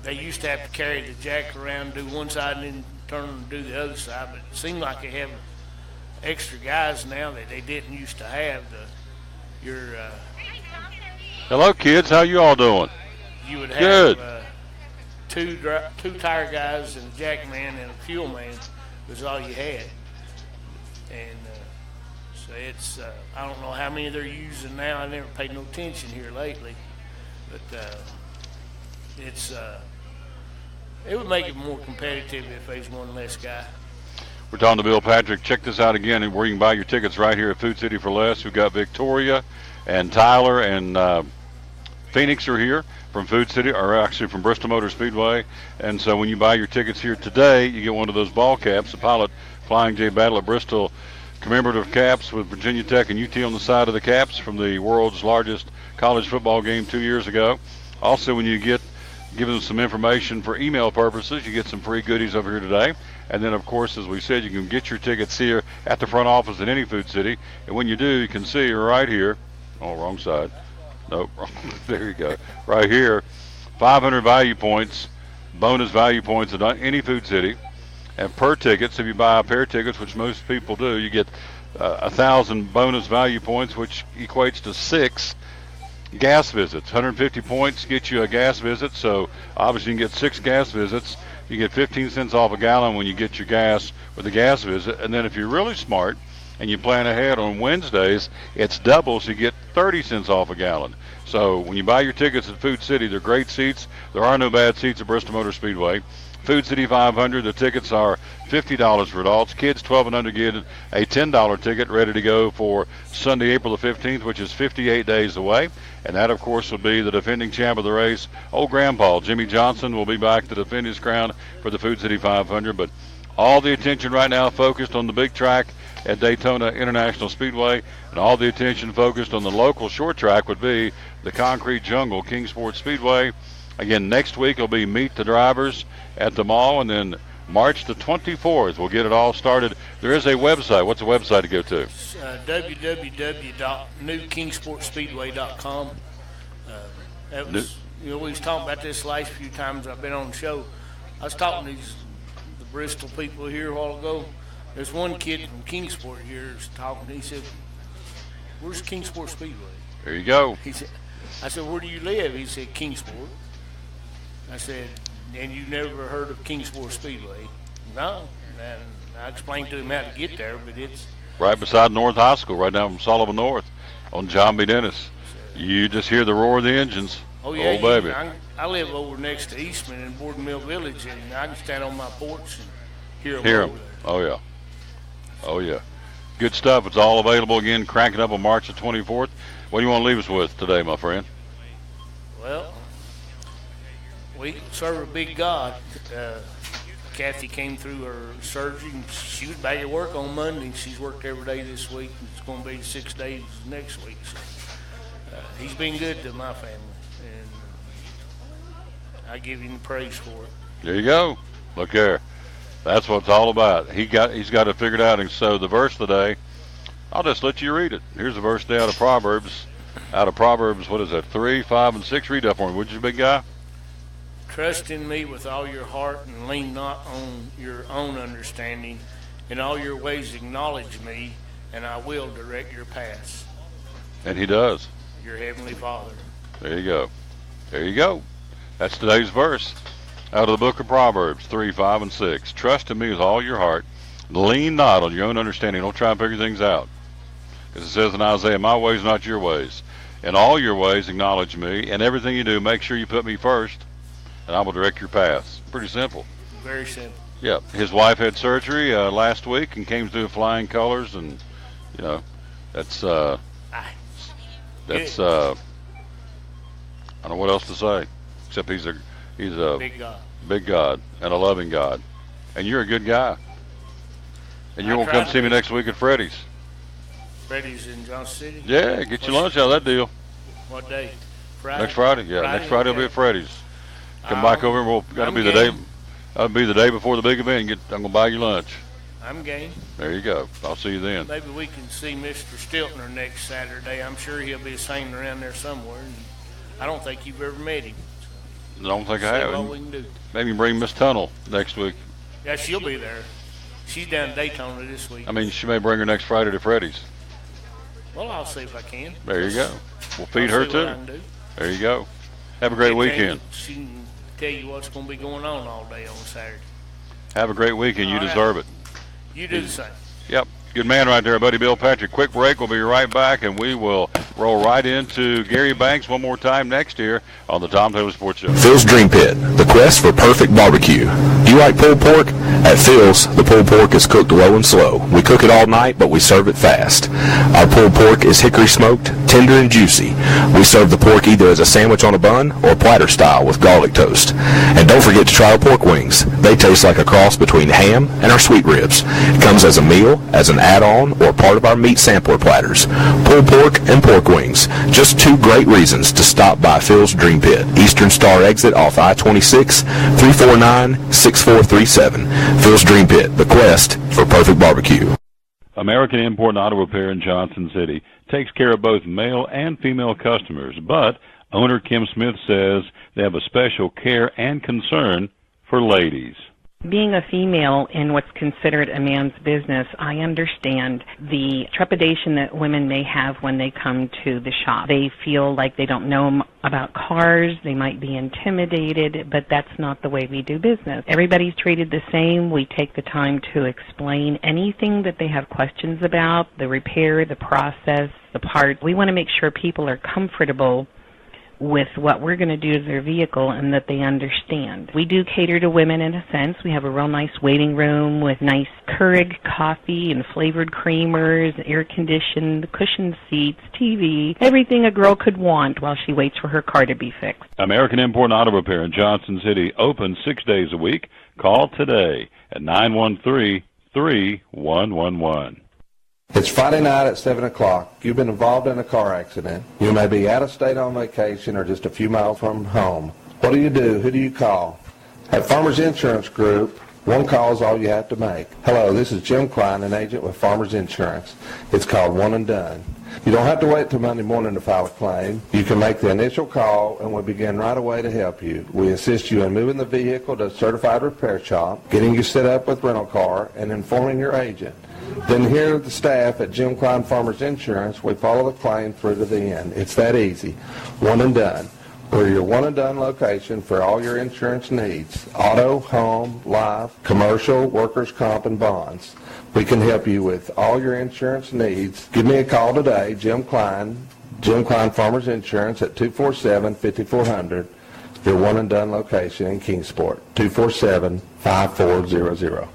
they used to have to carry the jack around, do one side, and then turn and do the other side. But it seemed like they have extra guys now that they didn't used to have. Hello, kids. How you all doing? You would Good. have two tire guys and a jack man and a fuel man was all you had. And so it's I don't know how many they're using now. I never paid no attention here lately, but it's it would make it more competitive if there's one less guy. We're talking to Bill Patrick. Check this out again, and where you can buy your tickets right here at Food City for Less. We've got Victoria and Tyler and Phoenix are here from Food City, or actually from Bristol Motor Speedway. And so when you buy your tickets here today, you get one of those ball caps, the Pilot Flying J Battle at Bristol commemorative caps with Virginia Tech and UT on the side of the caps from the world's largest college football game 2 years ago. Also, when you give them some information for email purposes, you get some free goodies over here today. And then, of course, as we said, you can get your tickets here at the front office at any Food City. And when you do, you can see right here. Oh, wrong side. Nope. There you go. Right here, 500 value points, bonus value points at any Food City. And per ticket, so if you buy a pair of tickets, which most people do, you get 1,000 bonus value points, which equates to 6 gas visits. 150 points get you a gas visit, so obviously you can get 6 gas visits. You get 15 cents off a gallon when you get your gas with a gas visit. And then if you're really smart and you plan ahead on Wednesdays, it's double, so you get 30 cents off a gallon. So when you buy your tickets at Food City, they're great seats. There are no bad seats at Bristol Motor Speedway. Food City 500, the tickets are $50 for adults. Kids 12 and under get a $10 ticket ready to go for Sunday, April the 15th, which is 58 days away. And that, of course, will be the defending champ of the race. Old Grandpa Jimmy Johnson will be back to defend his crown for the Food City 500. But all the attention right now focused on the big track at Daytona International Speedway, and all the attention focused on the local short track would be the Concrete Jungle Kingsport Speedway. Again, next week will be Meet the Drivers at the mall, and then March the 24th we'll get it all started. There is a website. What's the website to go to? www.newkingsportspeedway.com. We was talking about this last few times I've been on the show. I was talking to the Bristol people here a while ago. There's one kid from Kingsport here who's talking. He said, "Where's Kingsport Speedway?" There you go. I said, "Where do you live?" He said, "Kingsport." I said, "And you never heard of Kingsport Speedway?" No. And I explained to him how to get there, but it's right beside North High School, right down from Sullivan North on John B. Dennis. You just hear the roar of the engines. Oh, yeah. Baby. I live over next to Eastman in Borden Mill Village, and I can stand on my porch and hear them. Oh, yeah. Oh, yeah. Good stuff. It's all available again, cranking up on March the 24th. What do you want to leave us with today, my friend? Well, we serve a big God. Kathy came through her surgery, and she was back at work on Monday. She's worked every day this week, and it's going to be 6 days next week. So, he's been good to my family, and I give him praise for it. There you go. Look there. That's what it's all about. He's got it figured out. And so the verse today, I'll just let you read it. Here's the verse today out of Proverbs. What is that, 3, 5, and 6? Read that for me, would you, big guy? Trust in me with all your heart and lean not on your own understanding. In all your ways acknowledge me, and I will direct your paths. And he does. Your Heavenly Father. There you go. There you go. That's today's verse out of the book of Proverbs 3, 5, and 6. Trust in me with all your heart. Lean not on your own understanding. Don't try and figure things out. Because it says in Isaiah, my ways, not your ways. In all your ways acknowledge me. And everything you do, make sure you put me first, and I will direct your paths. Pretty simple. Very simple. Yeah. His wife had surgery last week and came through flying colors, and, that's I don't know what else to say, except he's a big God and a loving God, and you're a good guy. And you're gonna come see me next week at Freddy's. Freddy's in Johnson City. Yeah, get your lunch out of that deal. What day? Friday. Next Friday. Yeah, next Friday will be at Freddy's. Come back over, and that'll be the day before the big event. I'm gonna buy you lunch. I'm game. There you go. I'll see you then. Maybe we can see Mr. Stiltner next Saturday. I'm sure he'll be hanging around there somewhere. And I don't think you've ever met him. I don't think I See what have. we can do. Maybe bring Miss Tunnel next week. Yeah, she'll be there. She's down in Daytona this week. I mean, she may bring her next Friday to Freddy's. Well, I'll see if I can. There you go. We'll feed I'll her see too. what I can do. There you go. Have a great weekend. She can tell you what's going to be going on all day on Saturday. Have a great weekend. You All right. deserve it. You do the same. Yep. Good man right there, buddy Bill Patrick. Quick break. We'll be right back, and we will roll right into Gary Banks one more time next year on the Tom Taylor Sports Show. Phil's Dream Pit, the quest for perfect barbecue. Do you like pulled pork? At Phil's, the pulled pork is cooked low and slow. We cook it all night, but we serve it fast. Our pulled pork is hickory smoked, tender and juicy. We serve the pork either as a sandwich on a bun or platter style with garlic toast. And don't forget to try our pork wings. They taste like a cross between ham and our sweet ribs. It comes as a meal, as an add-on, or part of our meat sampler platters. Pulled pork and pork wings. Just two great reasons to stop by Phil's Dream Pit. Eastern Star exit off I-26, 349-6437. Phil's Dream Pit, the quest for perfect barbecue. American Import and Auto Repair in Johnson City takes care of both male and female customers, but owner Kim Smith says they have a special care and concern for ladies. Being a female in what's considered a man's business, I understand the trepidation that women may have when they come to the shop. They feel like they don't know about cars, they might be intimidated, but that's not the way we do business. Everybody's treated the same. We take the time to explain anything that they have questions about, the repair, the process, the part. We want to make sure people are comfortable with what we're going to do to their vehicle and that they understand. We do cater to women in a sense. We have a real nice waiting room with nice Keurig coffee and flavored creamers, air-conditioned, cushioned seats, TV, everything a girl could want while she waits for her car to be fixed. American Import and Auto Repair in Johnson City, open 6 days a week. Call today at 913-3111. It's Friday night at 7 o'clock. You've been involved in a car accident. You may be out of state on vacation or just a few miles from home. What do you do? Who do you call? At Farmers Insurance Group, one call is all you have to make. Hello, this is Jim Klein, an agent with Farmers Insurance. It's called One and Done. You don't have to wait till Monday morning to file a claim. You can make the initial call and we'll begin right away to help you. We assist you in moving the vehicle to a certified repair shop, getting you set up with rental car, and informing your agent. Then here at the staff at Jim Klein Farmers Insurance, we follow the claim through to the end. It's that easy. One and Done. We're your one and done location for all your insurance needs. Auto, home, life, commercial, workers' comp, and bonds. We can help you with all your insurance needs. Give me a call today, Jim Klein Farmers Insurance at 247-5400. Your one and done location in Kingsport, 247-5400.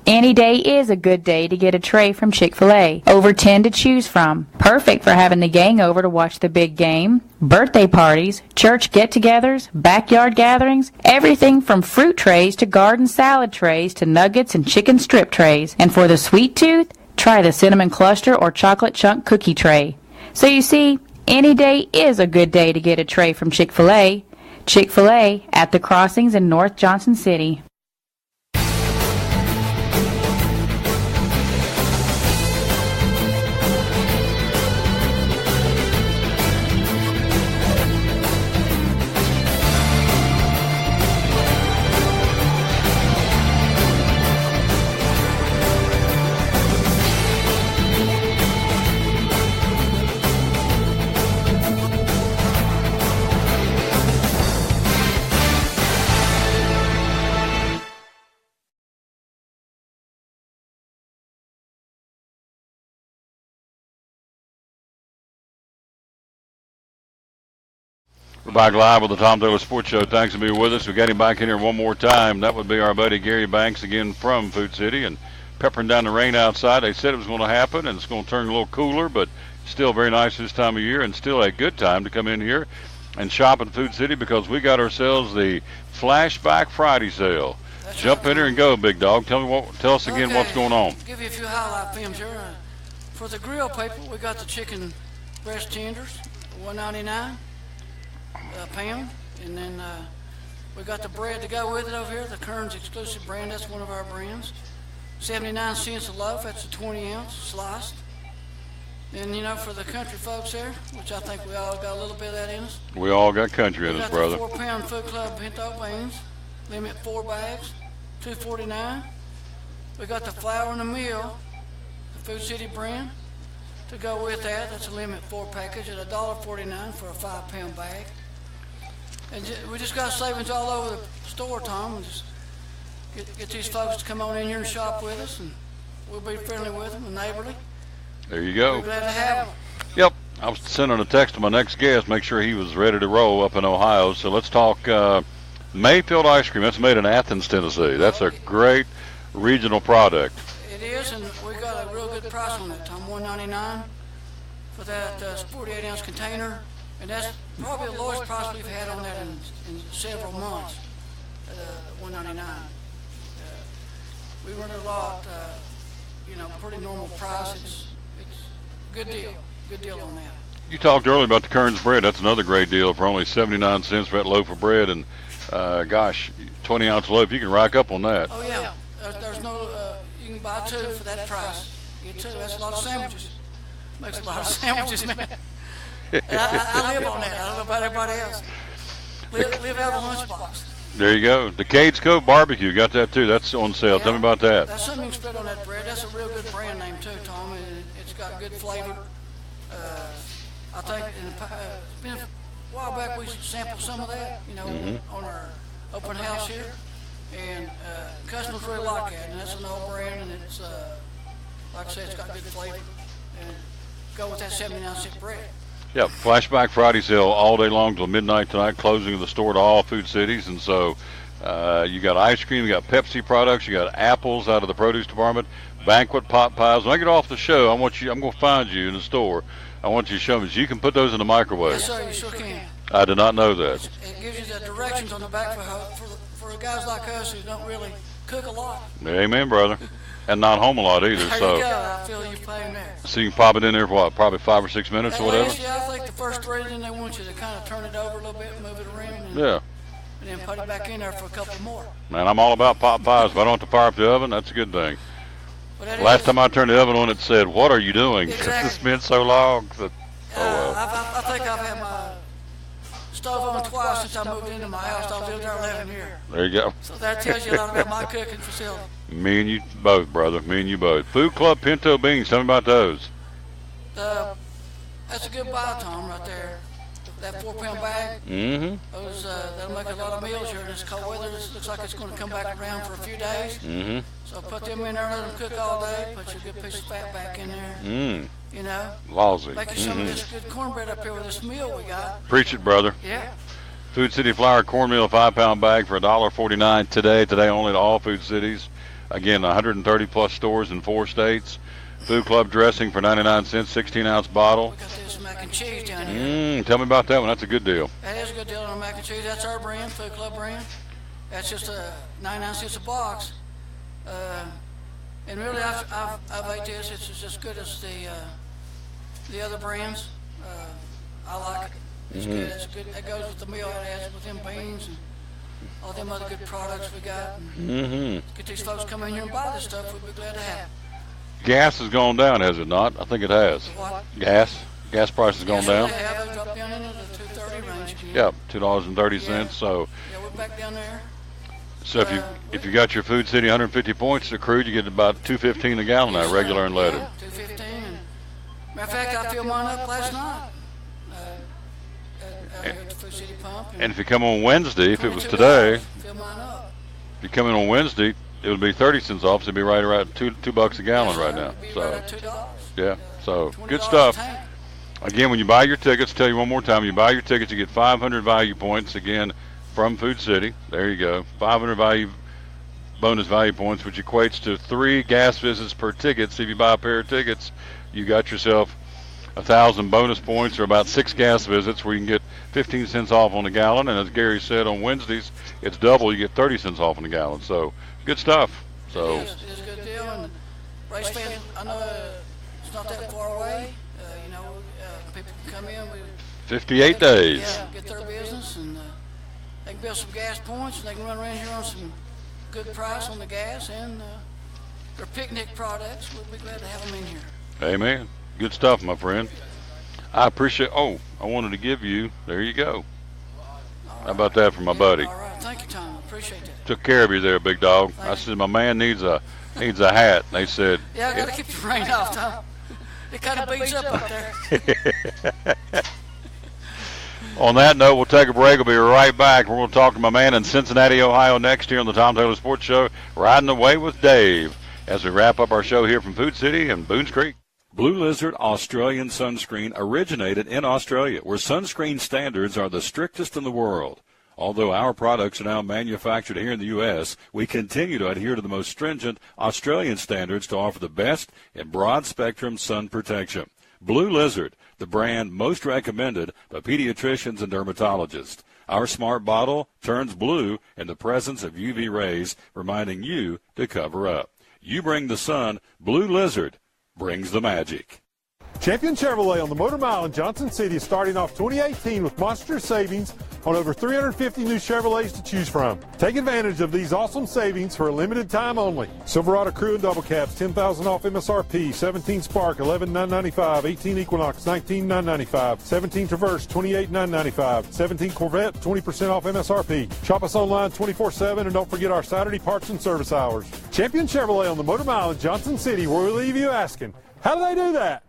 Any day is a good day to get a tray from Chick-fil-A. Over 10 to choose from. Perfect for having the gang over to watch the big game, birthday parties, church get-togethers, backyard gatherings, everything from fruit trays to garden salad trays to nuggets and chicken strip trays. And for the sweet tooth, try the cinnamon cluster or chocolate chunk cookie tray. So you see, any day is a good day to get a tray from Chick-fil-A. Chick-fil-A at the Crossings in North Johnson City. We're back live with the Tom Taylor Sports Show. Thanks for being with us. We got him back in here one more time. That would be our buddy Gary Banks again from Food City and peppering down the rain outside. They said it was going to happen and it's going to turn a little cooler, but still very nice this time of year and still a good time to come in here and shop at Food City because we got ourselves the Flashback Friday sale. That's Jump right. In here and go, big dog. Tell us again what's going on. Give you a few highlight films here. For the grill paper, we got the chicken breast tenders, $1.99 a pound, and then we got the bread to go with it over here, the Kern's exclusive brand. That's one of our brands. 79 cents a loaf. That's a 20-ounce sliced. And, you know, for the country folks there, which I think we all got a little bit of that in us. We all got country in us, brother. We got the 4-pound Food Club pinto beans, limit 4 bags, $2.49. We got the flour and the meal, the Food City brand. To go with that, that's a limit 4 package at $1.49 for a 5-pound bag. And we just got savings all over the store, Tom. And just get these folks to come on in here and shop with us, and we'll be friendly with them and neighborly. There you go. We're glad to have them. Yep. I was sending a text to my next guest, make sure he was ready to roll up in Ohio. So let's talk Mayfield ice cream. That's made in Athens, Tennessee. That's a great regional product. It is, and we got a real good price on that, Tom. $1.99 for that 48-ounce container, and that's probably the lowest price we've had on that in several months. $1.99. We run a lot, pretty normal price. It's good deal. Good deal on that. You talked earlier about the Kearns bread. That's another great deal for only 79 cents for that loaf of bread. And, 20-ounce loaf, you can rack up on that. Oh, yeah. There's no, you can buy 2 for that price. Get 2. That's a lot of sandwiches. Makes a lot of sandwiches, man. I live on that. I don't know about everybody else. Live out of the lunchbox. There you go. The Cades Cove Barbecue, got that too. That's on sale. Yeah. Tell me about that. That's something you can spread on that bread. That's a real good brand name too, Tom. It's got good flavor. I think it's been a while back we sampled some of that, on our open house here. And customers really like that. And that's an old brand, and it's, like I said, it's got good flavor. And go with that 79-cent bread. Yep, Flashback Friday sale all day long till midnight tonight, closing of the store to all Food Cities. And so you got ice cream, you got Pepsi products, you got apples out of the produce department, banquet pot pies. When I get off the show, I'm going to find you in the store. I want you to show me. So you can put those in the microwave. Yes, sir, you sure can. I did not know that. It gives you the directions on the back for guys like us who don't really cook a lot. Amen, brother. And not home a lot either. There so you go. I feel you playing there. So you can pop it in there for what, probably 5 or 6 minutes or whatever? Yeah, I think the first 3, then they want you to kind of turn it over a little bit, move it around, and, yeah. And then put it back in there for a couple more. Man, I'm all about pot pies. If I don't have to fire up the oven, that's a good thing. Last time I turned the oven on, it said, "What are you doing?" Exactly. It's been so long. That, I think I've had my stove on twice since I moved into my house. I've lived there 11 years. There you go. So that tells you a lot about my cooking facility. Me and you both, brother. Me and you both. Food Club Pinto Beans. Tell me about those. That's a good buy, Tom, right there. That 4-pound bag. Mm-hmm. Those that'll make a lot of meals here in this cold weather. It looks like it's going to come back around for a few days. Mm-hmm. So put them in there, let them cook all day. Put your good piece of fat back in there. Mm. You know. Lousy. Make you some of this good cornbread up here with this meal we got. Preach it, brother. Yeah. Food City Flour cornmeal 5-pound bag for $1.49 today. Today only to all Food Cities. Again, 130 plus stores in 4 states. Food Club dressing for 99 cents, 16-ounce bottle. We got this mac and cheese down here. Tell me about that one. That's a good deal. That is a good deal on mac and cheese. That's our brand, Food Club brand. That's just 99 cents a box. And really, I've ate this. It's just as good as the other brands. I like it. It's good. It's good. That goes with the meal. It adds with them beans and all them other good products we got. Get these folks come in here and buy this stuff. We'd be glad to have it. Gas has gone down, has it not? I think it has. What? Gas price has gone down. They have. They dropped down into the $2.30 range again. Yep, $2.30. Yeah. So. Yeah, we're back down there. So if you got your Food City 150 points accrued, you get about $2.15 a gallon now, regular and leaded. Yeah, $2.15. Matter of fact, I filled mine up last night. At the Food City pump. And if you come on Wednesday, if it was today, fill mine up. if you come in on Wednesday, it would be 30 cents off. So it'd be right around $2 a gallon right now. It'd be So right at $2. yeah, so good stuff. Again, when you buy your tickets, tell you one more time, you buy your tickets, you get 500 value points again from Food City. There you go, 500 bonus value points, which equates to 3 gas visits per ticket. So if you buy a pair of tickets, you got yourself 1,000 bonus points, or about 6 gas visits, where you can get 15 cents off on the gallon. And as Gary said, on Wednesdays, it's double. You get 30 cents off on the gallon. So good stuff. So It is a good deal. And race fans, I know it's not that far away. People can come in. 58 days. Yeah, get their business, and they can build some gas points, and they can run around here on some good price on the gas, and They're picnic products. We'll be glad to have them in here. Amen. Good stuff, my friend. I appreciate. Oh, I wanted to give you. There you go. How about that for my buddy? All right. Thank you, Tom. Appreciate that. Took care of you there, big dog. I said my man needs a hat. They said. Yeah, I got to keep the rain off, Tom. It kind of beats up there. On that note, we'll take a break. We'll be right back. We're going to talk to my man in Cincinnati, Ohio next here on the Tom Taylor Sports Show, Riding Away with Dave, as we wrap up our show here from Food City and Boones Creek. Blue Lizard Australian sunscreen originated in Australia, where sunscreen standards are the strictest in the world. Although our products are now manufactured here in the U.S., we continue to adhere to the most stringent Australian standards to offer the best in broad-spectrum sun protection. Blue Lizard, the brand most recommended by pediatricians and dermatologists. Our smart bottle turns blue in the presence of UV rays, reminding you to cover up. You bring the sun, Blue Lizard brings the magic. Champion Chevrolet on the Motor Mile in Johnson City is starting off 2018 with monster savings on over 350 new Chevrolets to choose from. Take advantage of these awesome savings for a limited time only. Silverado Crew and Double Cabs, $10,000 off MSRP. 17 Spark, $11,995. 18 Equinox, $19,995. 17 Traverse, $28,995. 17 Corvette, 20% off MSRP. Shop us online 24/7 and don't forget our Saturday parts and service hours. Champion Chevrolet on the Motor Mile in Johnson City, where we leave you asking, how do they do that?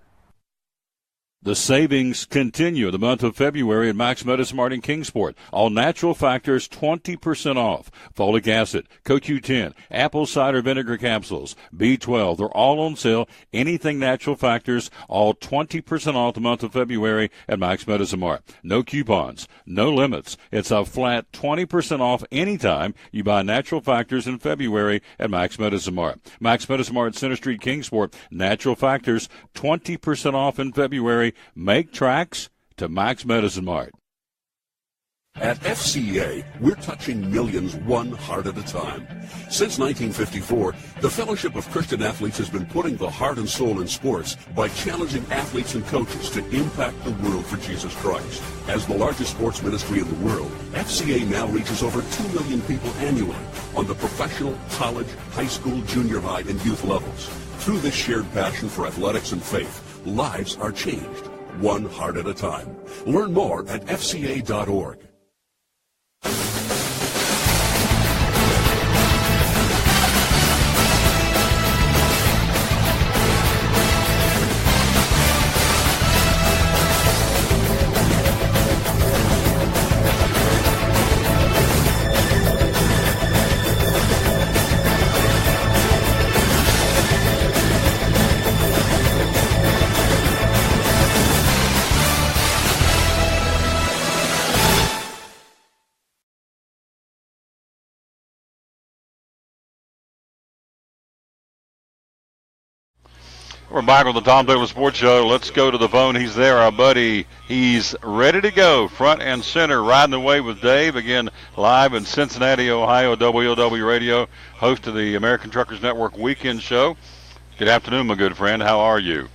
The savings continue the month of February at Max Medicine Mart in Kingsport. All natural factors 20% off. Folic acid, CoQ10, apple cider vinegar capsules, B12. They're all on sale. Anything natural factors, all 20% off the month of February at Max Medicine Mart. No coupons, no limits. It's a flat 20% off anytime you buy natural factors in February at Max Medicine Mart. Max Medicine Mart, Center Street, Kingsport. Natural factors 20% off in February. Make tracks to Max Medicine Mart. At FCA, we're touching millions one heart at a time. Since 1954, the Fellowship of Christian Athletes has been putting the heart and soul in sports by challenging athletes and coaches to impact the world for Jesus Christ. As the largest sports ministry in the world, FCA now reaches over 2 million people annually on the professional, college, high school, junior high, and youth levels. Through this shared passion for athletics and faith, lives are changed, one heart at a time. Learn more at fca.org. We're back with the Tom Taylor Sports Show. Let's go to the phone. He's there, our buddy. He's ready to go, front and center, riding away with Dave. Again, live in Cincinnati, Ohio, WLW Radio, host of the American Truckers Network Weekend Show. Good afternoon, my good friend. How are you?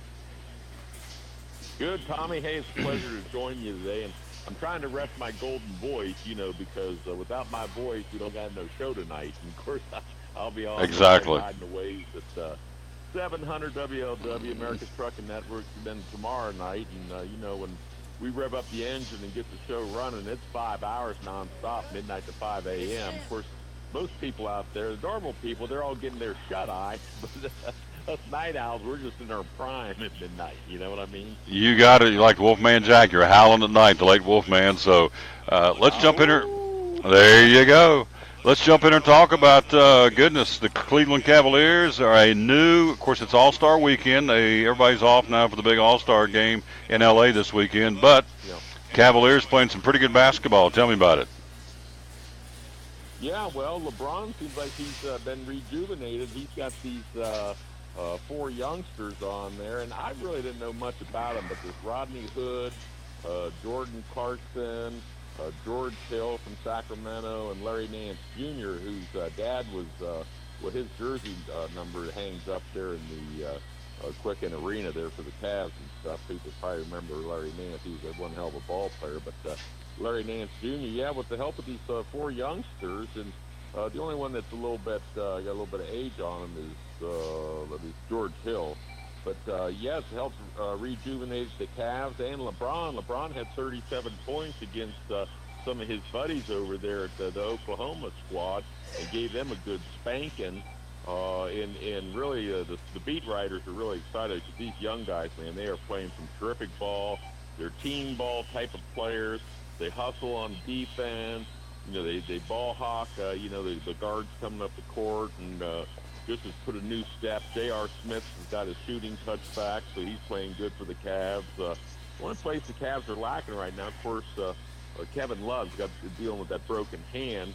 Good, Tommy. Hey, it's a pleasure to join you today. And I'm trying to rest my golden voice, because without my voice, we don't have no show tonight. And, of course, I'll be on exactly riding the waves at 700 WLW, America's Trucking Network, and then tomorrow night. And, when we rev up the engine and get the show running, it's 5 hours nonstop, midnight to 5 a.m. Of course, most people out there, the normal people, they're all getting their shut-eye. But us night owls, we're just in our prime at midnight. You know what I mean? You got it. You're like Wolfman Jack. You're howling at night, the late Wolfman. So let's jump in here. There you go. Let's jump in and talk about, the Cleveland Cavaliers are of course, it's All-Star Weekend. Everybody's off now for the big All-Star game in L.A. this weekend. But Cavaliers playing some pretty good basketball. Tell me about it. Yeah, well, LeBron seems like he's been rejuvenated. He's got these 4 youngsters on there, and I really didn't know much about them, but there's Rodney Hood, Jordan Clarkson, George Hill from Sacramento, and Larry Nance Jr., whose dad was, his jersey number hangs up there in the Quicken Arena there for the Cavs and stuff. People probably remember Larry Nance. He was one hell of a ball player. But Larry Nance Jr., with the help of these 4 youngsters, and The only one that's a little bit got a little bit of age on him is George Hill. But yes, it helps rejuvenate the Cavs and LeBron. LeBron had 37 points against some of his buddies over there at the Oklahoma squad and gave them a good spanking. And really, the beat writers are really excited because these young guys, man, they are playing some terrific ball. They're team ball type of players. They hustle on defense. You know, they ball hawk. You know, the guards coming up the court, and just has put a new step. J.R. Smith has got his shooting touch back, so he's playing good for the Cavs. One place the Cavs are lacking right now, of course, Kevin Love's got dealing with that broken hand.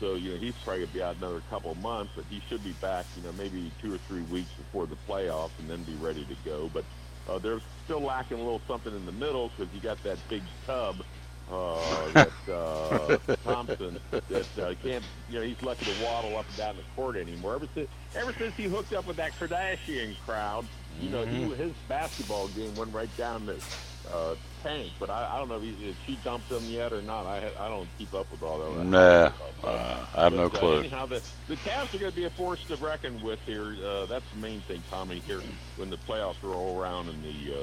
So, you know, he's probably going to be out another couple of months, but he should be back, you know, maybe 2 or 3 weeks before the playoffs and then be ready to go. But they're still lacking a little something in the middle because you got that big tub, Thompson, that can't, you know, he's lucky to waddle up and down the court anymore. Ever since he hooked up with that Kardashian crowd, you know, his basketball game went right down the tank, but I don't know if she dumped him yet or not. I don't keep up with all that. Nah, I have no clue. Anyhow, the Cavs are going to be a force to reckon with here. That's the main thing, Tommy, here when the playoffs roll around in the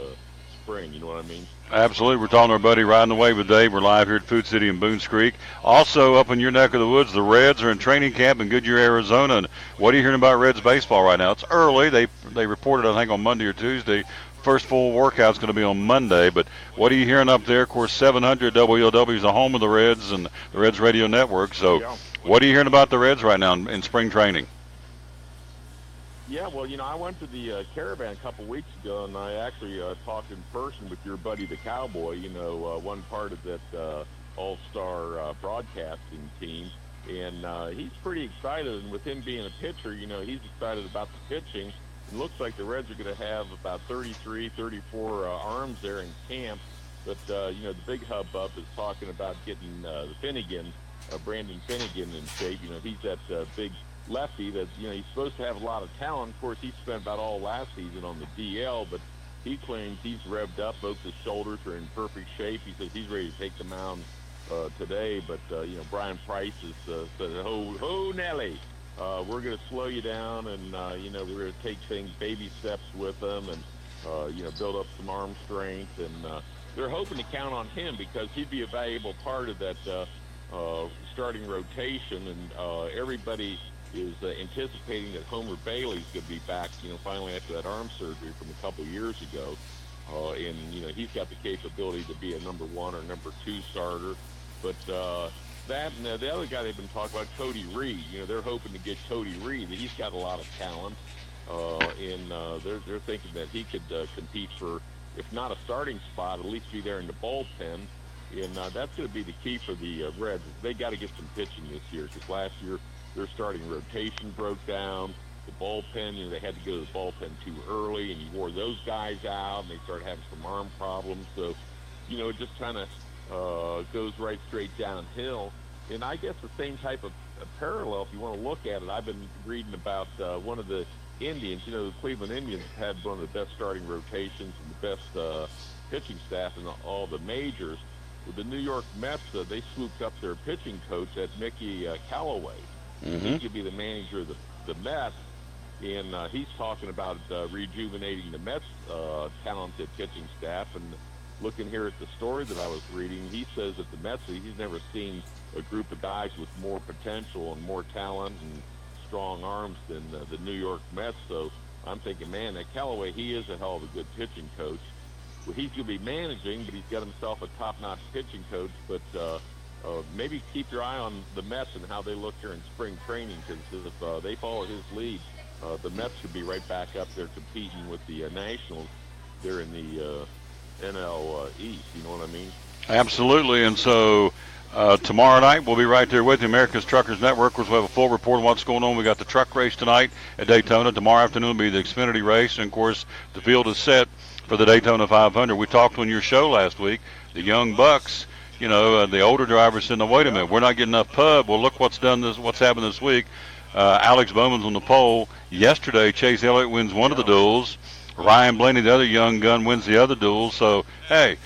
spring. You know what I mean? Absolutely. We're talking to our buddy Riding the Wave with Dave. We're live here at Food City in Boones Creek. Also, up in your neck of the woods, the Reds are in training camp in Goodyear, Arizona. And what are you hearing about Reds baseball right now? It's early. They reported, I think, on Monday or Tuesday. First full workout's going to be on Monday, but what are you hearing up there? Of course, 700 WLW is the home of the Reds and the Reds Radio Network. So what are you hearing about the Reds right now in spring training? Yeah, well, you know, I went to the Caravan a couple weeks ago, and I actually talked in person with your buddy, the Cowboy, you know, one part of that all-star broadcasting team. And he's pretty excited, and with him being a pitcher, you know, he's excited about the pitching. It looks like the Reds are going to have about 33, 34 arms there in camp. But, you know, the big hubbub is talking about getting the Finnegan, Brandon Finnegan in shape. You know, he's that big lefty that, you know, he's supposed to have a lot of talent. Of course, he spent about all last season on the DL, but he claims he's revved up. Both his shoulders are in perfect shape. He says he's ready to take the mound today. But, you know, Brian Price has said, ho, Nelly. We're going to slow you down, and, you know, we're going to take things baby steps with them and, you know, build up some arm strength. And they're hoping to count on him because he'd be a valuable part of that starting rotation. And everybody is anticipating that Homer Bailey's going to be back, you know, finally after that arm surgery from a couple of years ago. And, you know, he's got the capability to be a number 1 or number 2 starter. But that and the other guy they've been talking about, Cody Reed. You know, they're hoping to get Cody Reed. He's got a lot of talent, and they're thinking that he could compete for, if not a starting spot, at least be there in the bullpen. And that's going to be the key for the Reds. They got to get some pitching this year because last year their starting rotation broke down. The bullpen, you know, they had to go to the bullpen too early, and you wore those guys out, and they started having some arm problems. So, you know, it just kind of goes right straight downhill. And I guess the same type of parallel, if you want to look at it, I've been reading about one of the Indians. You know, the Cleveland Indians had one of the best starting rotations and the best pitching staff in all the majors. With the New York Mets, they swooped up their pitching coach at Mickey Callaway. He could be the manager of the Mets, and he's talking about rejuvenating the Mets' talented pitching staff. And looking here at the story that I was reading, he says that the Mets, he's never seen a group of guys with more potential and more talent and strong arms than the New York Mets. So I'm thinking, man, that Callaway, he is a hell of a good pitching coach. Well, he's going to be managing, but he's got himself a top-notch pitching coach. But maybe keep your eye on the Mets and how they look here in spring training, because if they follow his lead, the Mets should be right back up there competing with the Nationals there in the NL East. You know what I mean? Absolutely. And so tomorrow night we'll be right there with you. America's Truckers Network. We'll have a full report on what's going on. We got the truck race tonight at Daytona. Tomorrow afternoon will be the Xfinity race. And, of course, the field is set for the Daytona 500. We talked on your show last week. The young bucks, you know, the older drivers said, no, wait a minute, we're not getting enough pub. Well, look what's happened this week. Alex Bowman's on the pole. Yesterday, Chase Elliott wins one of the duels. Ryan Blaney, the other young gun, wins the other duel. So, hey,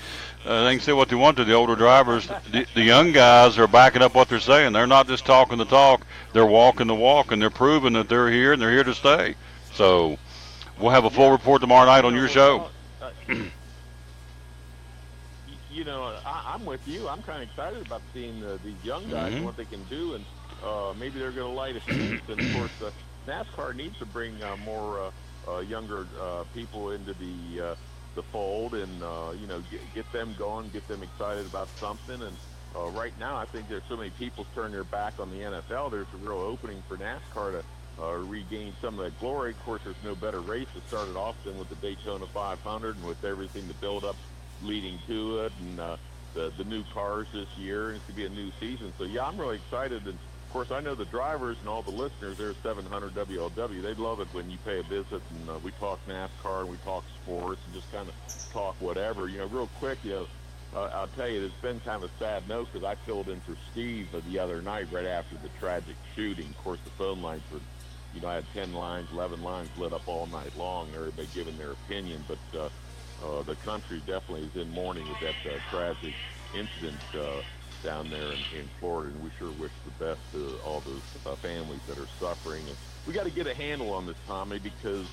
They can say what they want to the older drivers. The young guys are backing up what they're saying. They're not just talking the talk. They're walking the walk, and they're proving that they're here and they're here to stay. So we'll have a full report tomorrow night on your show. I'm with you. I'm kind of excited about seeing these young guys and what they can do, and maybe they're going to light a fuse. And, of course, NASCAR needs to bring more younger people into the fold and, get them going, get them excited about something. And right now I think there's so many people turning their back on the NFL. There's a real opening for NASCAR to regain some of that glory. Of course, there's no better race to start it off than with the Daytona 500 and with everything to build up leading to it, and the new cars this year, and it's going to be a new season. So, yeah, I'm really excited. And, of course, I know the drivers and all the listeners there at 700 WLW, they love it when you pay a visit and we talk NASCAR and we talk sports and just kind of talk whatever. Real quick, I'll tell you, it's been kind of a sad note because I filled in for Steve the other night right after the tragic shooting. Of course, the phone lines were, I had 10 lines, 11 lines lit up all night long, everybody giving their opinion. But the country definitely is in mourning with that tragic incident down there in Florida, and we sure wish the best to all those families that are suffering. And we got to get a handle on this, Tommy, because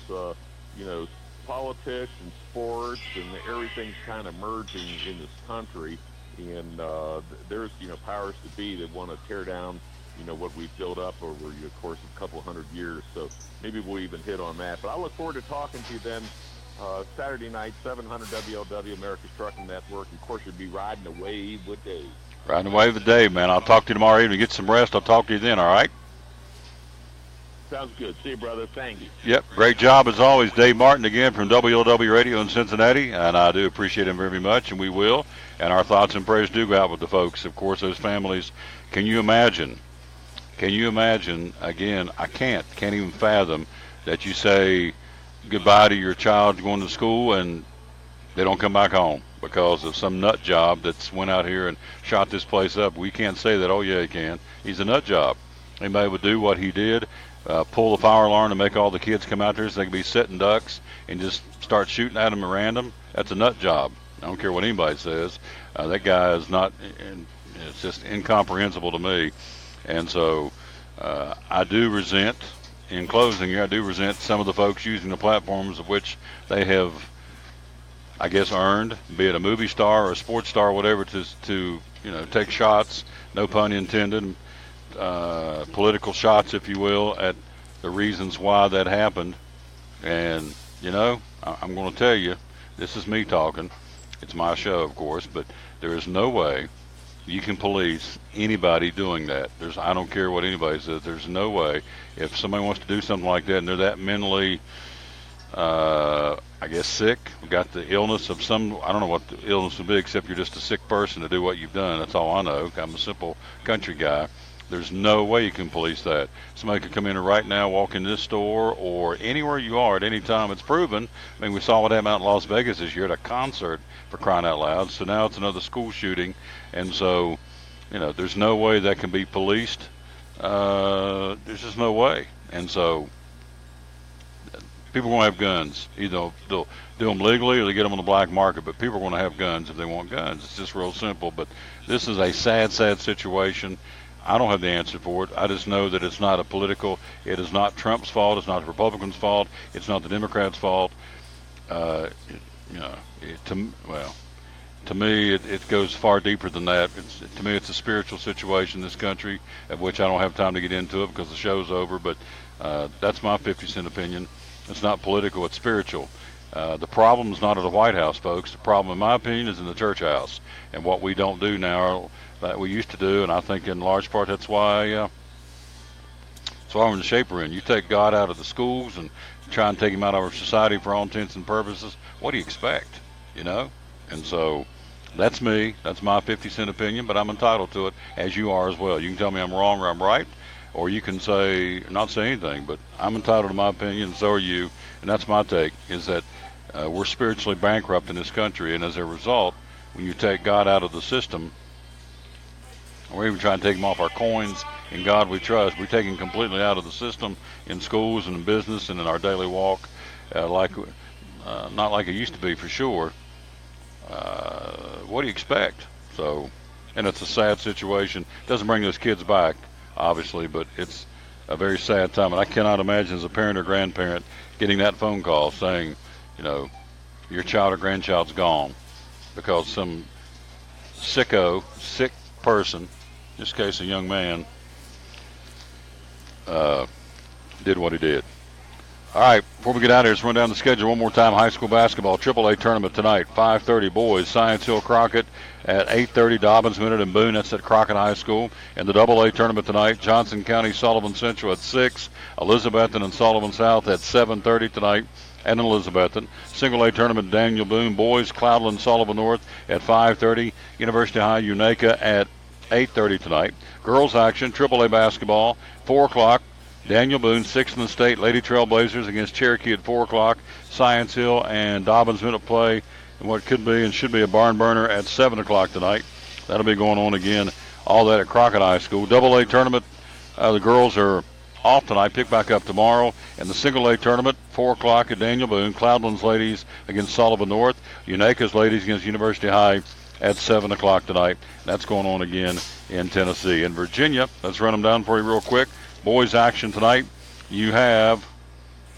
politics and sports and everything's kind of merging in this country, and there's powers to be that want to tear down what we've built up over of course a couple hundred years. So maybe we'll even hit on that. But I look forward to talking to you then Saturday night, 700 WLW, America's Trucking Network. And of course, you'll be riding the wave with Dave. Riding the wave with Dave, man. I'll talk to you tomorrow evening. Get some rest. I'll talk to you then, all right? Sounds good. See you, brother. Thank you. Yep, great job as always. Dave Martin again from WLW Radio in Cincinnati, and I do appreciate him very much, and we will. And our thoughts and prayers do go out with the folks. Of course, those families, can you imagine, again, I can't even fathom that you say goodbye to your child going to school and they don't come back home because of some nut job that's went out here and shot this place up. We can't say that, oh yeah, he can. He's a nut job. Anybody would do what he did, pull the fire alarm to make all the kids come out there so they can be sitting ducks and just start shooting at them at random. That's a nut job. I don't care what anybody says. That guy is not, it's just incomprehensible to me. And so I do resent, in closing here, I do resent some of the folks using the platforms of which they have, I guess, earned, be it a movie star or a sports star or whatever, to take shots, no pun intended, political shots, if you will, at the reasons why that happened. And, I'm going to tell you, this is me talking. It's my show, of course, but there is no way you can police anybody doing that. I don't care what anybody says. There's no way. If somebody wants to do something like that and they're that mentally, I guess, sick, got the illness of some, I don't know what the illness would be, except you're just a sick person to do what you've done. That's all I know. I'm a simple country guy. There's no way you can police that. Somebody could come in right now, walk in this store or anywhere you are at any time. It's proven. I mean, we saw what happened out in Las Vegas this year at a concert, for crying out loud. So now it's another school shooting. And so, there's no way that can be policed. There's just no way. And so people are going to have guns. Either they'll do them legally or they get them on the black market. But people are going to have guns if they want guns. It's just real simple. But this is a sad, sad situation. I don't have the answer for it. I just know that it's not it is not Trump's fault. It's not the Republicans' fault. It's not the Democrats' fault. To me, it goes far deeper than that. To me, it's a spiritual situation in this country, of which I don't have time to get into it because the show's over. But that's my 50-cent opinion. It's not political. It's spiritual. The problem is not at the White House, folks. The problem, in my opinion, is in the church house. And what we don't do now that we used to do, and I think in large part that's why we're in the shape we're in. You take God out of the schools and try and take him out of our society for all intents and purposes, what do you expect, And so that's me. That's my 50-cent opinion, but I'm entitled to it, as you are as well. You can tell me I'm wrong or I'm right, or you can not say anything, but I'm entitled to my opinion, and so are you. And that's my take, is that we're spiritually bankrupt in this country, and as a result, when you take God out of the system, or even try and take him off our coins, in God we trust, we take him completely out of the system in schools and in business and in our daily walk, not like it used to be for sure. what do you expect? So, and it's a sad situation. Doesn't bring those kids back, obviously, but it's a very sad time. And I cannot imagine as a parent or grandparent getting that phone call saying, you know, your child or grandchild's gone because some sick person, in this case a young man, did what he did. All right, before we get out of here, let's run down the schedule one more time. High school basketball, AAA tournament tonight, 5:30 boys, Science Hill Crockett at 8:30, Dobbins, Minute, and Boone. That's at Crockett High School. And the AA tournament tonight, Johnson County, Sullivan Central at 6, Elizabethton and Sullivan South at 7:30 tonight. And Elizabethton. Single A tournament, Daniel Boone, boys, Cloudland, Sullivan North at 5:30, University High, Unaka at 8:30 tonight. Girls action, AAA basketball, 4 o'clock. Daniel Boone, 6th in the state, Lady Trailblazers against Cherokee at 4 o'clock. Science Hill and Dobbins Minute play in what could be and should be a barn burner at 7 o'clock tonight. That'll be going on again, all that at Crockett High School. AA tournament, the girls are off tonight, pick back up tomorrow. And the single A tournament, 4 o'clock at Daniel Boone. Cloudland's ladies against Sullivan North. Unaka's ladies against University High at 7 o'clock tonight. That's going on again in Tennessee. In Virginia, let's run them down for you real quick. Boys action tonight. You have,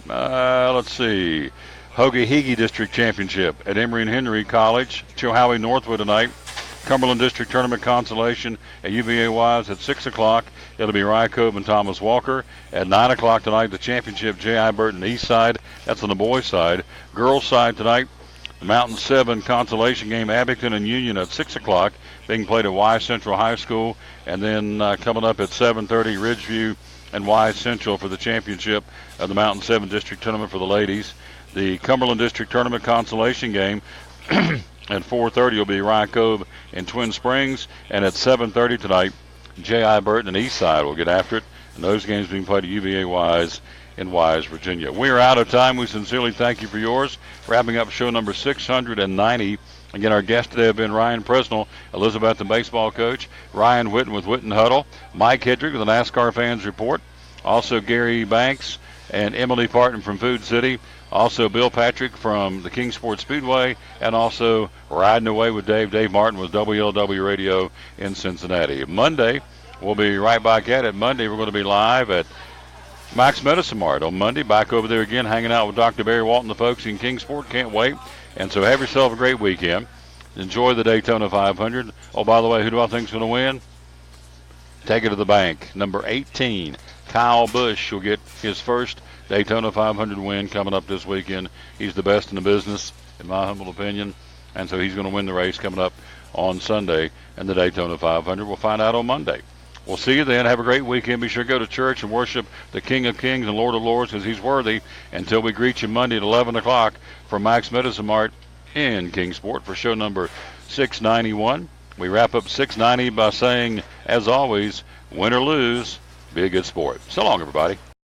let's see, Hoagee District Championship at Emory and Henry College. Chilhowie Northwood tonight. Cumberland District Tournament Consolation at UVA Wise at 6 o'clock. It'll be Rycove and Thomas Walker. At 9 o'clock tonight, the championship, J.I. Burton East Side. That's on the boys' side. Girls' side tonight, the Mountain 7 Consolation game, Abington and Union at 6 o'clock, being played at Wise Central High School. And then coming up at 7:30, Ridgeview and Wise Central for the championship of the Mountain 7 District Tournament for the ladies. The Cumberland District Tournament Consolation game at 4:30 will be Rycove and Twin Springs. And at 7:30 tonight, J.I. Burton and Eastside will get after it. And those games being played at UVA Wise in Wise, Virginia. We are out of time. We sincerely thank you for yours. Wrapping up show number 690. Again, our guests today have been Ryan Presnell, Elizabethton baseball coach, Ryan Whitten with Whitten Huddle, Mike Hedrick with the NASCAR Fans Report, also Gary Banks and Emily Parton from Food City, also Bill Patrick from the Kingsport Speedway, and also Riding Away with Dave Martin with WLW Radio in Cincinnati. Monday, we'll be right back at it. Monday, we're going to be live at Max Medicine Mart on Monday. Back over there again, hanging out with Dr. Barry Walton, the folks in Kingsport. Can't wait. And so have yourself a great weekend. Enjoy the Daytona 500. Oh, by the way, who do I think is going to win? Take it to the bank. Number 18, Kyle Busch will get his first Daytona 500 win coming up this weekend. He's the best in the business, in my humble opinion. And so he's going to win the race coming up on Sunday and the Daytona 500. We'll find out on Monday. We'll see you then. Have a great weekend. Be sure to go to church and worship the King of Kings and Lord of Lords because he's worthy. Until we greet you Monday at 11 o'clock from Max Medicine Mart in Kingsport for show number 691. We wrap up 690 by saying, as always, win or lose, be a good sport. So long, everybody.